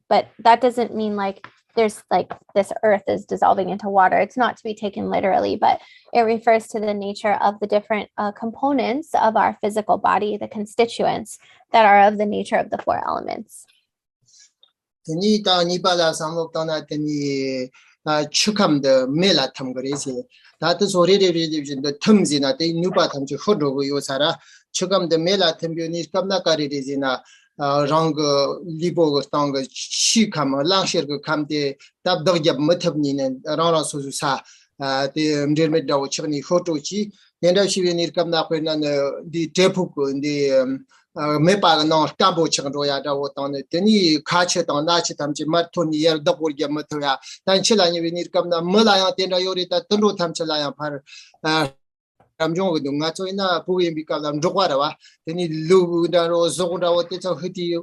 but that doesn't mean like there's like this earth is dissolving into water. It's not to be taken literally, but it refers to the nature of the different components of our physical body, the constituents that are of the nature of the four elements. chukam de mela tham grese that is already the thumbs in a new patam to hodo yo sara chukam de mela tham ni kamna kari rezina rang libo stang chi kam lang sher ko kam de tab dog jab mathab ni ne rang so sa de mder me daw chini photo chi nenda shi ni kamna ko na di tepu ko di mepa no kambo changro ya da wo tang de ni kha che tang na chi tam chi mat thon yer da bor ge mat ya tan chila ni ni kam na mala ya ten ra yori ta tun ro tham chala ya phar Ramjong nga choina pugi bikalam jogwarawa teni lubudaro zogdawo techo hiti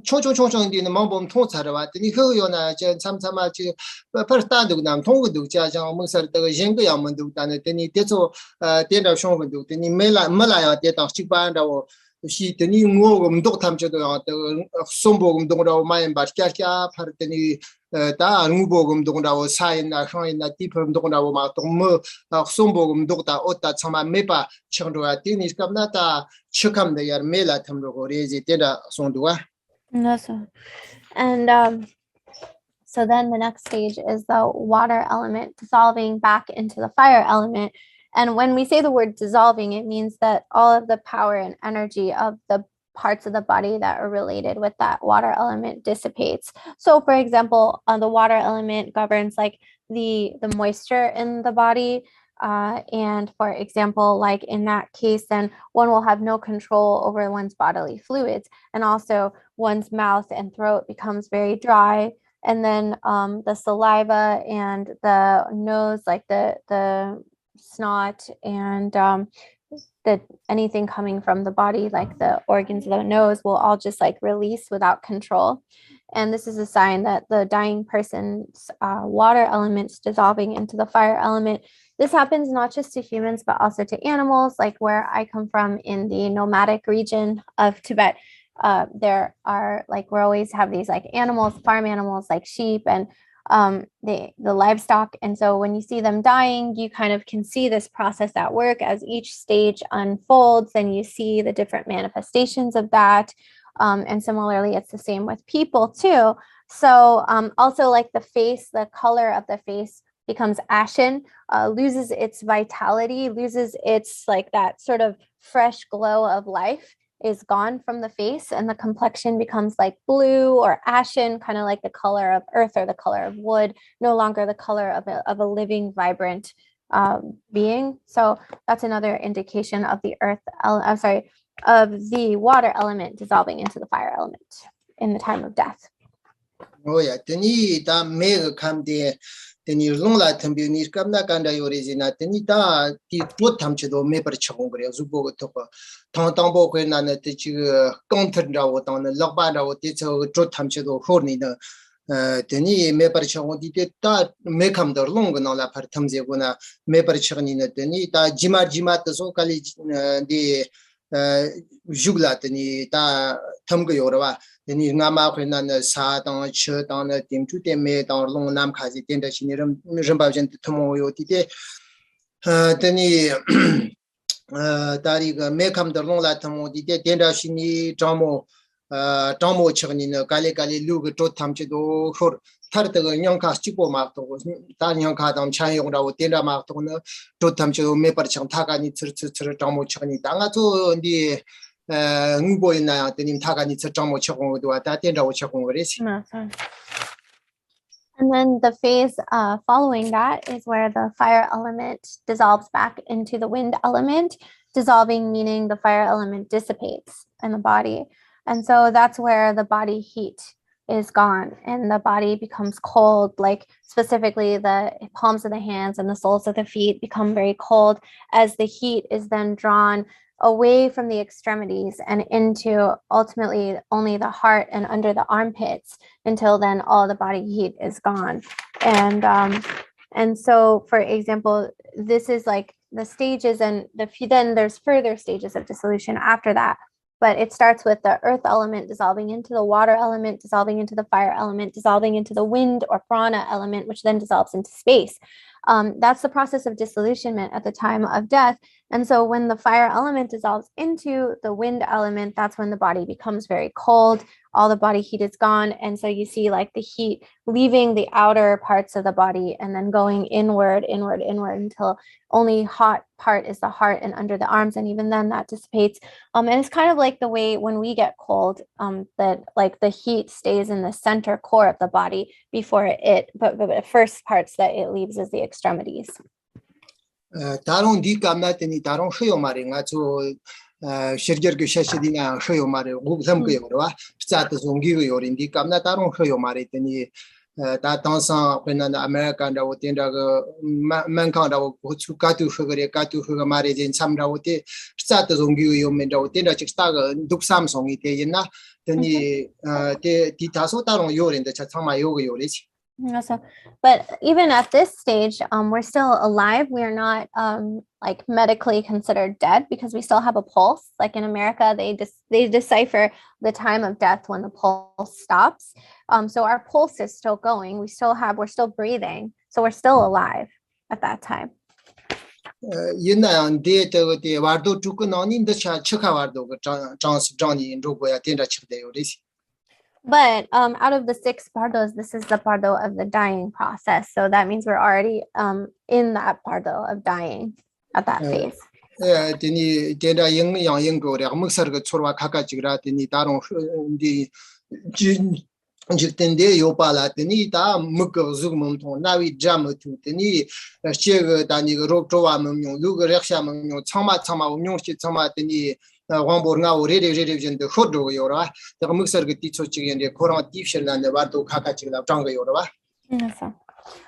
chochong din mambom thonsarawa teni hoyona chen samsama chi perstadu nam thongdu cha jang mungsar de jeng ya mandu tan teni techo tenda shongdu teni malaya te ta chikba dawo shi teni ngogum dok tamchedo ya sombogum dongdawo mayen ba kya par teni 다 응보금 동다고 사인나 형이나 디펌 동다고 막 동무 송보금 동다 어따 참아 메바 청도가 디니스kam나다 축함데 야 메라 탐로고 레지 데다 송도가 And so then the next stage is the water element dissolving back into the fire element. And when we say the word dissolving, it means that all of the power and energy of the parts of the body that are related with that water element dissipates. So for example, the water element governs like the moisture in the body. And for example, like in that case, then one will have no control over one's bodily fluids. And also one's mouth and throat becomes very dry. And then the saliva and the nose, like the snot and that anything coming from the body, like the organs of the nose, will all just like release without control. And this is a sign that the dying person's water element's dissolving into the fire element. This happens not just to humans, but also to animals. Like where I come from in the nomadic region of Tibet, there are like, we always have these like animals, farm animals like sheep and the livestock. And so when you see them dying, you kind of can see this process at work as each stage unfolds, and you see the different manifestations of that. And similarly, it's the same with people too. So also like the face, the color of the face becomes ashen, loses its vitality, loses its like that sort of fresh glow of life is gone from the face, and the complexion becomes like blue or ashen, kind of like the color of earth or the color of wood, no longer the color of a living, vibrant being. So that's another indication of the of the water element dissolving into the fire element in the time of death. Oh yeah, teni da mega kamde teni longla tambi ni kamna kanda yorezina teni da ti tot tamchedo me par chong gre zubo to ko tang bo ko na ne ti chi counter rawo tang ne lokba rawo ti cho tot tamchedo hor ni da teni me par chong di te ta me kam dar long na la par tamje go na me par chong ni ne teni ta jima to so kali di jugla teni ta tham go yorwa teni ngama ko na sa tang che tang na tim chu te me tang long nam kha ji ten da shi ni ram ba jen thomo yo ti te teni tari ga me kam dar long la thomo ti te ten da shi ni jamo chigni na kale lu go to tham che do khor thar ta ga nyang ka chi po ma to ta nyang ka dam cha yong ra wo ten da ma to na to tham che do me par chang tha ga ni chir jamo chigni da nga zo ndi ngboina tenim thagani chamo chong do ta ten rawo chong resi. And then the phase following that is where the fire element dissolves back into the wind element. Dissolving meaning the fire element dissipates in the body. And so that's where the body heat is gone and the body becomes cold, like specifically the palms of the hands and the soles of the feet become very cold as the heat is then drawn away from the extremities and into ultimately only the heart and under the armpits until then all the body heat is gone. And so for example, this is like the stages, and then there's further stages of dissolution after that. But it starts with the earth element dissolving into the water element, dissolving into the fire element, dissolving into the wind or prana element, which then dissolves into space. That's the process of disillusionment at the time of death. And so when the fire element dissolves into the wind element, that's when the body becomes very cold. All the body heat is gone. And so you see like the heat leaving the outer parts of the body and then going inward until only hot part is the heart and under the arms. And even then that dissipates. And it's kind of like the way when we get cold, that like the heat stays in the center core of the body before but the first parts that it leaves is the extremities. 다른 디 감나더니 다른 허요 말이 가지고 실결교 샤시디나 허요 말이 고삼 거 요와 비자도 종기고 요린디 감나 다른 허요 말이더니 다 당상 when America da wotin da man kan da wo chu ka tu hu mare jin sam da wote sta ta zong yu yo men da wotin da chik sta ga duk sam song ite yin na tani te ti ta so ta rong yo ren da cha chang ma yo go yo le chi. So, but even at this stage, we're still alive. We are not like medically considered dead because we still have a pulse. Like in America, they decipher the time of death when the pulse stops. So our pulse is still going. We're still breathing. So we're still alive at that time. Yin na de te war do tu ko no ni de cha chika war do ga zhang ni ro go ya den da chik de yo le chi. But out of the 6 bardos, this is the bardo of the dying process. So that means we're already in that bardo of dying at that phase. Tini tenda yang yang go re muk sar ga chorwa khaka chigra tini tarong di jitende yo pala tini ta muk zug mom thon na wi jam tu tini che ga da ni ga ro to wa mom yong lu ga reksha mom yong changma yong chi changma tini wangbo nga wo re jin de khod do yo ra da muk sar ga ti cho chi gen de korang ti shel lan de wa do khaka chigra chang ga yo ra.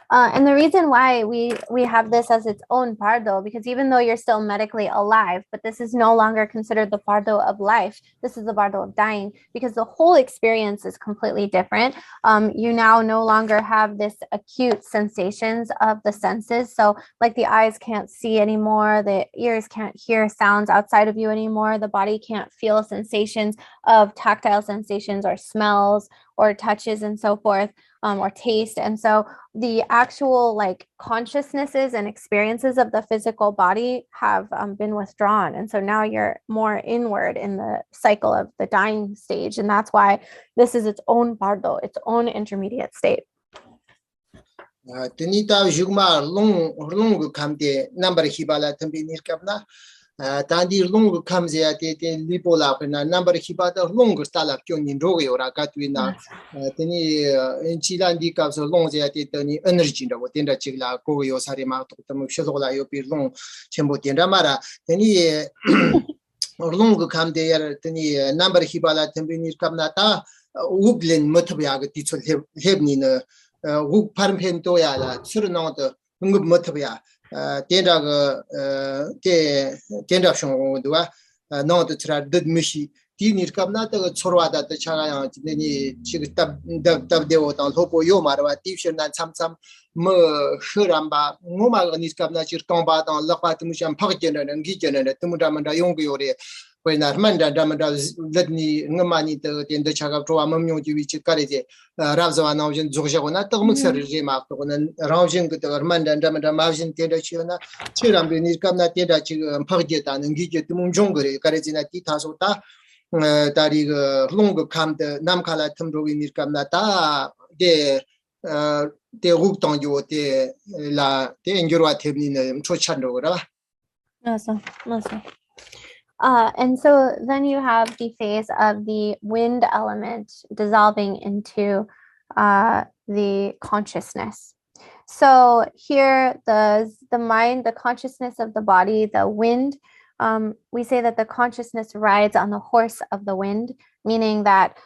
And the reason why we have this as its own bardo, because even though you're still medically alive, but this is no longer considered the bardo of life. This is the bardo of dying, because the whole experience is completely different. You now no longer have this acute sensations of the senses. So like the eyes can't see anymore, the ears can't hear sounds outside of you anymore, the body can't feel sensations of tactile sensations or smells or touches and so forth, or taste. And so the actual like consciousnesses and experiences of the physical body have been withdrawn. And so now you're more inward in the cycle of the dying stage. And that's why this is its own bardo, its own intermediate state. Tenita jugma long kamde number hibala tambi nirkabna tandi long kamze ate lipola na number hibata long stala kyonin rogo ora katwina teni enchilandi kapso long ze ate tani energy ndo tenda chigla ko yo sare ma to tam shodola yo pi long chembo tenda mara teni long kamde yar teni number hibala tambi nirkabna ta uglen motbya ga tichol hebni na uk parmpen toya la surno to ngub motbya tenda ga tenda shong do no to tra dud mishi ti nirkabna to chorwa da to chaga ni chig tab de ta lopo yo marwa ti shna cham mo khuramba ngoma ga nirkabna chir tomba ta laqat musham phagjen na ngi jen na tumda manda yong yo re when Armanda Damada Ledni Namani in the Chaka to Amam Jivichi Karite, Ravza Naujin Zojana, Tomuxer regime after one Raujin to Armanda and Damada Margin Teda Chiona, Chiram Nikam Teda Pagjetan and Gijit Munjongre, Karizina Tita Sota, Tari Lungo Kam the Namkala Tumro in Nikamnata, de Rukton you de la de Injura Tebin Chochandora. Awesome. And so then you have the phase of the wind element dissolving into the consciousness. So here the mind, the consciousness of the body, the wind, we say that the consciousness rides on the horse of the wind, meaning that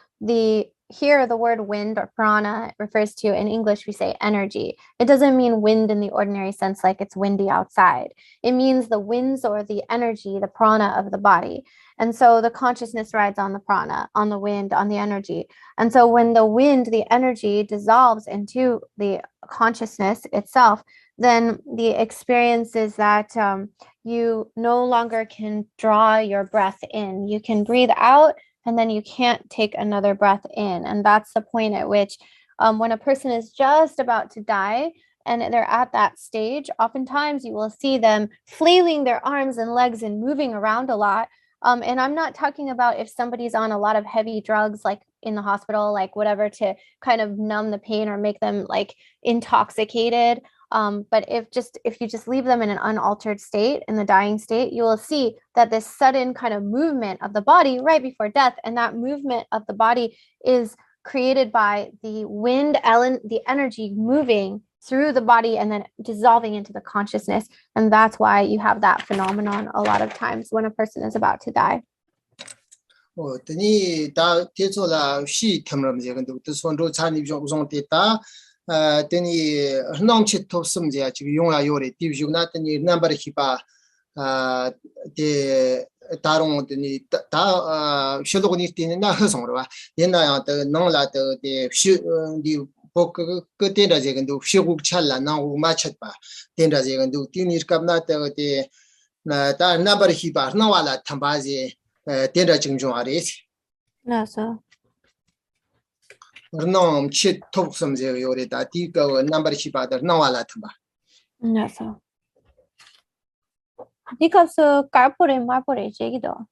here the word wind or prana refers to, in English we say energy. It doesn't mean wind in the ordinary sense like it's windy outside. It means the winds or the energy, the prana of the body. And so the consciousness rides on the prana, on the wind, on the energy. And so when the wind, the energy dissolves into the consciousness itself, then the experience is that you no longer can draw your breath in. You can breathe out, and then you can't take another breath in. And that's the point at which when a person is just about to die and they're at that stage, oftentimes you will see them flailing their arms and legs and moving around a lot. And I'm not talking about if somebody's on a lot of heavy drugs, like in the hospital, like whatever, to kind of numb the pain or make them like intoxicated. But if you just leave them in an unaltered state, in the dying state, you will see that this sudden kind of movement of the body right before death, and that movement of the body is created by the wind, the energy moving through the body and then dissolving into the consciousness. And that's why you have that phenomenon a lot of times when a person is about to die. Tani da tezola shi tamram je kan du son ro chani jong jong de ta teni nangche topsum je chi yongla yore ti jugna teni number hipa de tarong teni ta shedogni teni na hsongro ba yena ya de nangla de shi di bok ke tenda je gendo shiguk challa na u ma chat ba tenda je gendo tini kapna de na ta number hipa na wala thamba je tenda jingjong ares No, so. Rnam chit topsum je yore da ti go number hipa da na wala thamba No, so. Because carpore marpore chegido.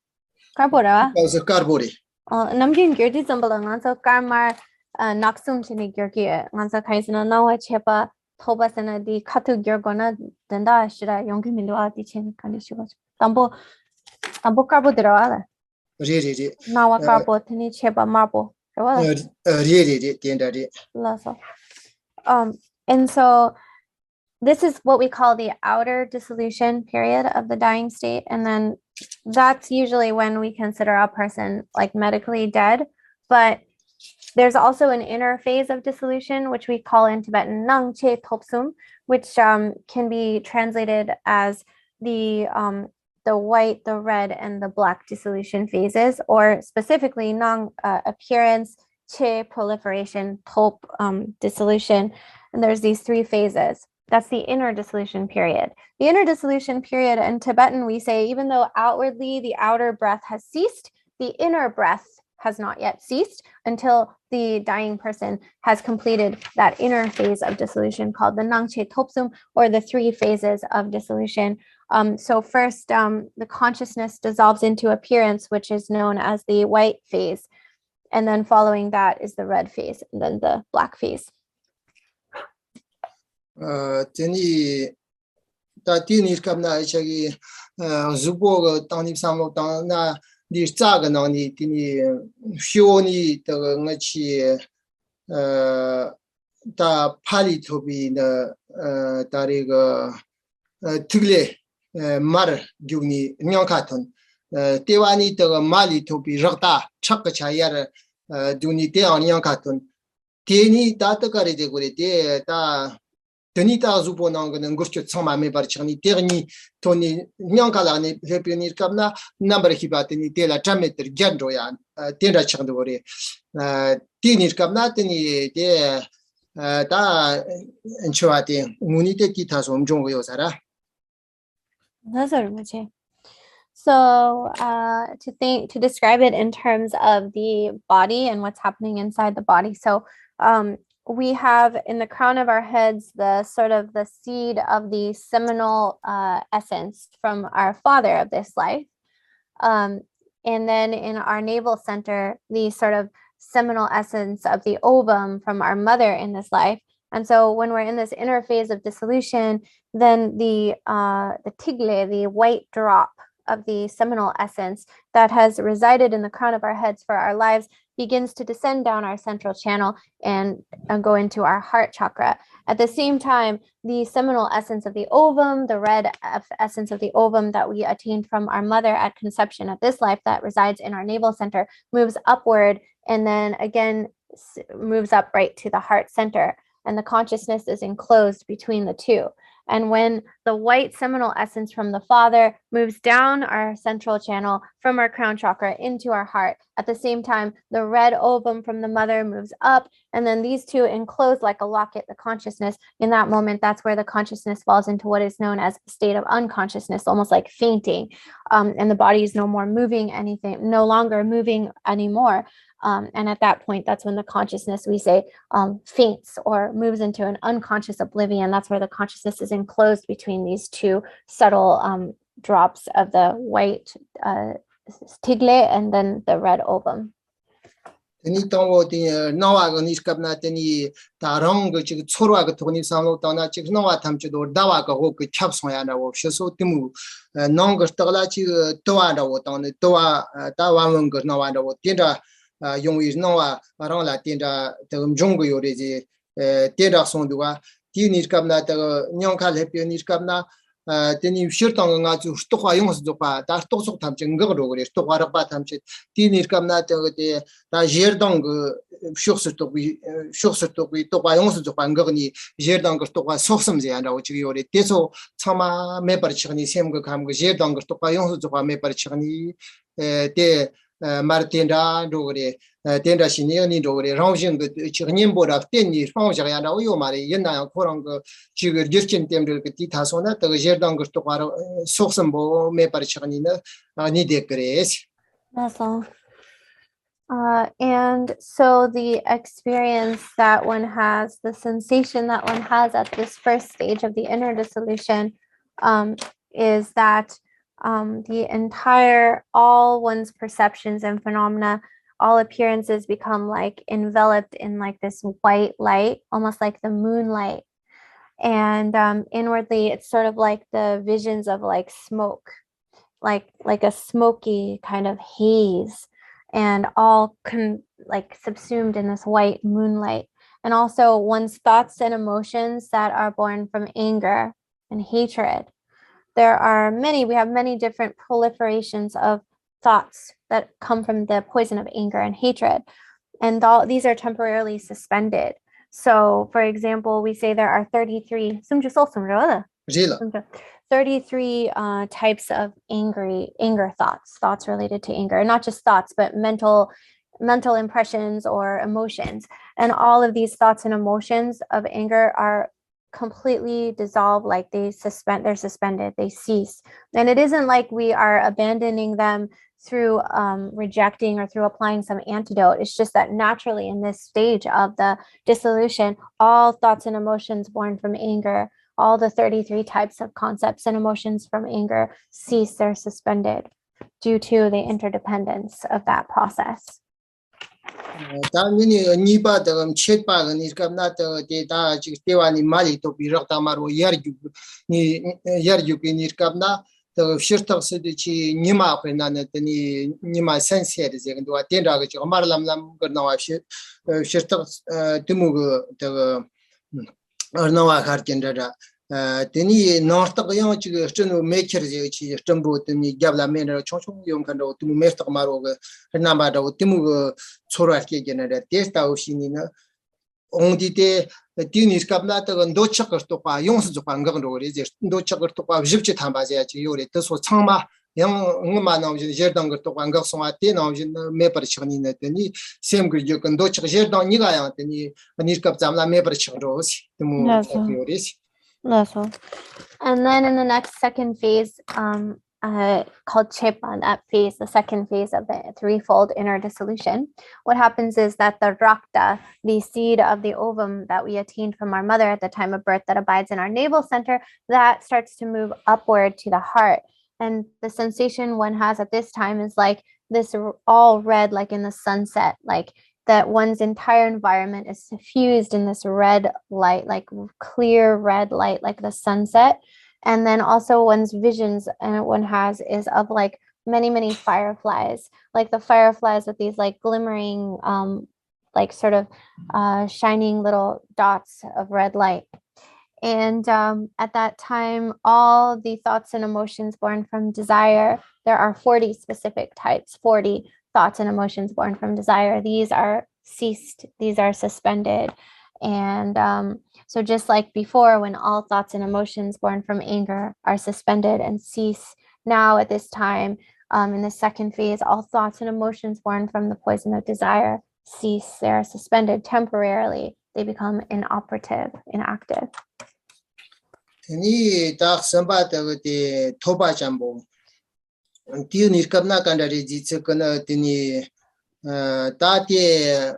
Carpora. also carbore Namgin girdi zambalang so karmar naksum chini girgi ngansa kaisana nawa chepa toba sana di katu girgona denda shira yongi mindwa di chen kandi shigo. Tambo carbo drawala. re Nawa carbo tini chepa marbo. re tenda re Lasso. And so this is what we call the outer dissolution period of the dying state. And then that's usually when we consider a person like medically dead. But there's also an inner phase of dissolution, which we call in Tibetan nang che topsum, which can be translated as the white, the red, and the black dissolution phases, or specifically nang appearance, che proliferation, top dissolution. And there's these three phases. That's the inner dissolution period. The inner dissolution period in Tibetan, we say, even though outwardly the outer breath has ceased, the inner breath has not yet ceased until the dying person has completed that inner phase of dissolution called the Nangche Topsum, or the three phases of dissolution. So first, the consciousness dissolves into appearance, which is known as the white phase. And then following that is the red phase, and then the black phase. teni ta tini kapna chagi zubo tani samlo ta na di zaga na ni tini shioni de ngachi ta pali tobi na ta re ga tigle mar gyuni nyangkaton tewani de mali tobi ragta chak chayar duni te anyangkaton teni ta ta kare de gore te ta Tenita zupo nang ngurcho tsama me barchani terni toni nyankala ni lepionir kapna number hibatini tela trameter gendro yan tenda changdore tinir kapna teni de ta enchwate munite ti tasom jongo yosara So to describe it in terms of the body and what's happening inside the body. So we have in the crown of our heads the sort of the seed of the seminal essence from our father of this life. And then in our navel center, the sort of seminal essence of the ovum from our mother in this life. And so when we're in this inner phase of dissolution, then the tigle, the white drop of the seminal essence that has resided in the crown of our heads for our lives begins to descend down our central channel and go into our heart chakra. At the same time, the seminal essence of the ovum, the red essence of the ovum that we attained from our mother at conception at this life that resides in our navel center, moves upward and then again moves up right to the heart center. And the consciousness is enclosed between the two. And when the white seminal essence from the father moves down our central channel from our crown chakra into our heart, at the same time, the red ovum from the mother moves up, and then these two enclose like a locket, the consciousness. In that moment, that's where the consciousness falls into what is known as a state of unconsciousness, almost like fainting. And the body is no longer moving anymore. And at that point, that's when the consciousness, we say, faints or moves into an unconscious oblivion. That's where the consciousness is enclosed between these two subtle drops of the white tigle and then the red ovum. Teni tangwo teni nawa ga niskapna teni tarong ga chig chorwa ga toni samlo tana chig nawa tamche do dawa ga ho ga chap soya na wo sheso timu nong ga tagla chi towa da wo tane towa dawa mong ga nawa da wo tenda yong is nawa parang la tenda tegum jong go yore je tenda son duwa ti niskapna ta nyong kha lepi niskapna teni shirtang nga zu stokwa yongs zokwa da stokso tamche ngro gore stokwa raba tamche tinir kamna te da jerdang shursu tokwi tokwa yongs zokwa ngni jerdang stokwa soksam je anda ochi yore teso chama me par chigni sem ga kam ga jerdang stokwa yongs zokwa me par chigni te martenda dogre tenda shini ni dogre ranging de chignin bora teni fangja ya da yo mari yena korang chigur girchin temdel ti tasona ta jerdang to kwaro soksam bo me par chigni na ni de kres. That's all. And so the experience that one has, the sensation that one has at this first stage of the inner dissolution, is that the entire, all one's perceptions and phenomena, all appearances become like enveloped in like this white light, almost like the moonlight. And inwardly, it's sort of like the visions of like smoke, like a smoky kind of haze, and all like subsumed in this white moonlight. And also one's thoughts and emotions that are born from anger and hatred. There are we have many different proliferations of thoughts that come from the poison of anger and hatred. And these are temporarily suspended. So, for example, we say there are 33 types of anger thoughts related to anger, and not just thoughts, but mental impressions or emotions. And all of these thoughts and emotions of anger are completely dissolved, like they're suspended, they cease. And it isn't like we are abandoning them through rejecting or through applying some antidote. It's just that naturally in this stage of the dissolution, all thoughts and emotions born from anger, all the 33 types of concepts and emotions from anger cease, they're suspended due to the interdependence of that process. Tamini nipa da chetpa ga ni kamna ta de da ji tewani mali to bi rakta maro yarju ki ni kamna ta shirta se de chi nima pe na ne ni nima sense de ze ndo ten ra ga ji mar lam ga na wa shirta timu ga ta na wa khar ken da teni north ga yo chi chen maker je chi tembo teni gabla men ra chong yong kan do timu mer ta maro ga na ba do timu ga chora ke genera testa oshini na ondi te tinis kapna ta ndo chakar to pa yong su pa ngam ro re je ndo chakar to pa jip che thamba ja chi yore to so changma yang ngma na je je dang to pa ngam so ma te na je me par chini na teni sem ge je ndo chak je dang ni ga ya teni nis kap zamla me par ching ro si temu yore si. That's all. And then in the next second phase, called Chepan, that phase, the second phase of the threefold inner dissolution, what happens is that the rakta, the seed of the ovum that we attained from our mother at the time of birth that abides in our navel center, that starts to move upward to the heart. And the sensation one has at this time is like this all red, like in the sunset, like that one's entire environment is suffused in this red light, like clear red light, like the sunset. And then also one's visions and one has is of like many fireflies, like the fireflies with these like glimmering, like sort of shining little dots of red light. And at that time, all the thoughts and emotions born from desire, there are 40 specific types, 40 thoughts and emotions born from desire. These are ceased, these are suspended. And so just like before, when all thoughts and emotions born from anger are suspended and cease, now at this time, in the second phase, all thoughts and emotions born from the poison of desire cease, they're suspended temporarily, they become inoperative, inactive. Ni ta samba ta de thoba jambo ti ni kapna kan da ji che kana tini ta te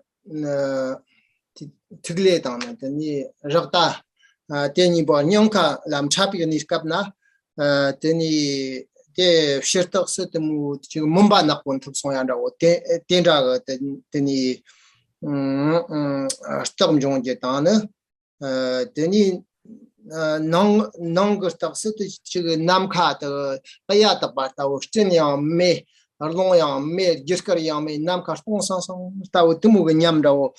tigle ta na tini rakta teni bo nyongka lam chapi ni kapna teni te shirtak se temu mumba na kon thup so yanda o ten ra ga teni stam jong je ta na teni nong tak se te nam kha ta ya ta ba ta o chen ya me arlong ya me jiskar ya me nam kha song sang ta o temu ga nyam da o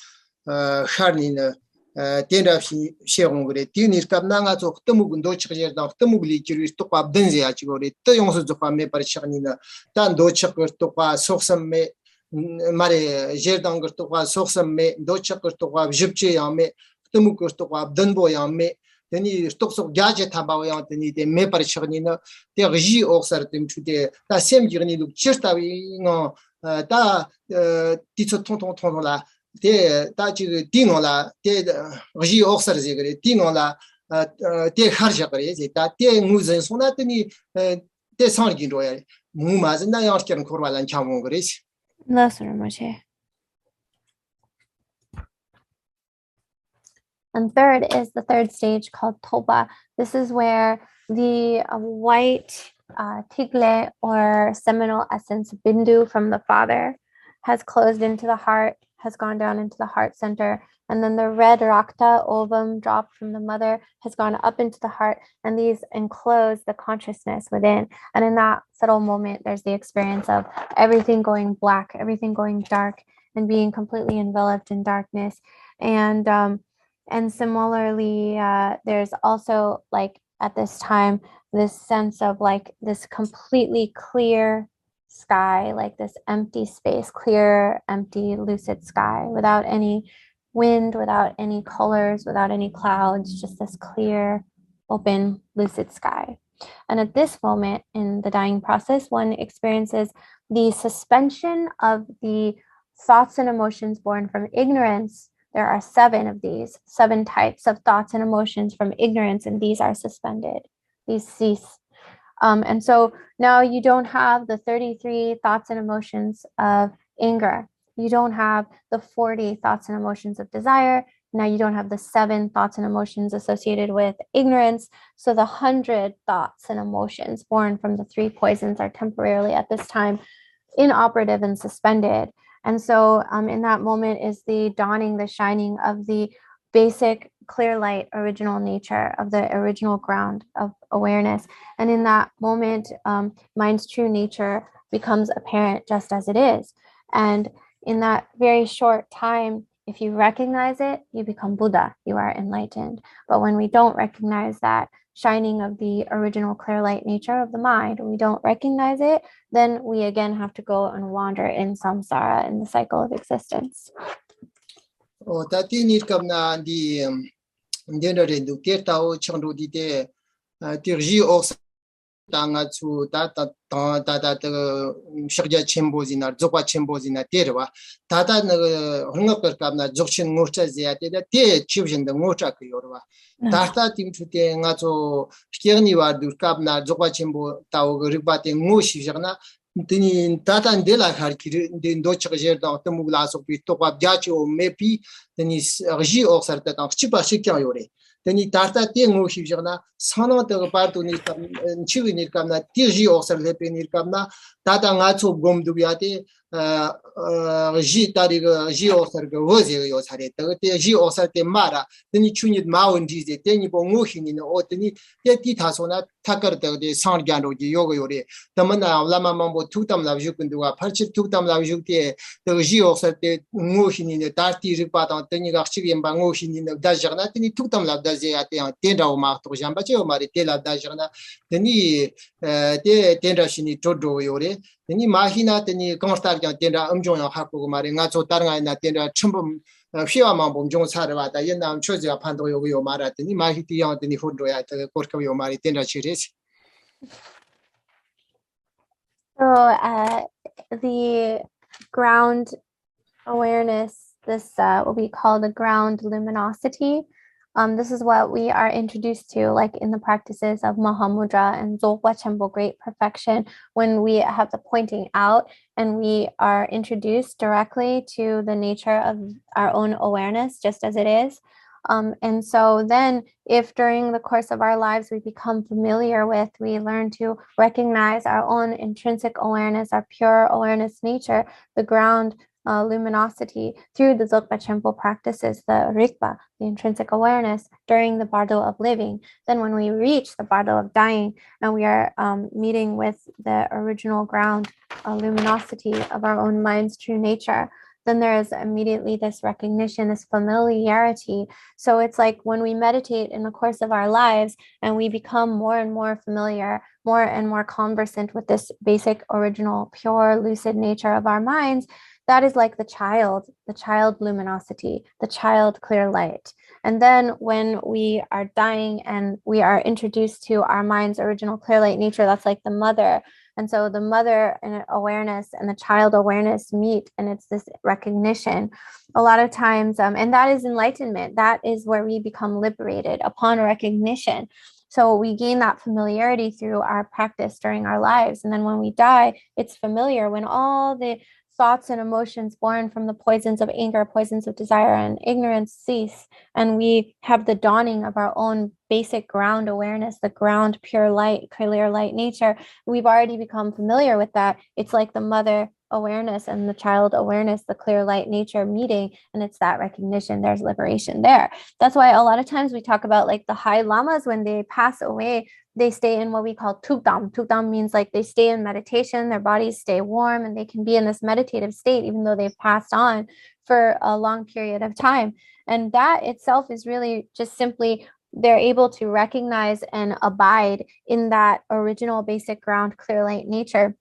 khar ni na Tenda Shirong, Tinis Kabnanga to Tumugundo Chir, Tumugli, to Denzi Achigori, Toyons of Ame Parichanina, Dan Dochaker to Soxam me Mare Jerdanger to Soxam me, Dochaker to Jipche Yame, Tumukus to Dunbo Yame, then he stocks of gadget about Anthony, the Me Parichanina, the Regi or certain today, that same journey look just away, da Tito Tontola. Te tachi dino la te regi oxer zegre dino la te kharja kare ta te nguzen sona teni te sangi roya mu mazna yarken korwalan chamon gres And third is the third stage called Toba. This is where the white tigle or seminal essence bindu from the father has closed into the heart, has gone down into the heart center, and then the red rakta ovum dropped from the mother has gone up into the heart, and these enclose the consciousness within. And in that subtle moment, there's the experience of everything going black, everything going dark, and being completely enveloped in darkness. And similarly, there's also like at this time, this sense of like this completely clear sky, like this empty space, clear, empty, lucid sky without any wind, without any colors, without any clouds, just this clear, open, lucid sky. And at this moment in the dying process, one experiences the suspension of the thoughts and emotions born from ignorance. There are 7 of these, 7 types of thoughts and emotions from ignorance, and these are suspended. These cease. And so now you don't have the 33 thoughts and emotions of anger. You don't have the 40 thoughts and emotions of desire. Now you don't have the 7 thoughts and emotions associated with ignorance. So the 100 thoughts and emotions born from the 3 poisons are temporarily at this time inoperative and suspended. And so in that moment is the dawning, the shining of the basic clear light, original nature of the original ground of awareness. And in that moment, mind's true nature becomes apparent just as it is. And in that very short time, if you recognize it, you become Buddha, you are enlightened. But when we don't recognize that shining of the original clear light nature of the mind, we don't recognize it, then we again have to go and wander in samsara, in the cycle of existence. Oh, tati ni kamna di ndendo rendu kertao changdo di te tirji ox tanga chu ta shagja chembozina zokwa chembozina terwa tata na hunga per kamna jokshin ngocha zia te chibjin da ngocha ko yorwa tata tim chute nga cho skirni war du kamna zokwa chembo taw riba te ngoshi jagna tini tata ndela harki ndo chagjer da tamugla so pi to kwa Gyatso mepi tini rji oxar ta chipa shikya yore tini tata te ngoshi jagna sana ta partu ni kam chiwi ni kamna tirji oxar lepe ni kamna tata nga cho gomdu yate ji tari ji oxar go woze yo sare te ji oxar te mara tini chuni maun ji te ni bo ngoshi ni no tini te ti thasona takar de san gyano ji yogo yore tamana lama mambo tutam la jukunduwa parchi tutam la jukte de ji oxar te ngoshi ni tarti ripa ta tini ga chigi mba ngoshi ni da jagna tini tutam la da je ate tenda o ma to jamba che o mari te la da jagna tini te tenda shini todo yore tini mahina tini constar ga tenda amjong ya hakko mari nga cho tarnga na tenda chumbum 피와만 몸종 살아왔다 옛날 초지가 판도 요거 말았더니 마히티 양더니 혼조야 그렇게 요 말이 된다 치레시. So the ground awareness, this what we call the ground luminosity, this is what we are introduced to like in the practices of Mahamudra and Dzogwa Chenpo, great perfection, when we have the pointing out and we are introduced directly to the nature of our own awareness just as it is. And so then if during the course of our lives we become familiar with, we learn to recognize our own intrinsic awareness, our pure awareness nature, the ground luminosity through the Dzogpa Chenpo practices, the Rikpa, the intrinsic awareness during the bardo of living. Then when we reach the bardo of dying and we are meeting with the original ground luminosity of our own mind's true nature, then there is immediately this recognition, this familiarity. So it's like when we meditate in the course of our lives and we become more and more familiar, more and more conversant with this basic, original, pure, lucid nature of our minds, that is like the child luminosity, the child clear light. And then when we are dying and we are introduced to our mind's original clear light nature, that's like the mother. And so the mother and awareness and the child awareness meet, and it's this recognition. A lot of times, and that is enlightenment. That is where we become liberated upon recognition. So we gain that familiarity through our practice during our lives. And then when we die, it's familiar when all the thoughts and emotions born from the poisons of anger, poisons of desire, and ignorance cease. And we have the dawning of our own basic ground awareness, the ground pure light, clear light nature. We've already become familiar with that. It's like the mother awareness and the child awareness, the clear light nature meeting, and it's that recognition. There's liberation there. That's why a lot of times we talk about like the high lamas, when they pass away, they stay in what we call tukdam. Tukdam means like they stay in meditation, their bodies stay warm, and they can be in this meditative state even though they've passed on for a long period of time. And that itself is really just simply they're able to recognize and abide in that original basic ground clear light nature.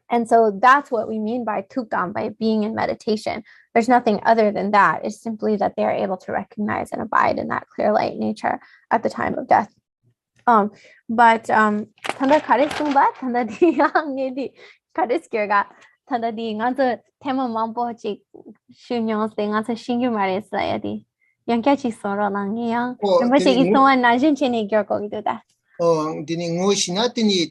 And so that's what we mean by tukdam, by being in meditation. There's nothing other than that. It's simply that they're able to recognize and abide in that clear light nature at the time of death. But tanda karisumba tanda di ngedi kariskirga tanda di nganza tema mambo chi shunyong se nganza shingu mares la yadi yang kachi soro lang yang mba chi isonwa na jin chene gyor ko gido da dini ngoshina dini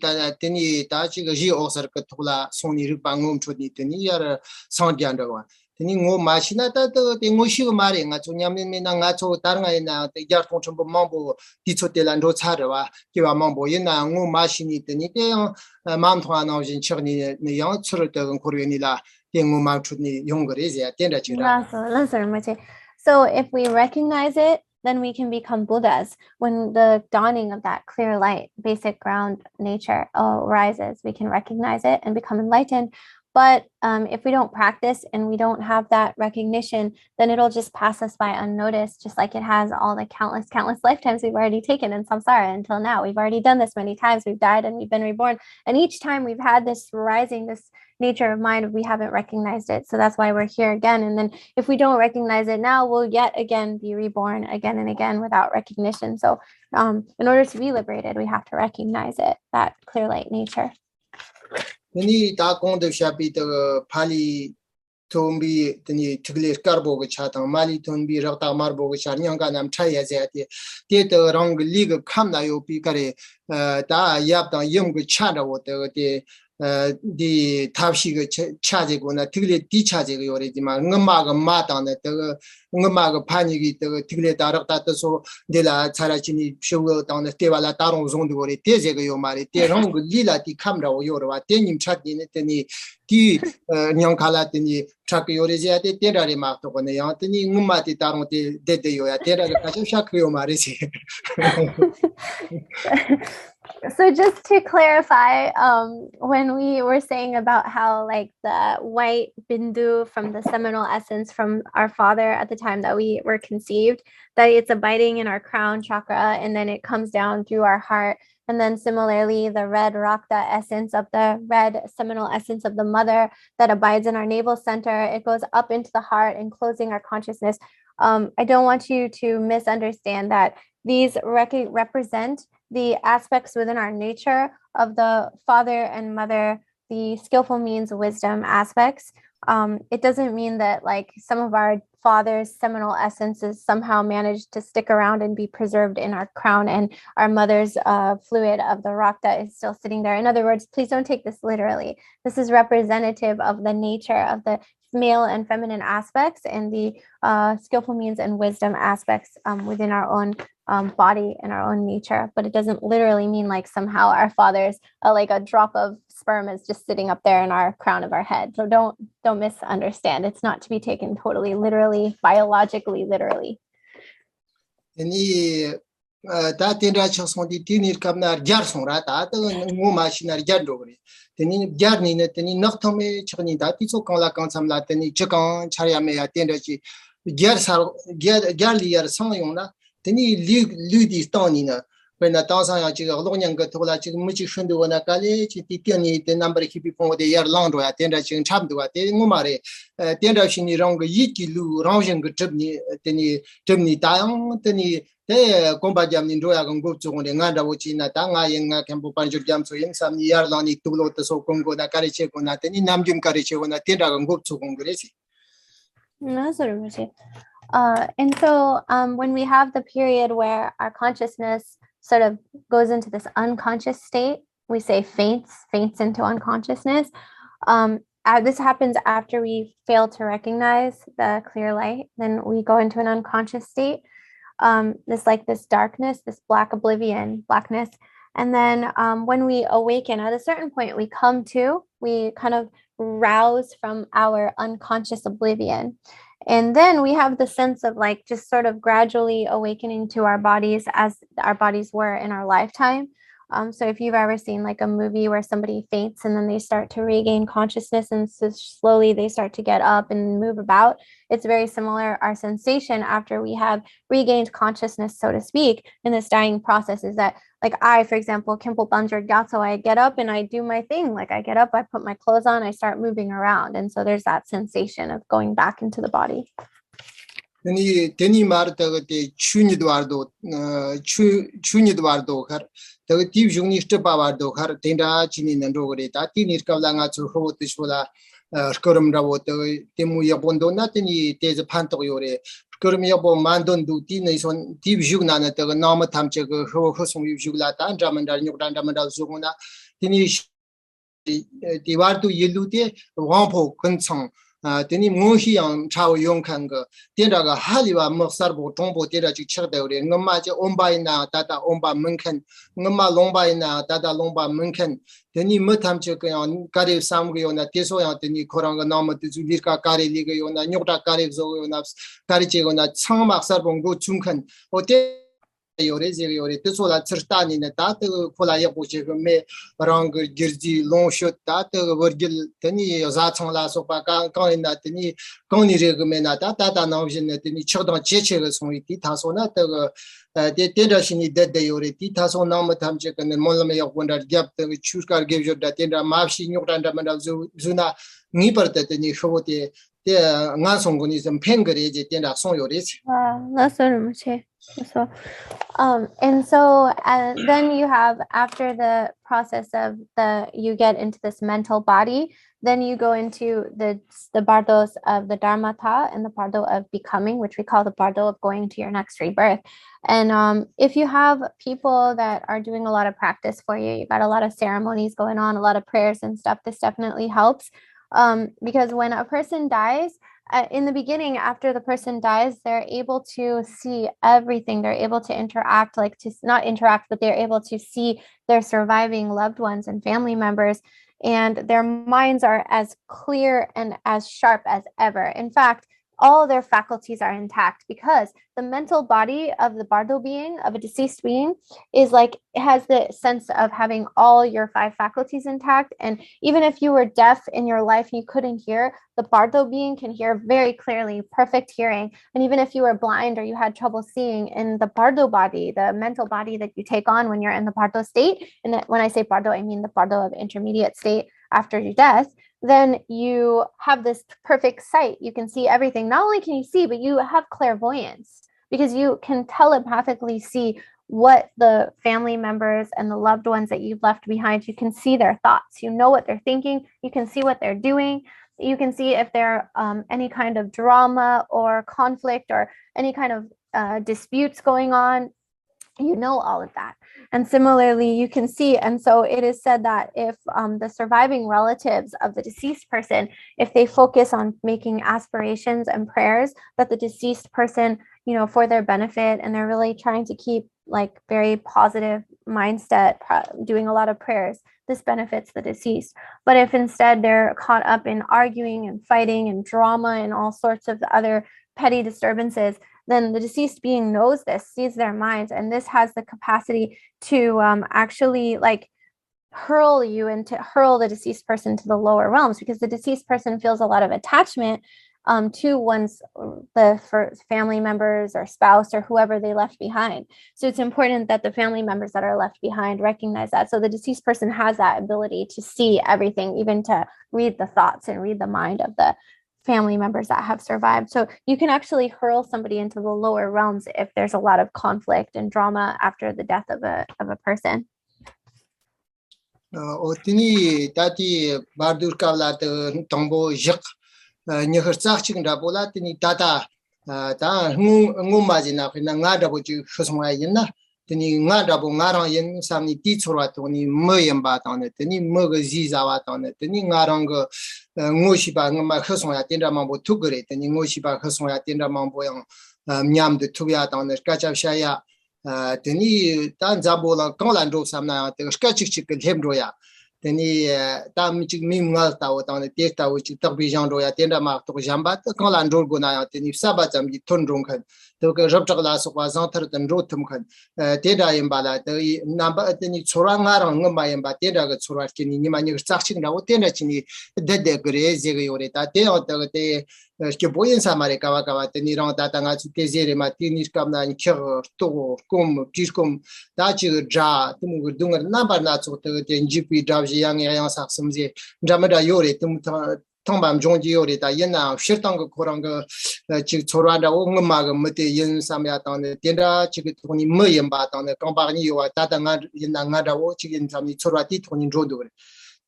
ta chi ga ji osar ka thula soni ru bangum chodi dini yar sangyan da wa dini ngo machina ta de ngoshi mare nga chunyam me na nga cho tar nga na de yar thong chom mambo ti cho de lan ro cha ra wa ki wa mambo yin na ngo machini dini de mam thwa na jin chigni ne yang chur de ngo re ni la de ngo ma chudni yong ge re ya den da chi ra so if we recognize it, then we can become Buddhas. When the dawning of that clear light, basic ground nature arises, we can recognize it and become enlightened. But if we don't practice and we don't have that recognition, then it'll just pass us by unnoticed, just like it has all the countless lifetimes we've already taken in samsara until now. We've already done this many times. We've died and we've been reborn. And each time we've had this rising, this nature of mind, we haven't recognized it. So that's why we're here again. And then if we don't recognize it now, we'll yet again be reborn again and again without recognition. So in order to be liberated, we have to recognize it, that clear light nature. Ni ta kong de shapi de pali tombi tni tigle karbo ge chatang mali tombi rakta marbo ge chan yang ga nam chaya zati de de rang lig kham na yo pi kare da yap da yum ge chan da wo de di tabshi ge cha je go na tigle di cha je ge yore ji ma ngma ga ma da ne de ngma ga pani gi de tigle da rakta de so de la chara chini psho da ne te wala da rong zong de gore de je ge yo ma re de rang ge li la di kham ra wo yo wa de nim chat ni ne tni di nyang khala tni chak yo re je de ra re ma to ko ne ya tni ngma di da rong de yo ya de ra ka sha yo ma re si. So just to clarify, when we were saying about how like the white bindu from the seminal essence from our father at the time that we were conceived, that it's abiding in our crown chakra and then it comes down through our heart. And then similarly, the red rakta essence of the red seminal essence of the mother that abides in our navel center, it goes up into the heart, enclosing our consciousness. I don't want you to misunderstand that these represent the aspects within our nature of the father and mother, the skillful means wisdom aspects. It doesn't mean that like some of our father's seminal essences somehow managed to stick around and be preserved in our crown and our mother's fluid of the rakta is still sitting there. In other words, please don't take this literally. This is representative of the nature of the male and feminine aspects and the skillful means and wisdom aspects within our own body and our own nature, but it doesn't literally mean like somehow our father's like a drop of sperm is just sitting up there in our crown of our head. So don't misunderstand. It's not to be taken totally literally, biologically literally. Ni 다 텐라 쳤선디 티니 갑나 갸르송라 다 무마시나 갸르도그리 테니 갸르니네 테니 넉토메 쳤니 다 티소 칸라 칸삼라 테니 쳤칸 차야메야 텐라지 갸르사 갸르리야 상용나 테니 리디 스토니나 when 당상야 지가 로냥 그 돌아 지금 무지 흔도나 깔리 지 티티니 테 넘버 키피 포데 야 랑도야 텐라 지금 참도가 테 무마레 텐라 신이랑 그 이기루 랑신 그 접니 테니 접니 다양 테니 대 공바잠님 도야건 고쪽에 나다고 지나 당아yen가 캠포 판조 잠소 인삼니 야르라니 뚜로트소 공고다 가리체고나 테니 남줌 가리체고나 텐라건 고쪽은 그래시 And so when we have the period where our consciousness sort of goes into this unconscious state, we say faints into unconsciousness. This happens after we fail to recognize the clear light. Then we go into an unconscious state, this darkness, this blackness. And then when we awaken, at a certain point, we kind of rouse from our unconscious oblivion. And then we have the sense of like just sort of gradually awakening to our bodies as our bodies were in our lifetime. So if you've ever seen like a movie where somebody faints and then they start to regain consciousness and so slowly they start to get up and move about, it's very similar. Our sensation after we have regained consciousness, so to speak, in this dying process is that like I, for example, Khenpo Paljor Gyatso, I get up and I do my thing. Like I get up, I put my clothes on, I start moving around. And so there's that sensation of going back into the body. 테니 마르타게 추니도와도 추니도와도 카 더 디브중니 스트바와도 카 텐다 지니는 로그레 다티 니르카블랑아 추호티슈라 스코름라보 테무 야본도나 테니 테즈 판토요레 스코름 야보 만돈도 티네손 디브중나나 테 나마 탐체 그 호송 유죽라타 자만달 뉴단다만달 zu고나 테니 디와르도 옐루테 왕포 근청 테니 모히양 차오 용칸거 텐다가 할리와 먹살보 동보 텐다지 척대오레 엄마제 온바이나 다다 온바 문칸 엄마 롱바이나 다다 롱바 문칸 테니 뭐탐체 그냥 가리 삼고요나 테소야 테니 코랑가 나머티 주리카 가리 리고요나 뉴타 가리 조요나 가리체고나 창막살봉고 중칸 오테 요레 테소라 츠르타니네 다트 콜라야 보체고메 랑 기르지 롱쇼 다트 버길 테니 자창라 소파 강이나 테니 강니레고메나 다다 나오진네 테니 초당 제체가 송이티 타소나 그 데데라시니 데데 요레 티 타소 나무 탐체는 몰라메 역원다 갭 추스카 게브조다 텐다 마시 뉴탄다 만다 주나 니버테 테니 쇼보테 데 ngasongoni sem pengre je tenda song yorechi and so then you have, after the process of you get into this mental body, then you go into the bardos of the dharmata and the bardo of becoming, which we call the bardo of going to your next rebirth. And if you have people that are doing a lot of practice for you, you've got a lot of ceremonies going on, a lot of prayers and stuff, this definitely helps. Because when a person dies, in the beginning, after the person dies, they're able to see everything. They're able to interact, not interact, but they're able to see their surviving loved ones and family members. And their minds are as clear and as sharp as ever. In fact, all their faculties are intact because the mental body of the bardo being, of a deceased being, is like, it has the sense of having all your 5 faculties intact. And even if you were deaf in your life and you couldn't hear, the bardo being can hear very clearly, perfect hearing. And even if you were blind or you had trouble seeing, in the bardo body, the mental body that you take on when you're in the bardo state, and when I say bardo, I mean the bardo of intermediate state after your death, then you have this perfect sight. You can see everything. Not only can you see, but you have clairvoyance because you can telepathically see what the family members and the loved ones that you've left behind, you can see their thoughts. You know what they're thinking. You can see what they're doing. You can see if there any kind of drama or conflict or any kind of disputes going on. You know all of that. And similarly, you can see, and so it is said that if the surviving relatives of the deceased person, if they focus on making aspirations and prayers that the deceased person, for their benefit, and they're really trying to keep like very positive mindset, doing a lot of prayers, this benefits the deceased. But if instead they're caught up in arguing and fighting and drama and all sorts of other petty disturbances, then the deceased being knows this, sees their minds, and this has the capacity to actually like hurl the deceased person to the lower realms, because the deceased person feels a lot of attachment to the family members or spouse or whoever they left behind. So it's important that the family members that are left behind recognize that. So the deceased person has that ability to see everything, even to read the thoughts and read the mind of the family members that have survived. So you can actually hurl somebody into the lower realms if there's a lot of conflict and drama after the death of a person. Otini tati bardur kavlat tombo jik nyhertsaching rabola tini tata ta ngumazina khina ngada boji khosmayina tini ngada bo ngarang yin samni ti chorwa toni moyamba tane tini moga zizawa tane tini ngarang ngoshiba ngma khosmaya tinda mambo tugre tini ngoshiba khosmaya tinda mambo yang nyam de tugya tane kachapshaya teni tan zabola konglandro samna te skachik hemroya teni tam chik mimngal taw tan te taw chik tabbijan roya tenda ma to jamba konglandro gona teni saba jam gi tonrong khan to ke rabchagla so wa zantar tan ro tum khan teda yembala te namba teni chora ngarang ngma yemba teda ga chora kini ni mani chakching rawo tenda chini de gre zege yore ta te te que boyen samare kawa teni rang ta nga chu kezere ma tinis kamna ni kher to kom kiskom da chi ja tum dungar number na chu te gp drive yang yang sak samje jamada yore tum 통밤 종지 요리다 옛날 실당 거 그런 거 지금 초라다 옹마 거 뭐대 연 삼야 당네 된다 지금 돈이 뭐 연바 당네 강바니 요와 다당아 옛날가다고 지금 잠이 초라디 돈이 줘도 그래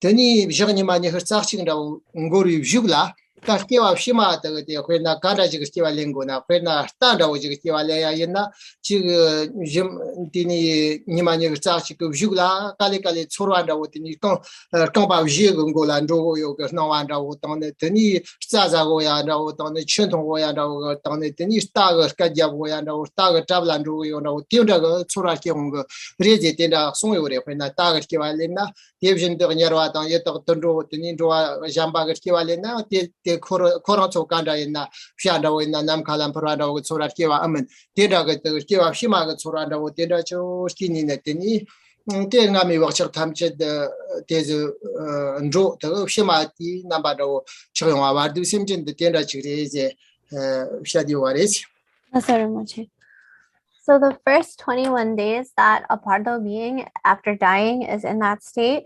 되니 비셔니 많이 헐싹싱다고 응고리 죽라 가스케와 시마 되게 회나 가다지 그스케와 랭고나 회나 스타다고 지금 스케와래야 옛나 지금 좀 디니 니만이 헐싹시 그 죽라 깔리깔리 초라다고 디니 또 강바 지금 고란도 요 나와다고 당네 되니 스자자고야 나고 당네 천통고야 나고 당네 되니 스타가 가자고야 나고 스타가 잡란도 요 나고 띄우다가 초라게 온거 그래지 된다 송요래 회나 따가 스케와래나 대비전도 녀와 당 예도 던도 되니 좋아 잠바가 스케와래나 때 코로나초 간다이나 피한다고 있나 남칼람 프라다고 소라케와 아면 데다가 스케와 시마가 소라다고 데다초 스키니네 되니 때나미 wakchak tamche de teze nro de shimati nambado chwa wardu simjin de tenda chireze shadi wares. That's very much. So the first 21 days that a pardo being after dying is in that state,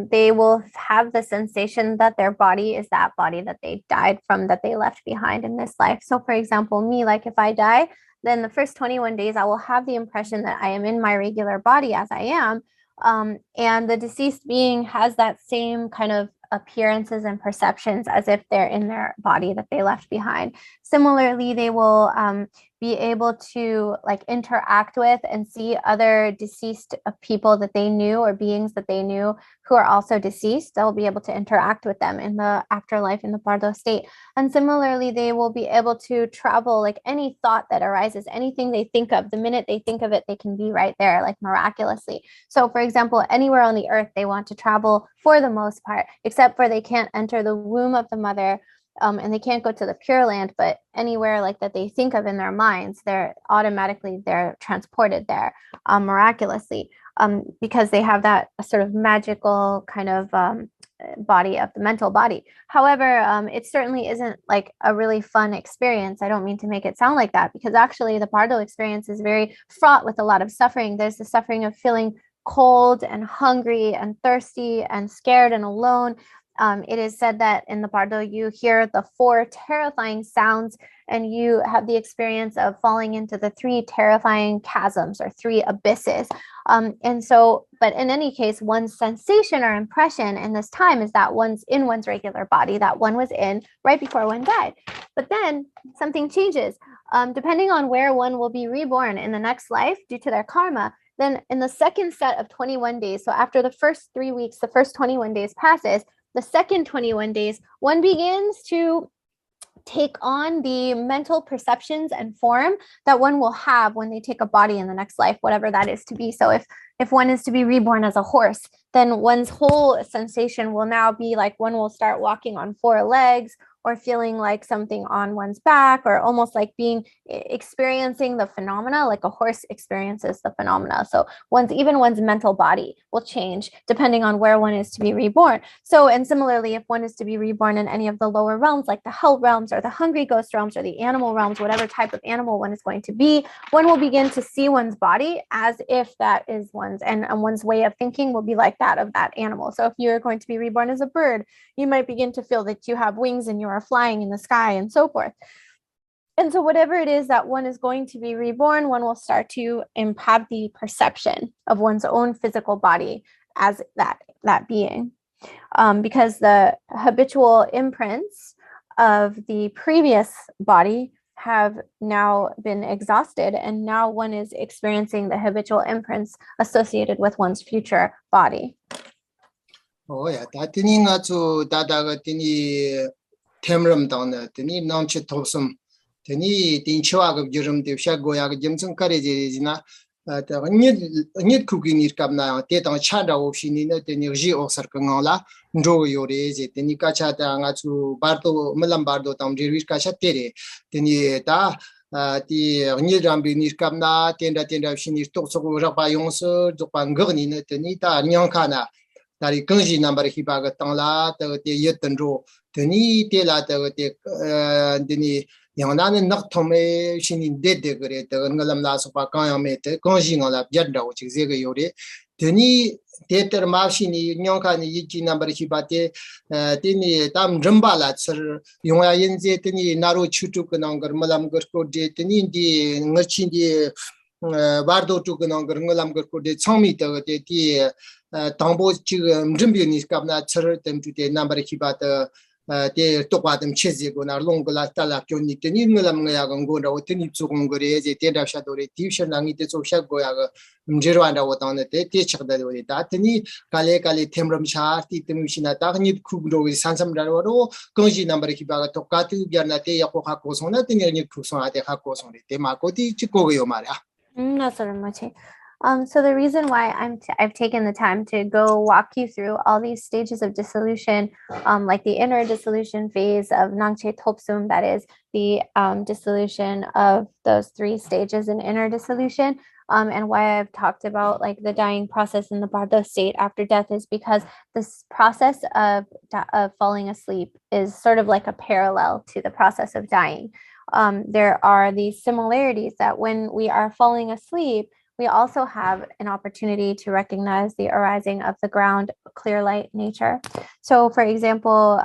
they will have the sensation that their body is that body that they died from, that they left behind in this life. So for example, me, like if I die, then the first 21 days, I will have the impression that I am in my regular body as I am. And the deceased being has that same kind of appearances and perceptions as if they're in their body that they left behind. Similarly, they will be able to like interact with and see other deceased people that they knew or beings that they knew who are also deceased. They'll be able to interact with them in the afterlife in the Pardo state. And similarly, they will be able to travel, like any thought that arises, anything they think of, the minute they think of it, they can be right there, like miraculously. So for example, anywhere on the earth, they want to travel for the most part, except for they can't enter the womb of the mother. And they can't go to the Pure Land, but anywhere like that they think of in their minds, they're transported there miraculously because they have that sort of magical kind of body of the mental body. However, it certainly isn't like a really fun experience. I don't mean to make it sound like that, because actually the Pardo experience is very fraught with a lot of suffering. There's the suffering of feeling cold and hungry and thirsty and scared and alone. It is said that in the Pardo, you hear the 4 terrifying sounds and you have the experience of falling into the 3 terrifying chasms or 3 abysses. But in any case, one's sensation or impression in this time is that one's in one's regular body that one was in right before one died. But then something changes. Depending on where one will be reborn in the next life due to their karma, then in the second set of 21 days, so after the first 3 weeks, the first 21 days passes, the second 21 days, one begins to take on the mental perceptions and form that one will have when they take a body in the next life, whatever that is to be. So if one is to be reborn as a horse, then one's whole sensation will now be like one will start walking on 4 legs, or feeling like something on one's back, or almost like experiencing the phenomena like a horse experiences the phenomena. So even one's mental body will change depending on where one is to be reborn. So, and similarly, if one is to be reborn in any of the lower realms, like the hell realms or the hungry ghost realms or the animal realms, whatever type of animal one is going to be, one will begin to see one's body as if that is one's, and one's way of thinking will be like that of that animal. So if you're going to be reborn as a bird, you might begin to feel that you have wings and you are flying in the sky and so forth. And so whatever it is that one is going to be reborn, one will start to have the perception of one's own physical body as that being. Because the habitual imprints of the previous body have now been exhausted, and now one is experiencing the habitual imprints associated with one's future body. Oh yeah, that tini nga chu dadaga tini temram dangna tini namche topsum tini tin chwa ga jirum de sha goya ga jimsung kare je na ta ngit kugi nir kapna te tang cha da opshi ni ne tini ji osar ka ngala ndo yore je tini ka cha ta nga chu bardo malam bardo tam jirwis ka cha tere tini ta ti ngit rambi nir kapna tenda shini tok so ra pa yong so jo pa ngni ne tini ta nyang kana dari kanji number hibaga tangla ta te yetanro tani te la ta te dini yangna ne nak thome shini de gre ta ngalam la so pa ka me te kanji ngala jadda o chi ze ge yore tani te ter ma shini nyangka ni yiji number hibate tini tam jamba la sir yongya yenje tani naro chutu kanang gar malam gar ko de tani di ngachi di bardo tu kanang gar ngalam gar ko de changmi ta te ti 당보 지금 준비니 갑나 처를 템주대 남바리 기바다 대 똑바듬 체제고나 롱글라 달라 교니 되니 응을람가 건고라 어떤 입수공 거래 이제 대답샤도리 디션랑이 대 조샤고야가 문제로한다 오다네 대 대척다도리 다더니 갈레 템럼샤 티템시나 다니 쿠그로기 산삼라로 건지 남바리 기바가 똑같이 비안나테 야고 갖고 손나 되니 쿠송아데 갖고 손에 대마고디 찍고요 말이야. Not so much. So the reason why I've taken the time to go walk you through all these stages of dissolution, like the inner dissolution phase of Nangche Topsum, that is the dissolution of those 3 stages in inner dissolution, and why I've talked about like the dying process in the Bardo state after death is because this process of falling asleep is sort of like a parallel to the process of dying. There are these similarities that when we are falling asleep, we also have an opportunity to recognize the arising of the ground clear light nature. So for example,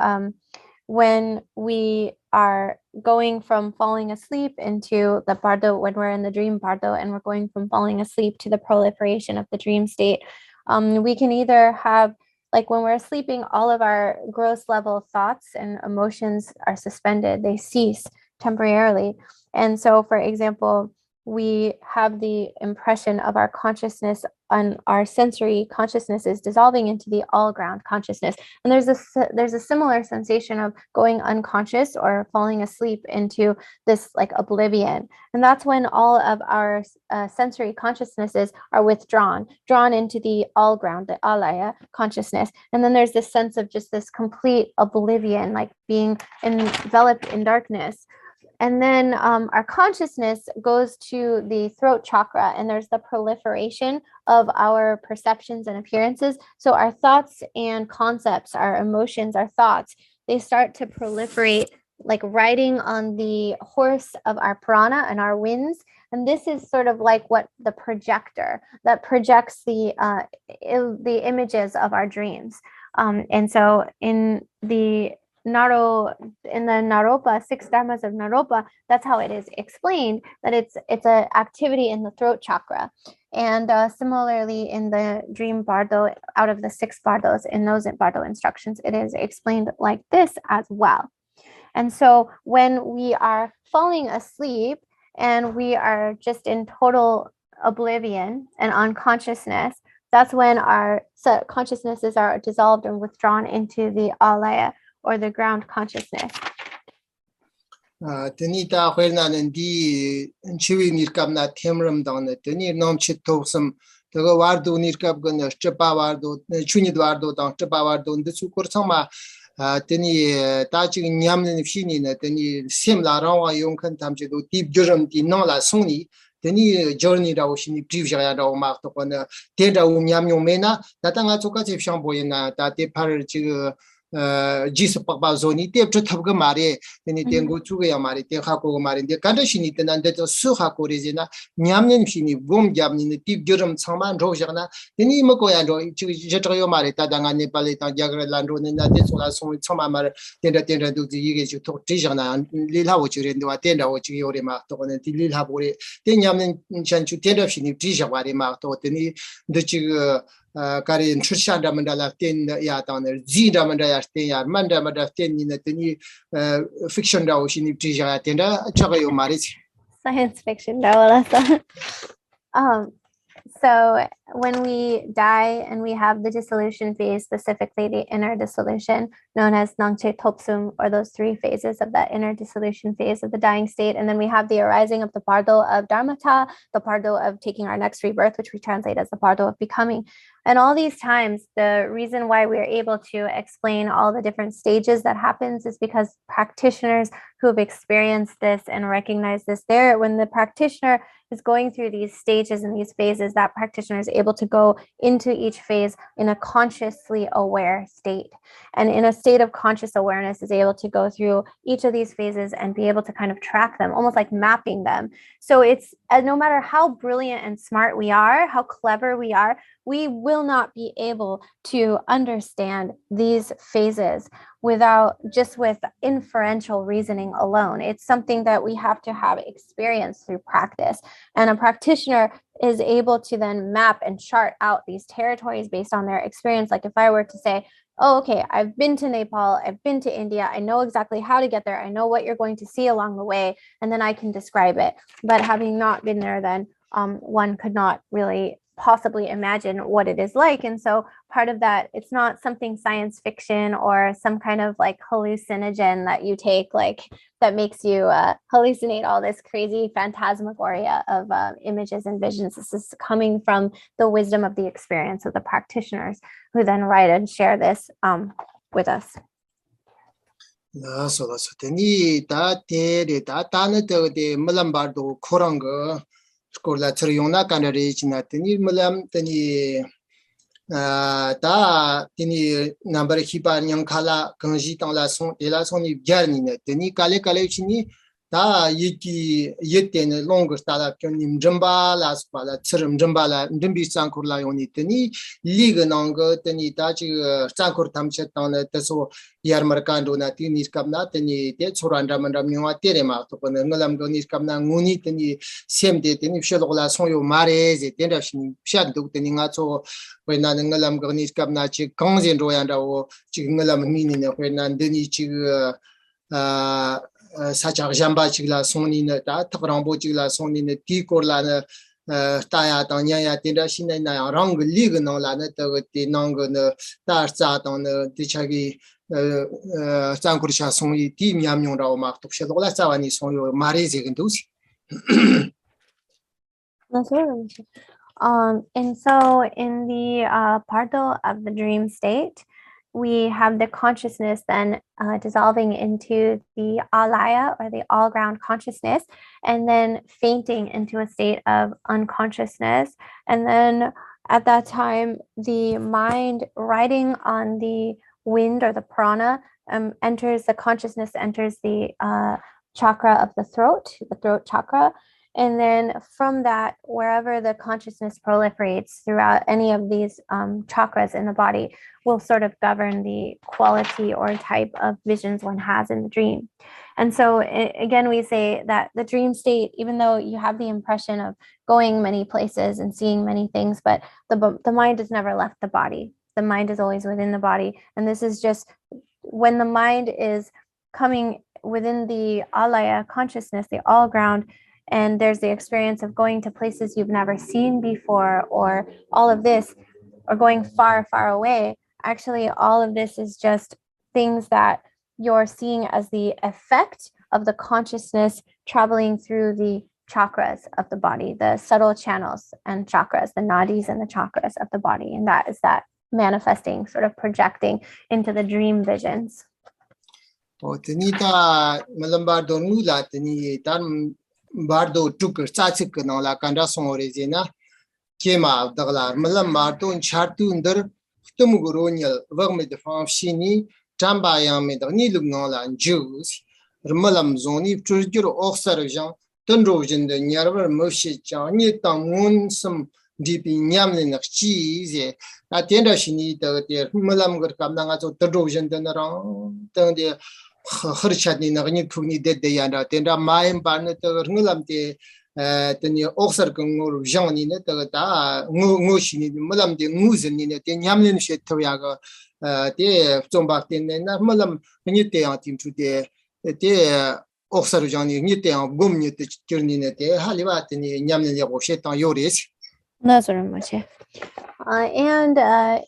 when we are going from falling asleep into the bardo, when we're in the dream bardo and we're going from falling asleep to the proliferation of the dream state, we can either have, like when we're sleeping, all of our gross level thoughts and emotions are suspended, they cease temporarily. And so for example, we have the impression of our consciousness and our sensory consciousness is dissolving into the all ground consciousness. And there's a similar sensation of going unconscious or falling asleep into this like oblivion. And that's when all of our sensory consciousnesses are drawn into the all ground, the alaya consciousness. And then there's this sense of just this complete oblivion, like being enveloped in darkness. And then our consciousness goes to the throat chakra, and there's the proliferation of our perceptions and appearances. So our thoughts and concepts, our emotions, our thoughts, they start to proliferate like riding on the horse of our prana and our winds. And this is sort of like what the projector that projects the images of our dreams. And so in the Naropa, 6 dharmas of Naropa, that's how it is explained, that it's an activity in the throat chakra. And similarly in the dream bardo, out of the 6 bardos, in those bardo instructions, it is explained like this as well. And so when we are falling asleep and we are just in total oblivion and unconsciousness, that's when our consciousnesses are dissolved and withdrawn into the alaya, or the ground consciousness. Tenita Huernan di Chiwi Nirkabna Temram down the Tenir Nom Chitosum, the Wardo Nirkab Gunner, Chepawardo, Chuniduardo, down Chepawardo, and the Sukursama, teni ta chi nyam ne phi ni ne teni sim la ran wa yong kan tam che do tip juram ti no la song ni teni journey ra wo shi ni priv ja ra wo ma to ko ne te da wo nyam yong me na ta ta nga chu ka che fyang bo yin na ta te par chi jis pak ba zoni te chu thab ga mare teni tengu chu ga ya mare te kha ko mare de kan shi ni tenan de su kha ko re na nyam ne phi ni gom jam ni tip juram chang man ro ja na teni mo ko ya ro chi je tra yo mare ta da nga ne pa le ta ja ga lan ro ne na de so la so chang ma mare ten da du ji ge chu to ji ja na li la wo chi re wa ten da wo chi yo re ma to ne ti li la bo re te nyam ne chan chu ten da phi ni ji ja wa re ma to teni de chi karin chushanda mandala ten ya taner zinda mandala ya ten ya manda mandala ten ni teni fiction da oshini tija tenda chagayo maris Science fiction, Dawalasa. So when we die and we have the dissolution phase, specifically the inner dissolution, known as Nangche Topsum, or those 3 phases of that inner dissolution phase of the dying state. And then we have the arising of the Pardo of Dharmata, the Pardo of taking our next rebirth, which we translate as the Pardo of becoming. And all these times, the reason why we're able to explain all the different stages that happens is because practitioners who have experienced this and recognize this there, when the practitioner is going through these stages and these phases, that practitioner is able to go into each phase in a consciously aware state. And in a state of conscious awareness is able to go through each of these phases and be able to kind of track them, almost like mapping them. So it's no matter how brilliant and smart we are, how clever we are, we will not be able to understand these phases with inferential reasoning alone. It's something that we have to have experience through practice. And a practitioner is able to then map and chart out these territories based on their experience. Like if I were to say, oh, okay, I've been to Nepal, I've been to India, I know exactly how to get there, I know what you're going to see along the way, and then I can describe it. But having not been there, then one could not really possibly imagine what it is like. And so part of that, it's not something science fiction or some kind of like hallucinogen that you take, like that makes you hallucinate all this crazy phantasmagoria of images and visions. This is coming from the wisdom of the experience of the practitioners who then write and share this with us. so teni ta te ta na de malambar do korang skola tsryona kanare china teni malam teni ta teni number hipa nyang khala gangji tang la son de la son ni gyar ni ne teni kale chini ta yiki yeten long sta la kyonim jamba la spa la tsrim jamba la ndimbi sankur la yoni teni lig nang teni ta chi sankur tamche tang la taso yar markando na tini skapna teni te choranda mandam nywa tere ma to kon ngalam go ni skapna nguni teni semde teni shelo la son yo mare ze tenda shini shat do teni nga cho wena ngalam go ni skapna chi kangjen ro yan da wo chi ngalam ni ne wena deni chi 사자 잠바 지라 손이네 다 특랑보 지라 손이네 디코라네 타야 당냐야 된다 신내나 랑 리그 나라네 더티 난거네 다자당네 디차기 장쿠르샤 손이 디냠용라고 막 독셔도라 자와니 손요 마레지긴 도시 And so in the pardo of the dream state, we have the consciousness then dissolving into the alaya, or the all-ground consciousness, and then fainting into a state of unconsciousness. And then at that time, the mind riding on the wind or the prana enters the consciousness, enters the chakra of the throat chakra. And then from that, wherever the consciousness proliferates throughout any of these chakras in the body, will sort of govern the quality or type of visions one has in the dream. And so again, we say that the dream state, even though you have the impression of going many places and seeing many things, but the mind has never left the body. The mind is always within the body. And this is just when the mind is coming within the alaya consciousness, the all ground, and there's the experience of going to places you've never seen before, or all of this, or going far, far away. Actually, all of this is just things that you're seeing as the effect of the consciousness traveling through the chakras of the body, the subtle channels and chakras, the nadis and the chakras of the body. And that is that manifesting, sort of projecting into the dream visions. Tenita Malambardo Nula, Tenitan Bardo took a static and all la Candason Resina, came out the Lar, Malambardo and Chartunder, Tumuguronial, Verme de Fanchini, Tambayam med Nilugnola and Jews, Ramalam Zoni, Trujur or Sarjan, Tundrojan, the Yarver Mushi, Nitam Moon, some deep in Yamlin of cheese. At the end of she need the Malamgur Kamanga to Tundrojan, then around, turn the Hirchadni Nagni dead the Yanda, Tenda Mayan Barnet, Nulamte, the Oxer Gungur, Jean in it, Mushi, Mulam de Musen in it, and Yamlin Shetoyaga, the Zombatin, and Mulam, Nite team to the Oxer Johnny, Nite and Gum Nit journey in it, Halivat and Yamlin Yaboshet on Yoris. That's very much. And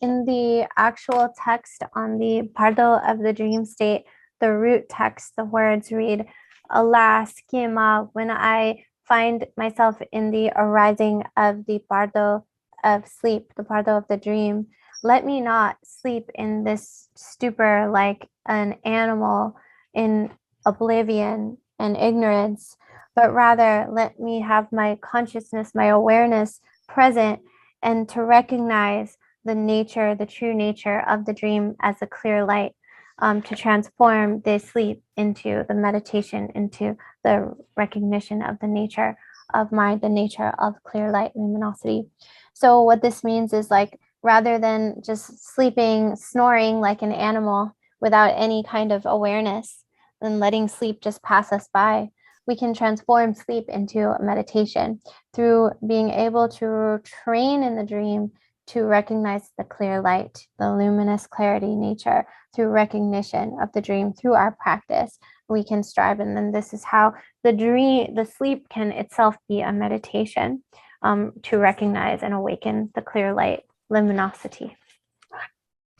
in the actual text on the Pardo of the dream state, the root text, the words read, alas, Kima, when I find myself in the arising of the Pardo of sleep, the Pardo of the dream, let me not sleep in this stupor like an animal in oblivion and ignorance, but rather let me have my consciousness, my awareness present, and to recognize the nature, the true nature of the dream as a clear light. To transform the sleep into the meditation, into the recognition of the nature of mind, the nature of clear light luminosity. So what this means is, like, rather than just sleeping, snoring like an animal without any kind of awareness and letting sleep just pass us by, we can transform sleep into a meditation through being able to train in the dream to recognize the clear light, the luminous clarity nature through recognition of the dream, through our practice. We can strive, and then this is how the sleep can itself be a meditation to recognize and awaken the clear light, luminosity.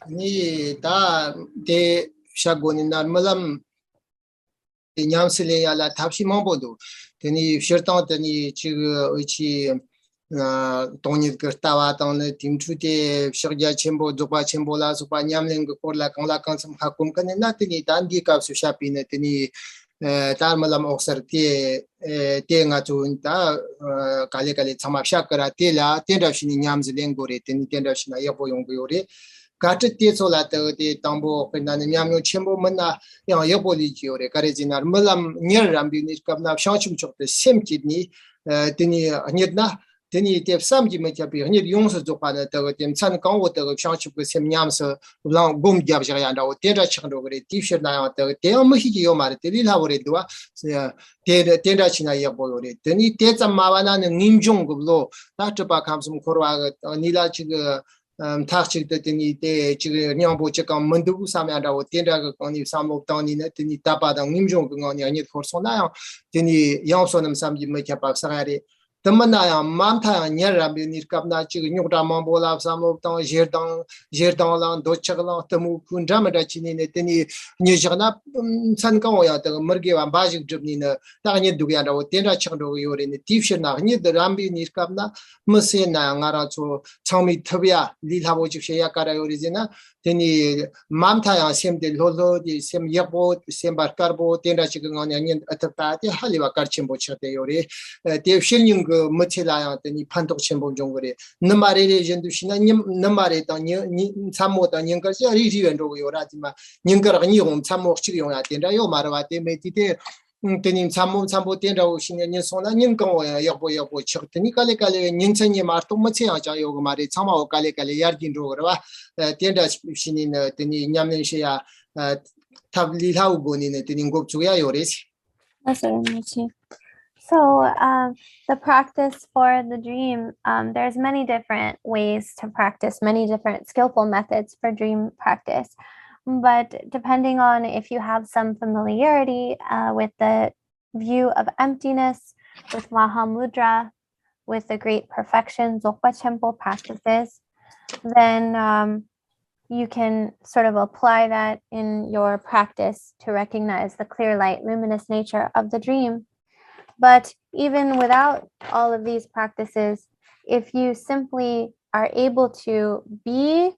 Ni da de Shagoninan Malam Yamsile ala Tapsi Mambodo, Teni Shirtan, Teni Chichi. Tony Gertawa on the team to the Shagya Chimbo, Zopa Chimbola, Sopa Yamling, Korla, Konla, Consum Hakum, can nothing, Dandi Caps to Shapin at any Tarmalam Oxer Tengatunta, Kalikali, Samashakara, Tela, Tendashin Yams Lengore, Tendashina Yapoyongore. Katet Sola, the Tambo, Penanyam Chimbo Mana, Yopoli, Karizina, Mulam, near Rambini, Kabna, Shanchum Chop, the same kidney, Tini Nidna. Teni te samji me chapi ni yongse zo pa de tem chan kang wo de xiang chi bu sem nyam se lang gom jab ja ya da wo te da chang do ge ti shi na de te mo hi ji yo ma de li la wo re do te da chi na ye bo yo re teni te zam ma wa na ne nim jong go lo da zhe ba kam sum ko wa ge ni la chi ge ta chi de teni te chi ge nyang bo che kang men du sa ma da wo te da ge kang ni sam lo dang ni ne teni ta ba dang nim jong ge ngani ni for so na teni yang so nam samji me cha pa sa ga re Tamana Manta Nyarabi Nirkapna Chig Nukta Mambola, some of Don Jerdan, Dochagla, Tamu Kundramadachi, Teni Nijana Sankoya, the Murgi and Bajik Jubnina, Tanya Duganda, Tenda Chando, in the Tifshana, near the Rambi Nirkapna, Musena, Narato, Tommy Tobia, Lilhavo Shayakara Orizina, Teni Manta, same the Lolo, the same Yapo, the same Barcarbo, Tenda Chicken on Onion at the party, Haliva Karchimbo Chate, Dave Shilling. Mutila tani pantok chembo jongore namare region dushina namare ta samo ta nyingar ja ri ri ro yo ra ma nyingar ni hom samo chi yo ya ten da yo marwa te me ti te tani samo ten ra shin ni so na nyin ko ya yo bo chi tani kale nyin chen ni mar to ma che ya ja yo mare chama o kale yar din ro ra ten da shin tani nyam ne she ya tabli lau go ni ne tani ngop chu ya yo re. So the practice for the dream, there's many different ways to practice, many different skillful methods for dream practice. But depending on if you have some familiarity with the view of emptiness, with Mahamudra, with the great perfection, Dzogpa Khenpo practices, then you can sort of apply that in your practice to recognize the clear light, luminous nature of the dream. But even without all of these practices, if you simply are able to be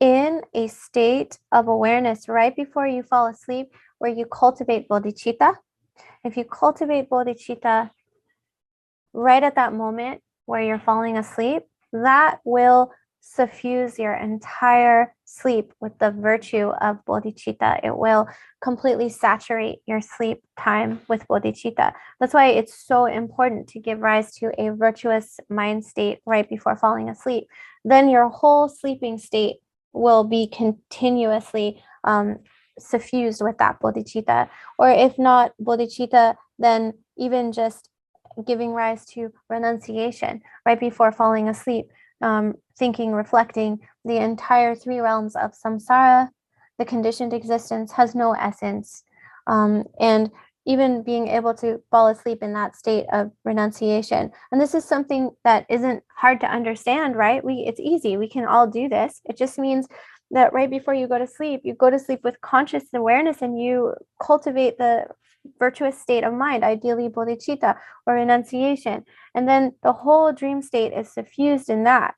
in a state of awareness right before you fall asleep where you cultivate bodhicitta. If you cultivate bodhicitta right at that moment where you're falling asleep, that will suffuse your entire sleep with the virtue of bodhicitta. It will completely saturate your sleep time with bodhicitta. That's why it's so important to give rise to a virtuous mind state right before falling asleep. Then your whole sleeping state will be continuously suffused with that bodhicitta. Or if not bodhicitta, then even just giving rise to renunciation right before falling asleep, thinking, reflecting the entire three realms of samsara, the conditioned existence has no essence, and even being able to fall asleep in that state of renunciation. And this is something that isn't hard to understand, right? It's easy. We can all do this. It just means that right before you go to sleep with conscious awareness and you cultivate the virtuous state of mind, ideally bodhicitta or renunciation. And then the whole dream state is suffused in that.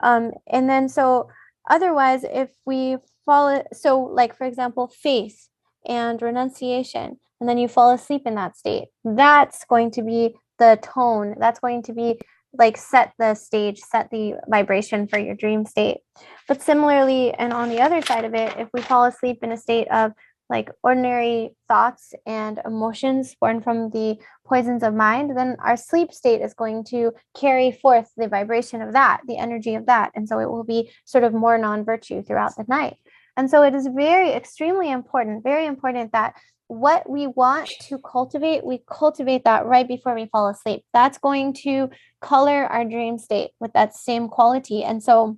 And then so otherwise, if we fall, so like for example, faith and renunciation, and then you fall asleep in that state, that's going to be the tone, that's going to be like set the stage, set the vibration for your dream state. But similarly, and on the other side of it, if we fall asleep in a state of like ordinary thoughts and emotions born from the poisons of mind, then our sleep state is going to carry forth the vibration of that, the energy of that. And so it will be sort of more non-virtue throughout the night. And so it is extremely important, very important that what we want to cultivate, we cultivate that right before we fall asleep. That's going to color our dream state with that same quality. And so,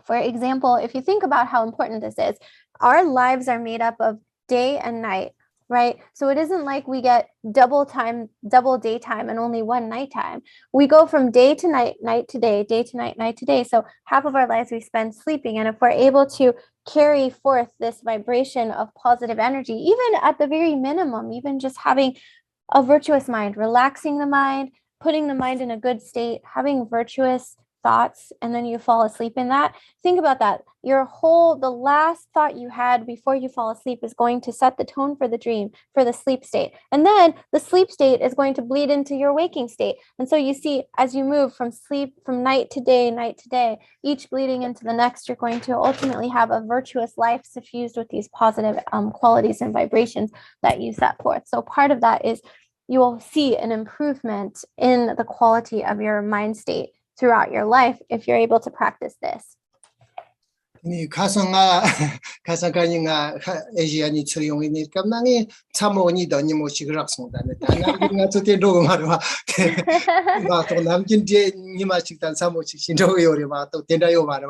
for example, if you think about how important this is, our lives are made up of day and night, right? So it isn't like we get double daytime and only one nighttime. We go from day to night, night to day to night, night to day. So half of our lives we spend sleeping. And if we're able to carry forth this vibration of positive energy, even at the very minimum, even just having a virtuous mind, relaxing the mind, putting the mind in a good state, having virtuous thoughts, and then you fall asleep in that. Think about that. The last thought you had before you fall asleep is going to set the tone for the dream, for the sleep state. And then the sleep state is going to bleed into your waking state. And so you see, as you move from night to day, each bleeding into the next, you're going to ultimately have a virtuous life suffused with these positive qualities and vibrations that you set forth. So part of that is you will see an improvement in the quality of your mind state throughout your life if you're able to practice this. 니 가상아 가상가니가 에지아니 처용이니 깜나니 참모니 더니 모시그락송다네 다나기가 저때 로고 말아 또 남긴 뒤에 니마 식단 사모식 신조요 요리마 또 된다요 말아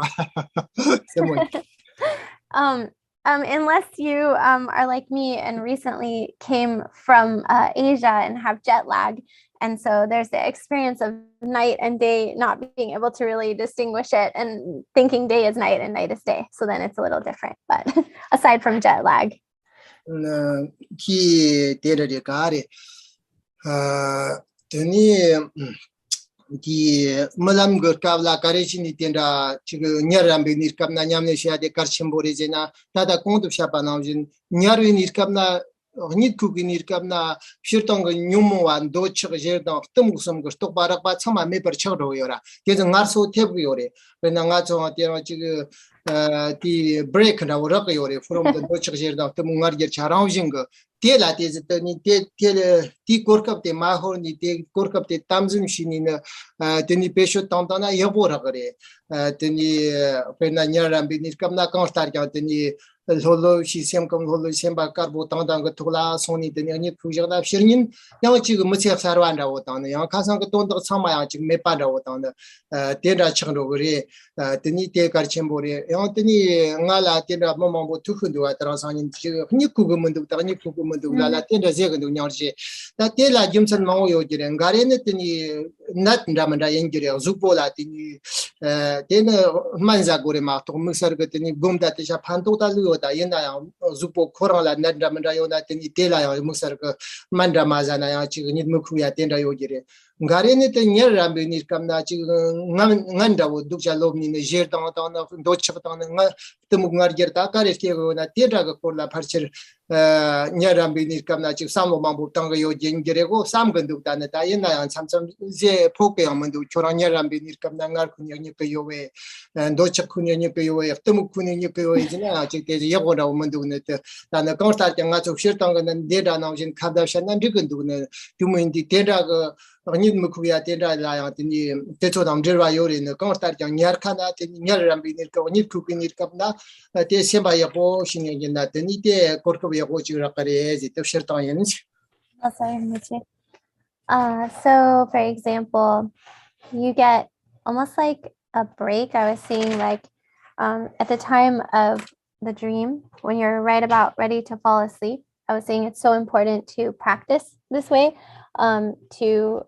unless you are like me and recently came from Asia and have jet lag. And so there's the experience of night and day not being able to really distinguish it and thinking day is night and night is day. So then it's a little different, but aside from jet lag. 기 데르리 가리 드니 기 말람 거까블라 가레시니 텐다 지금 녀람비 니캅나 냠네시아데 카르침보레제나 다다 공도샤바나우진 녀르위 니캅나 니쿠기 니캅나 퓨르통거 뉴모완 도치게제다 뜸구섬 거 똑바락바 참아 메버쳐로요라 계속 나르소 테브요레 베나가 저한테 지금 디 브레이크나 오락요레 from the 도치게제다 뜸웅아르게 차라우진 거 Tela is the T Korkap de Mahor, the Korkap de Tamzum Shinina, Teni Pesho Tantana Yaboragare, Teni Penanya Rambinis Kamna Constarka, Teni Holo, she sem come Holo Semba Carbo Tantanga Tola, Sony, the Nani Pujana Shirnin, Yamachi Musia Saranda Wotan, Yankasan Tonda Samaya, Mepada Wotan, Tenda Chandogore, Teni Karchembore, Anthony Ngala, Tenda Mombo Tukundu at Rasan, Nikugumundu, Nikugumundu, La Tenda Zegan, Yarji, that Tela Jimson Maoyo, and Garenetini, not Ramada Injury, Zupola, then Manza Gorema, Musargatini, Boom that is a Pantota Luota, Yena, Zupo Corala, Nadramandayona, Tela, Musarga, Mandamazana, Mukuya, Tenda Yogiri. Garene te nyer rambe ni kamna chi nganda wo dukcha lobni ne jer ta na do chap ta na temu ngar jer ta kare ke go na te da ko la parcher nyer rambe ni kamna chi samo mambu tang yo jing gere go sam gandu ta na ta yin na sam sam je poke ya mandu chora nyer rambe ni kamna ngar kun ni ke yo we do chap kun ni ke yo we temu kun ni ke yo we jina chi te ye go ra mandu ne te ta na ko ta nga chok shir tang na de da na jin khada shan na ri gandu ne tu mo indi te da go Ni mukuya tenda la tini techo dam jerwa yori ne ko tar jang nyar khana tini nyar rambi ne ko ni kuki ni kapna te semba ya bo shinye na tini te korko ya go chira kare ji te shirta yen. So for example, you get almost like a break. I was saying like at the time of the dream, when you're right about ready to fall asleep, I was saying it's so important to practice this way to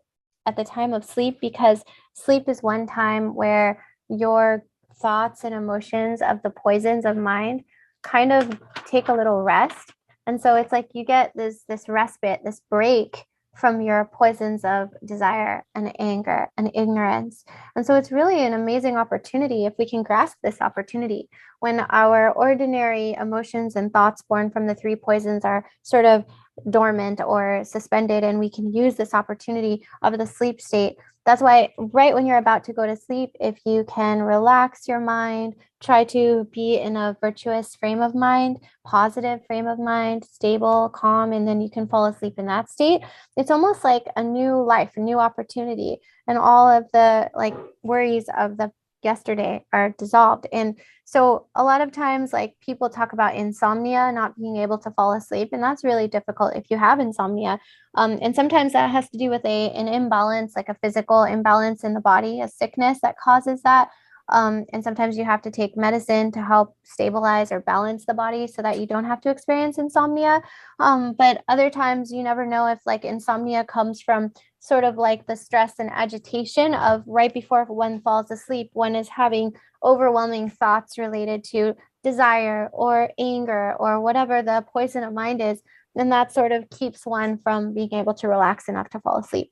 at the time of sleep, because sleep is one time where your thoughts and emotions of the poisons of mind kind of take a little rest. And so it's like you get this respite, this break from your poisons of desire and anger and ignorance. And so it's really an amazing opportunity if we can grasp this opportunity when our ordinary emotions and thoughts born from the three poisons are sort of dormant or suspended, and we can use this opportunity of the sleep state. That's why right when you're about to go to sleep, if you can relax your mind, try to be in a virtuous frame of mind, positive frame of mind, stable, calm, and then you can fall asleep in that state. It's almost like a new life, a new opportunity, and all of the like worries of the yesterday are dissolved. And so a lot of times like people talk about insomnia, not being able to fall asleep, and that's really difficult if you have insomnia. And sometimes that has to do with an imbalance, like a physical imbalance in the body, a sickness that causes that. And sometimes you have to take medicine to help stabilize or balance the body so that you don't have to experience insomnia. But other times you never know if like insomnia comes from sort of like the stress and agitation of right before one falls asleep, one is having overwhelming thoughts related to desire or anger or whatever the poison of mind is. And that sort of keeps one from being able to relax enough to fall asleep.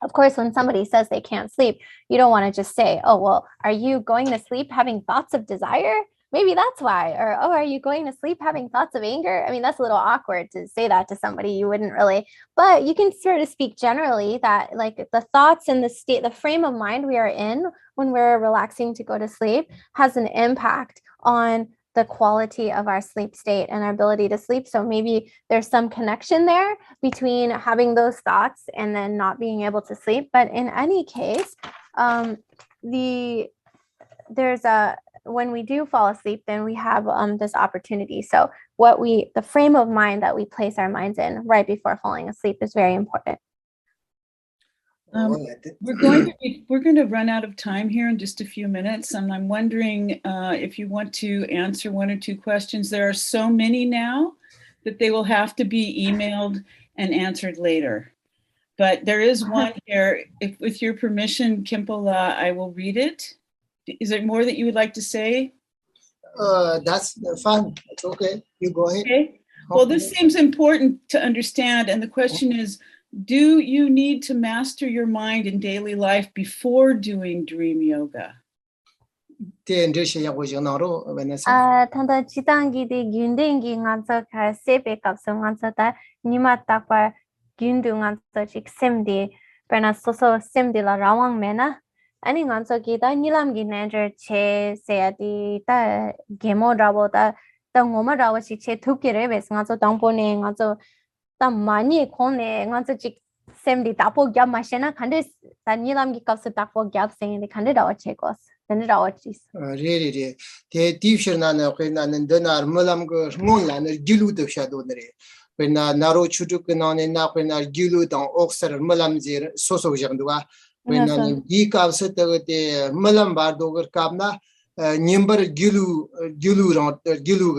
Of course, when somebody says they can't sleep, you don't want to just say, oh, well, are you going to sleep having thoughts of desire? Maybe that's why. Or, oh, are you going to sleep having thoughts of anger? I mean, that's a little awkward to say that to somebody. You wouldn't really, but you can sort of speak generally that like the thoughts and the state, the frame of mind we are in when we're relaxing to go to sleep has an impact on the quality of our sleep state and our ability to sleep. So maybe there's some connection there between having those thoughts and then not being able to sleep. But in any case, when we do fall asleep, then we have this opportunity. So the frame of mind that we place our minds in right before falling asleep is very important. We're going to run out of time here in just a few minutes, and I'm wondering if you want to answer one or two questions. There are so many now that they will have to be emailed and answered later. But there is one here. If, with your permission, Khenpo, I will read it. Is there more that you would like to say? That's fine. It's okay. You go ahead. Okay. Well, this seems important to understand, and the question is, do you need to master your mind in daily life before doing dream yoga? Tanda chitangi de gyundengi nganso ka sepe kapso nganso ta nima takwa gyundu nganso chik semdi perna soso semdi la rawang mena ani nganso ki ta nilam gi nanger che seati ta gemo rawo ta ngoma rawo chi che thukire bes nganso tangpo ne nganso ta mani khone nganso chik semdi tapo gyab mashena khande ta nilam gi kapso tapo gyab sengde khande rawo che kos. Really, the teacher Nana, when Nanar Mulam go Moonland, Gilu the shadow. When Naro Chutukan and Nap when Gilu down Oxer, Mulam Zir, Soso Jandua, when Dika set the Mulam Bardover Kabna, Nimber Gilu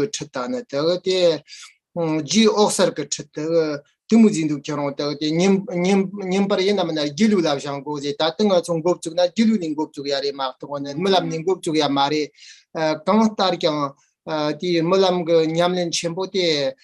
Chitana, G Oxer Timuzindu Kironto, the Nimbarina, Gilu Lavjango, the Tatunga from Gop to that Gilu in Gop to Yari Marton and Mulam in Gop to Yamari, Kantarkan, 디 몰람 그 냠len 쳔보데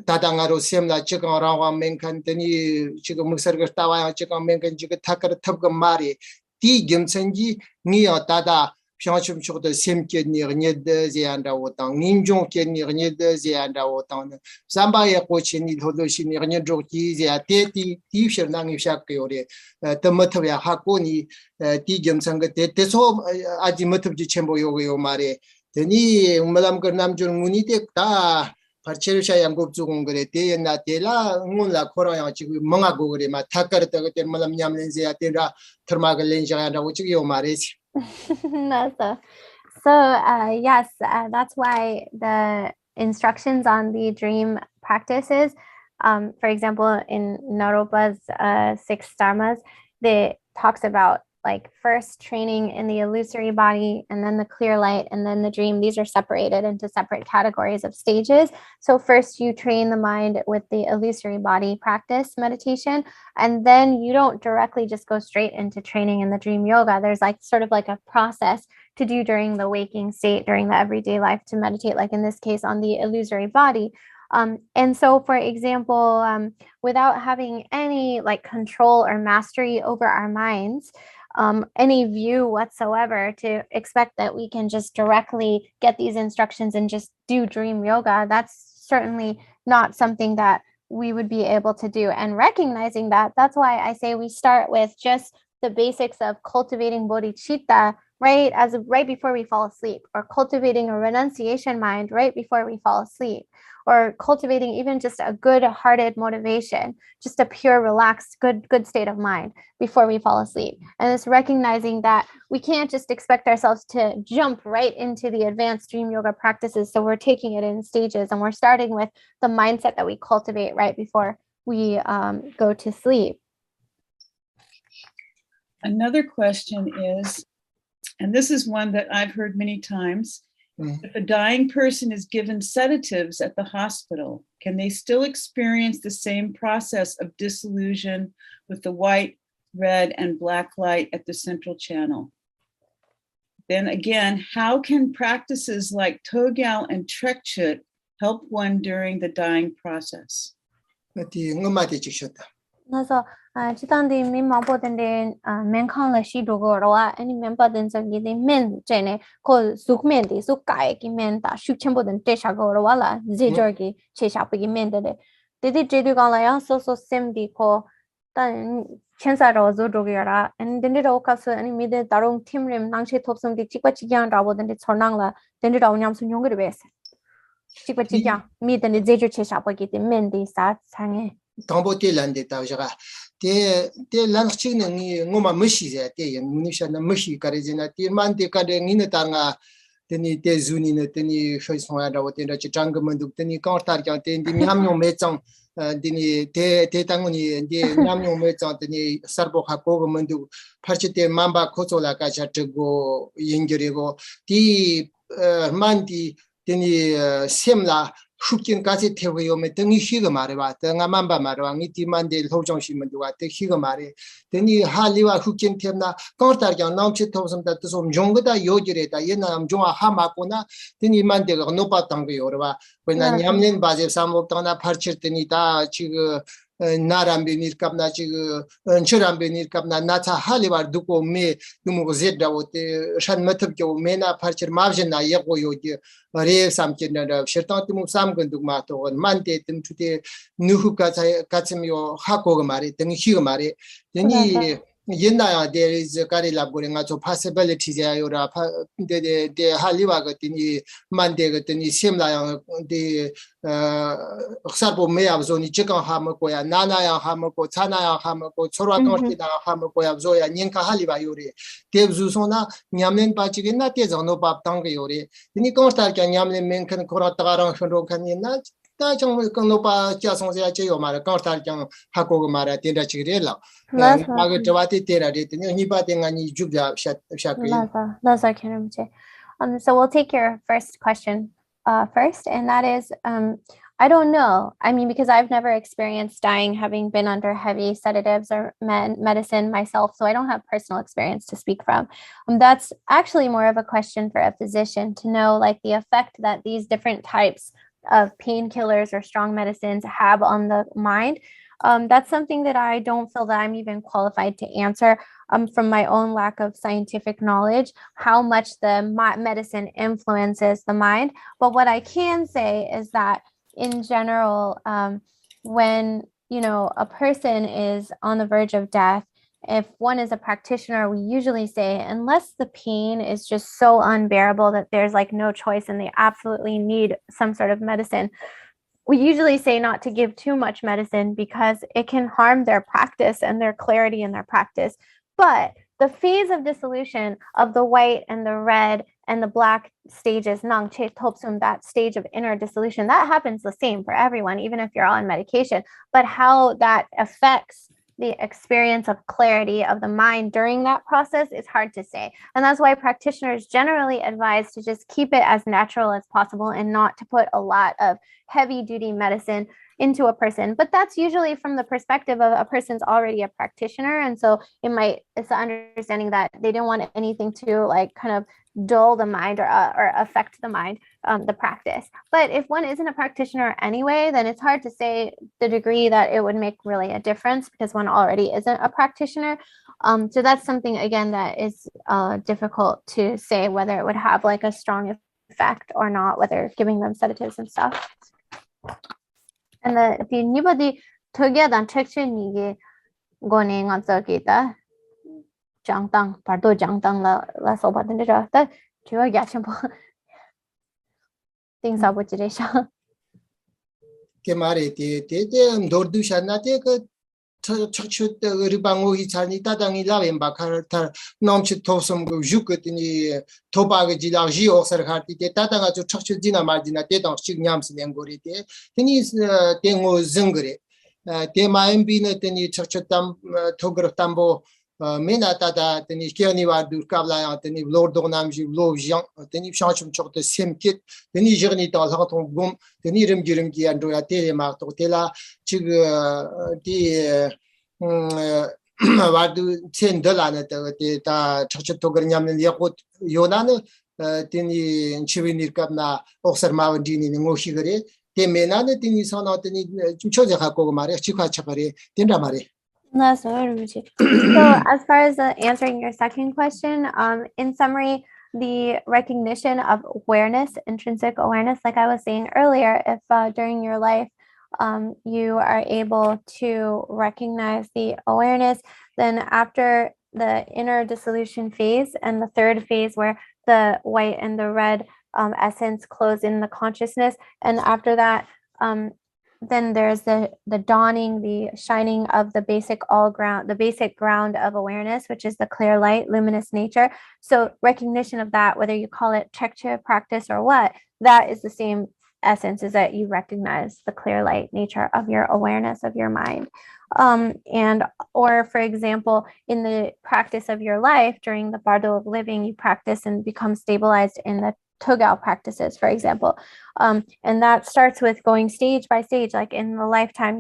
다당아로 셈라 지금 라와 멘칸 되니 지금 목서가 따와야 지금 멘칸 지금 타커 탑거 말이 디 gemsen지 니어 다다 평점 쪽도 셈께니 르니데 제안다 오당 민종께니 르니데 제안다 오당 삼바에 고치니 도도시니 르니 조기 제 테티 티셔낭이 샤크요레 더머터야 하고니 디 gemsen가 테테소 아지 머터지 쳔보 요요 말에 되니 ummalam ka nam jun nguni te ta parchel sha yang gop chung gre te na te la ngun la khora yang chi manga go gre ma thakar ta te malam nyam len se ya te ra tharma ga len ja da chi yo mare si. So yes, that's why the instructions on the dream practices, for example, in Naropa's 6 dharmas, they talks about like first training in the illusory body and then the clear light and then the dream. These are separated into separate categories of stages. So first you train the mind with the illusory body practice meditation, and then you don't directly just go straight into training in the dream yoga. There's like sort of like a process to do during the waking state, during the everyday life, to meditate, like in this case on the illusory body. And so, for example, without having any like control or mastery over our minds, any view whatsoever to expect that we can just directly get these instructions and just do dream yoga, that's certainly not something that we would be able to do. And recognizing that, that's why I say we start with just the basics of cultivating bodhicitta right before we fall asleep, or cultivating a renunciation mind right before we fall asleep, or cultivating even just a good-hearted motivation, just a pure, relaxed, good state of mind before we fall asleep. And it's recognizing that we can't just expect ourselves to jump right into the advanced dream yoga practices. So we're taking it in stages, and we're starting with the mindset that we cultivate right before we go to sleep. Another question is, and this is one that I've heard many times, if a dying person is given sedatives at the hospital, can they still experience the same process of disillusion with the white, red, and black light at the central channel? Then again, how can practices like Togyal and Trekchut help one during the dying process? 그래서 지단디 민마보던데 맨칸라 시도거와 아니 멤버든 저기데 맨 제네 코 숙멘디 숙가에기 맨다 슈첨보든 대샤거와라 제저기 제샤프기 맨데 데데 제두가라야 소소 셈디코 단 천사로 조도기라 엔데로 카스 아니 미데 다롱 팀림 낭시 톱성디 찍바치기한 라보던데 전랑라 덴데라 오냠순 용거를 베스 찍바치기야 미데 제저 제샤프기 맨디 사 상에 당보테 란데 타자가 테 란치는 ngoma mishije te munishana mishi karejina te mante kare ngine tanga teni te zunine teni shoisonga da wotenda chitanga manduk teni kauntar kya te ndi nyamyo mechang teni te tanguni ndi nyamyo mechang teni sarbo khako manduk parchite mamba khosola ka chatgo yinggerego ti manti teni semla 슈킨 가지 태고요메 등이 희가 말해봐 등아 만바 말해봐 니티만데 호정심은도와 때 희가 말해 되니 할리와 슈킨 템나 거다르게 남치 토섬다 좀 종거다 요지래다 옛날 종아 하마고나 되니 만데가 높았던 거 요르바 왜냐 냠는 바제 삼업도나 파르치르니다 지금 나람베니 갑나 지금 은처람베니 갑나 나차 할리와 두고 메 누모 제다오테 샨마트교 메나 파르치르 마브제나 예고요지 레 삼케나 셔탄티무 삼근둑 마토 만데 뜸투데 누후가 가츠미요 하고가 말이 등희가 말이 되니 옛날에 there is 가리라 고랭아 저 possibilities 야요라 데 할리와 같으니 만데 같으니 심라야 데 흑사보 메야브존이 지금 하면고야 나나야 하면고 차나야 하면고 초라동티다 하면고야 조야 닌카 할리바 요리 데브주소나 냠낸 빠지겠나 때정노 밥당게 요리 니 거스탈게 냠낸 멘큰 코라타가랑 흔로칸이나 다 정말 건노바 자송세야 제요 말에 거스탈게 하고 말에 된다치기래라 나가 저와티 때라데 니바땡아니 죽자 샤크리 Laza Keramche. So we'll take your first question first, and that is, I don't know. I mean, because I've never experienced dying having been under heavy sedatives or medicine myself, so I don't have personal experience to speak from. That's actually more of a question for a physician to know, like, the effect that these different types of painkillers or strong medicines have on the mind. That's something that I don't feel that I'm even qualified to answer from my own lack of scientific knowledge, how much the medicine influences the mind. But what I can say is that in general, when, you know, a person is on the verge of death, if one is a practitioner, we usually say, unless the pain is just so unbearable that there's like no choice and they absolutely need some sort of medicine, we usually say not to give too much medicine because it can harm their practice and their clarity in their practice. But the phase of dissolution of the white and the red and the black stages, nang che topsum, that stage of inner dissolution, that happens the same for everyone, even if you're on medication. But how that affects the experience of clarity of the mind during that process is hard to say. And that's why practitioners generally advise to just keep it as natural as possible and not to put a lot of heavy duty medicine into a person. But that's usually from the perspective of a person's already a practitioner. And so it's the understanding that they don't want anything to like kind of dull the mind or affect the mind, the practice. But if one isn't a practitioner anyway, then it's hard to say the degree that it would make really a difference because one already isn't a practitioner. So that's something, again, that is difficult to say whether it would have like a strong effect or not, whether giving them sedatives and stuff. And the anybody together check going on the 장당 발도 장당 la so 받는 데라 다 주어 야첨보 띵사 보지래샤 게 말에 대대 노르두샤나데 그 척추 의방오 이찬이 따당이 라벤 바카르타 넘치 토섬 그 주거더니 도박의 지라지 오서가티 때 따당아 저 척추 지나 말지나 때당 식냠스 랭고리데 테니 땡오 증거래 대마엠비네 테니 척추 땀 토그르 땀보 메나타다 테니 키아니와 두카블라 테니 로르도남지 로지앙 테니 샤춤 척도 셈킷 테니 저니 달하통 곰 테니 이름기름기 안도야 테레마토 테라 지금 디 와두 첸들라네 다 척추 그러냐면 야고 요나는 테니 치비니르카나 옥서마운디니 모시그레 테메나네 테니 선어테니 좀 쳐져갖고 말이야 치과차거리 된다 말이야. So as far as answering your second question, in summary, the recognition of awareness, intrinsic awareness, like I was saying earlier, if during your life you are able to recognize the awareness, then after the inner dissolution phase and the third phase where the white and the red essence close in the consciousness, and after that then there's the dawning, the shining of the basic ground of awareness, which is the clear light, luminous nature. So recognition of that, whether you call it chekche practice or what, that is the same essence, is that you recognize the clear light nature of your awareness of your mind. Or for example, in the practice of your life during the bardo of living, you practice and become stabilized in the Togao practices, for example. And that starts with going stage by stage. Like in the lifetime,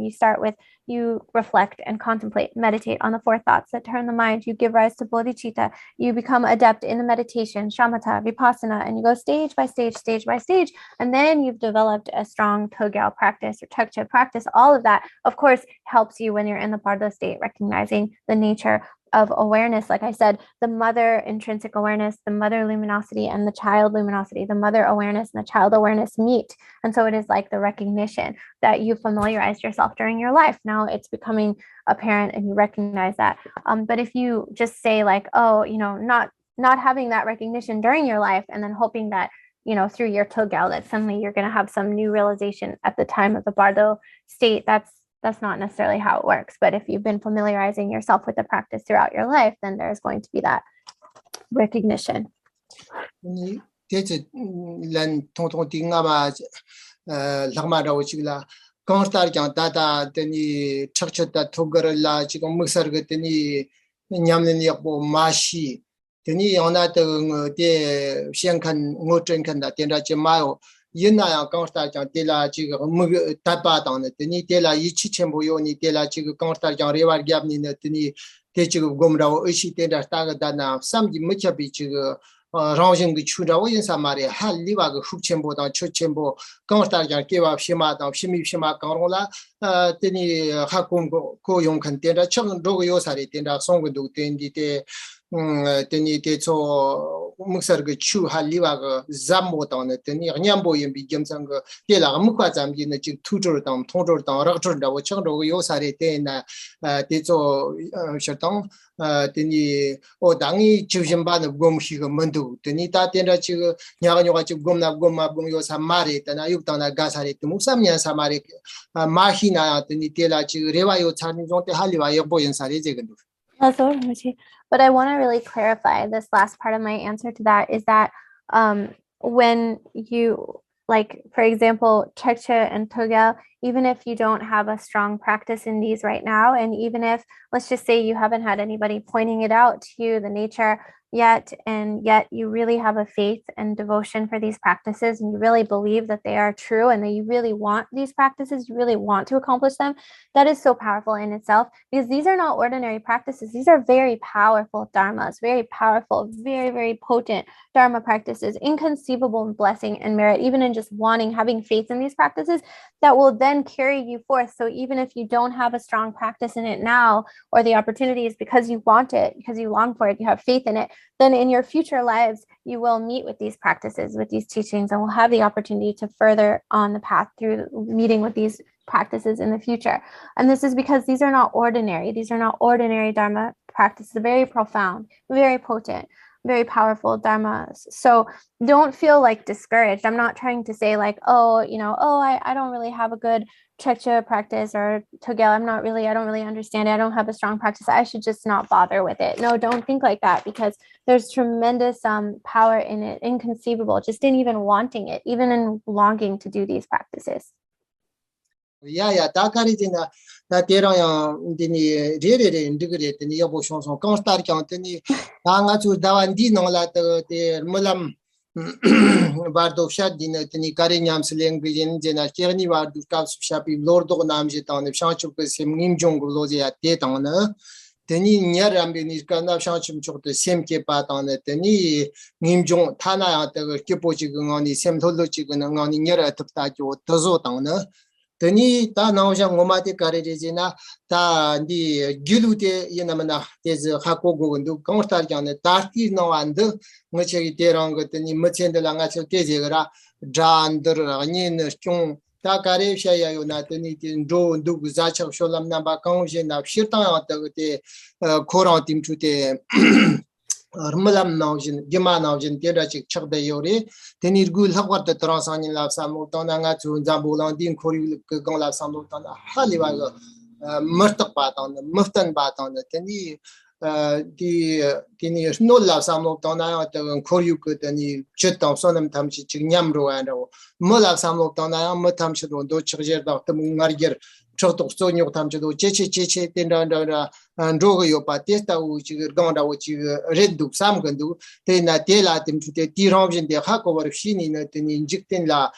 you reflect and contemplate, meditate on the four thoughts that turn the mind. You give rise to bodhicitta. You become adept in the meditation, shamatha, vipassana, and you go stage by stage, and then you've developed a strong Togao practice or Chekche practice. All of that, of course, helps you when you're in the Bardo state, recognizing the nature of awareness. Like I said, the mother intrinsic awareness, the mother luminosity, and the child luminosity, the mother awareness and the child awareness meet. And so it is like the recognition that you familiarized yourself during your life. Now it's becoming apparent and you recognize that. But if you just say like, oh, not having that recognition during your life and then hoping that, through your Togao that suddenly you're going to have some new realization at the time of the Bardo state, that's not necessarily how it works. But if you've been familiarizing yourself with the practice throughout your life, then there's going to be that recognition. Teni ona te sian kan ngochen kan da tienda che mayo 인나야 강스타장 데라 지금 답바다는 드니 데라 이치첨보요니 데라 지금 강스타장 레와기압니네 드니 대지금 곰라고 의시 데라 따가다나 삼지 무차비 지금 라오징의 추라고 인사 말이야 할리와가 훅첨보다 초첨보 강스타장 개와 시마다 심입시마 강로라 드니 학공 고용칸 데라 청 로고 요사리 데라 송근도 된디데 teni te cho muksar ge chu haliwa ge zammo ta ne teni nyambo yim bi gemsang ge de la mu kwa zam ji ne ji tu zhou dang tong zhou dang ra zhou da wo chang zhou yo sa re de na de zo shatang teni o dang yi ju jin ba ne gom hi ge men du teni ta den da ji ge nya ga nyo ga ji gom na gom ma gom yo sa ma re ta na yu dang na ga sa re tu mu sam nya sa ma re ma hi na teni de la ji re wa yo cha ni zong de haliwa ye bo yin sa re je ge du. But I want to really clarify this last part of my answer to that is that when you, like, for example, Chekche and Togel, even if you don't have a strong practice in these right now, and even if, let's just say you haven't had anybody pointing it out to you, the nature yet, and yet you really have a faith and devotion for these practices, and you really believe that they are true and that you really want these practices, you really want to accomplish them, that is so powerful in itself, because these are not ordinary practices. These are very powerful dharmas, very powerful, very, very potent dharma practices, inconceivable blessing and merit, even in just having faith in these practices, that will then carry you forth. So even if you don't have a strong practice in it now, or the opportunity is because you want it, because you long for it, you have faith in it, then in your future lives, you will meet with these practices, with these teachings, and will have the opportunity to further on the path through meeting with these practices in the future. And this is because these are not ordinary. These are not ordinary Dharma practices. Very profound, very potent, very powerful dharmas. So don't feel like discouraged. I'm not trying to say like, I don't really have a good Chekche practice, or Togel, I don't really understand it. I don't have a strong practice. I should just not bother with it. No, don't think like that, because there's tremendous power in it, inconceivable, just in even wanting it, even in longing to do these practices. Yeah, Dakarizina, that Deran Dini Rere integrated in the Yaboshan, Constar County, Hanga to Davandino later, the Mulam Bardo Shadin, the Karinyam Seling Begin, Jena Kerni Vardu Caps Shapi, Lord of Namjeton, the Shanchukas, Nim Jong Lozi at Tetana. Teni near Rambinis Gandam Shanchum Chok the same kepat on it, Teni Nim Jong Tana at the Kipochigan on the same Tolochigan on the near at Tajo, Tazotana. Teni ta naojang ngomate karejina ta di gilute yenamana des hakogo ndu konstar jane tarti no and ngoche terang teni machende langa che tejera jandr nin chung ta kare shaya yo na teni ndo ndu zacha sholam na ba kongje na shirta ta te koran tim chute Malam Naujin, Gima Naujin, Derachik Chakda Yori, Tenirgul Hawat the Transitional Lab Samotana to Zambulan, Din Kori Gonla Samotana, Haliwaga, Murtak Baton, Muftan Baton, the Teni, the no lab Samotana, the Koryuk, the Chit of Sonam Tamchi, Yamro and Mola Samotana, Matamshado, Dochajer, Dr. Mungarger. Chotok so nyok tam chado cheche tenda and drogo yo patesta which gonda which red dup sam gandu tena tela tim chute tiramjin de hako war shini na tin injectin la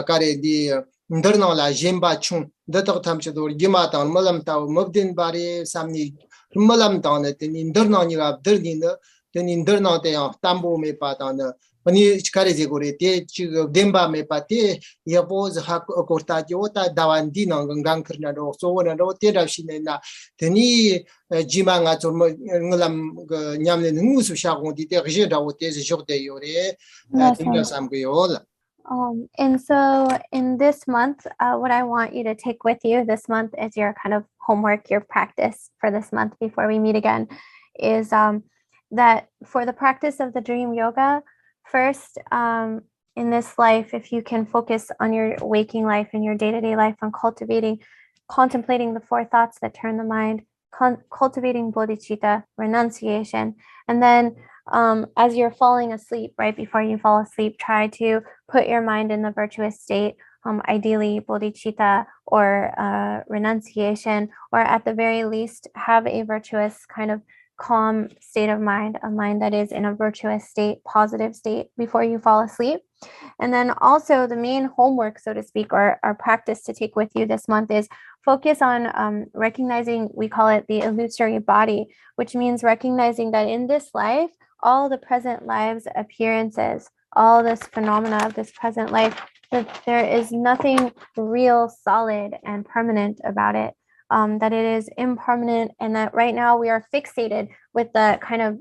kare di ndarna la jemba chung datok tam chado gima tan malam taw mabdin bare samni malam tan tin ndarna ni ga darni na tin ndarna te tambo me patana Pani Chikari Gore, Demba me pate, Yaboz Hakorta Jota, Davandino, Gankarnado, so on and Rotera Shinena, Teni Jimanga to Mulam Yamlin Musu Shagon, the Terjeda, what is Jote Yore, Samgiola. And so in this month, what I want you to take with you this month as your kind of homework, your practice for this month before we meet again, is that for the practice of the dream yoga, first, in this life, if you can focus on your waking life and your day-to-day life on contemplating the four thoughts that turn the mind, cultivating bodhicitta, renunciation, and then as you're falling asleep, right before you fall asleep, try to put your mind in the virtuous state, ideally bodhicitta or renunciation, or at the very least have a virtuous kind of calm state of mind, a mind that is in a virtuous state, positive state before you fall asleep. And then also the main homework, so to speak, or our practice to take with you this month is focus on recognizing, we call it the illusory body, which means recognizing that in this life, all the present lives appearances, all this phenomena of this present life, that there is nothing real, solid, and permanent about it, that it is impermanent, and that right now we are fixated with the kind of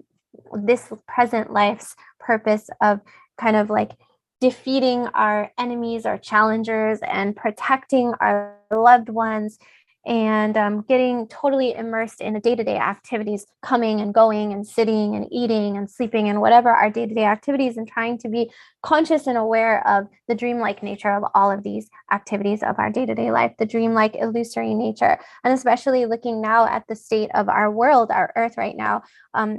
this present life's purpose of kind of like defeating our enemies, our challengers, and protecting our loved ones, and getting totally immersed in the day-to-day activities, coming and going and sitting and eating and sleeping and whatever our day-to-day activities, and trying to be conscious and aware of the dreamlike nature of all of these activities of our day-to-day life, the dreamlike illusory nature. And especially looking now at the state of our world, our earth right now,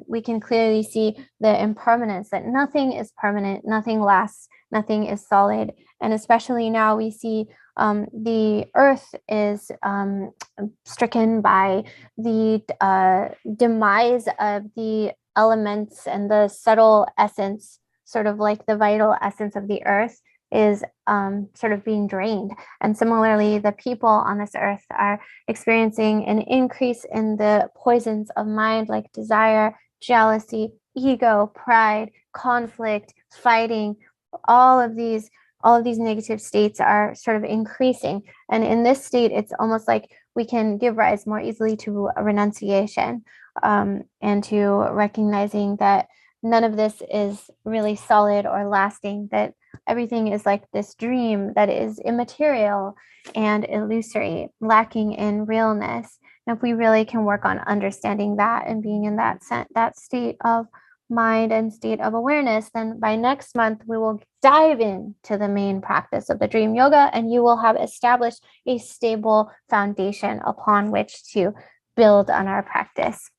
we can clearly see the impermanence, that nothing is permanent, nothing lasts, nothing is solid. And especially now we see the earth is stricken by the demise of the elements, and the subtle essence, sort of like the vital essence of the earth, is sort of being drained. And similarly, the people on this earth are experiencing an increase in the poisons of mind, like desire, jealousy, ego, pride, conflict, fighting. All of these negative states are sort of increasing. And in this state, it's almost like we can give rise more easily to a renunciation, and to recognizing that none of this is really solid or lasting, that everything is like this dream that is immaterial and illusory, lacking in realness. And if we really can work on understanding that and being in that state of mind and state of awareness, then by next month we will dive into the main practice of the dream yoga, and you will have established a stable foundation upon which to build on our practice.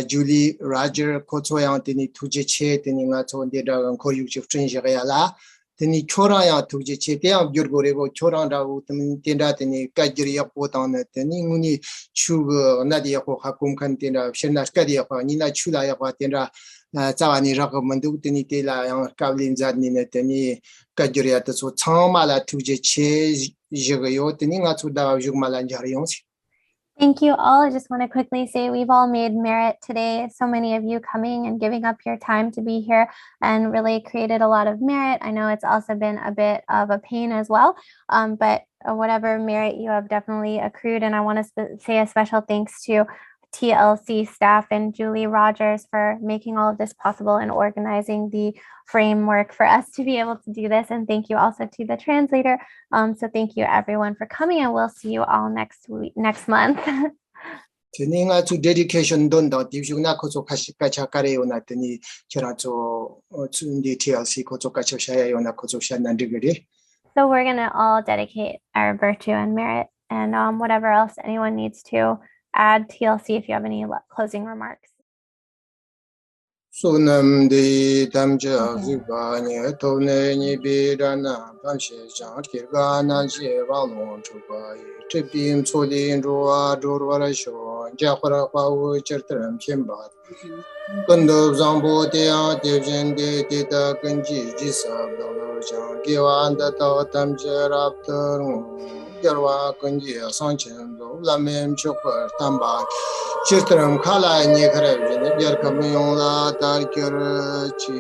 Julie Roger Kochoyang teni tuje che teni nga cho de da ko yu chif chen je ya la teni chora ya tuje che te am gyur gore go chora da u ten da teni ka jir ya po ta ne teni nguni chu na de ko ha kum kan ten da shen na ka de ko ni na chu la ya ko ten da za wa ni ra ko man du teni te la ya ka lin za ni ne teni ka jir ya ta so chang ma la tuje che je ge yo teni nga chu da ju ma la jar yong. Thank you all. I just want to quickly say we've all made merit today. So many of you coming and giving up your time to be here and really created a lot of merit. I know it's also been a bit of a pain as well, but whatever merit you have definitely accrued. And I want to say a special thanks to TLC staff and Julie Rogers for making all of this possible and organizing the framework for us to be able to do this. And thank you also to the translator. So thank you everyone for coming, and we'll see you all next month. Teninga to dedication don da divjuna ko so khashika chakare ona teni chera cho chundi TLC ko so kacha shaya yona ko so shanna digre. So we're going to all dedicate our virtue and merit, and whatever else anyone needs to add, TLC, if you have any closing remarks. Sunam de damja zubani tone ni bidana pamshe jang kirgana je walon chubai chepim cholin roa dorwara sho jakhara pawu chertram chemba kando zambo de a devjen de ta kanji jisab dalo jang gewan da ta tamje raptar yarwa kanji sanchen do lamem chopar tamba Chistram khala ni khare ne jar kam yong la dar kyar chi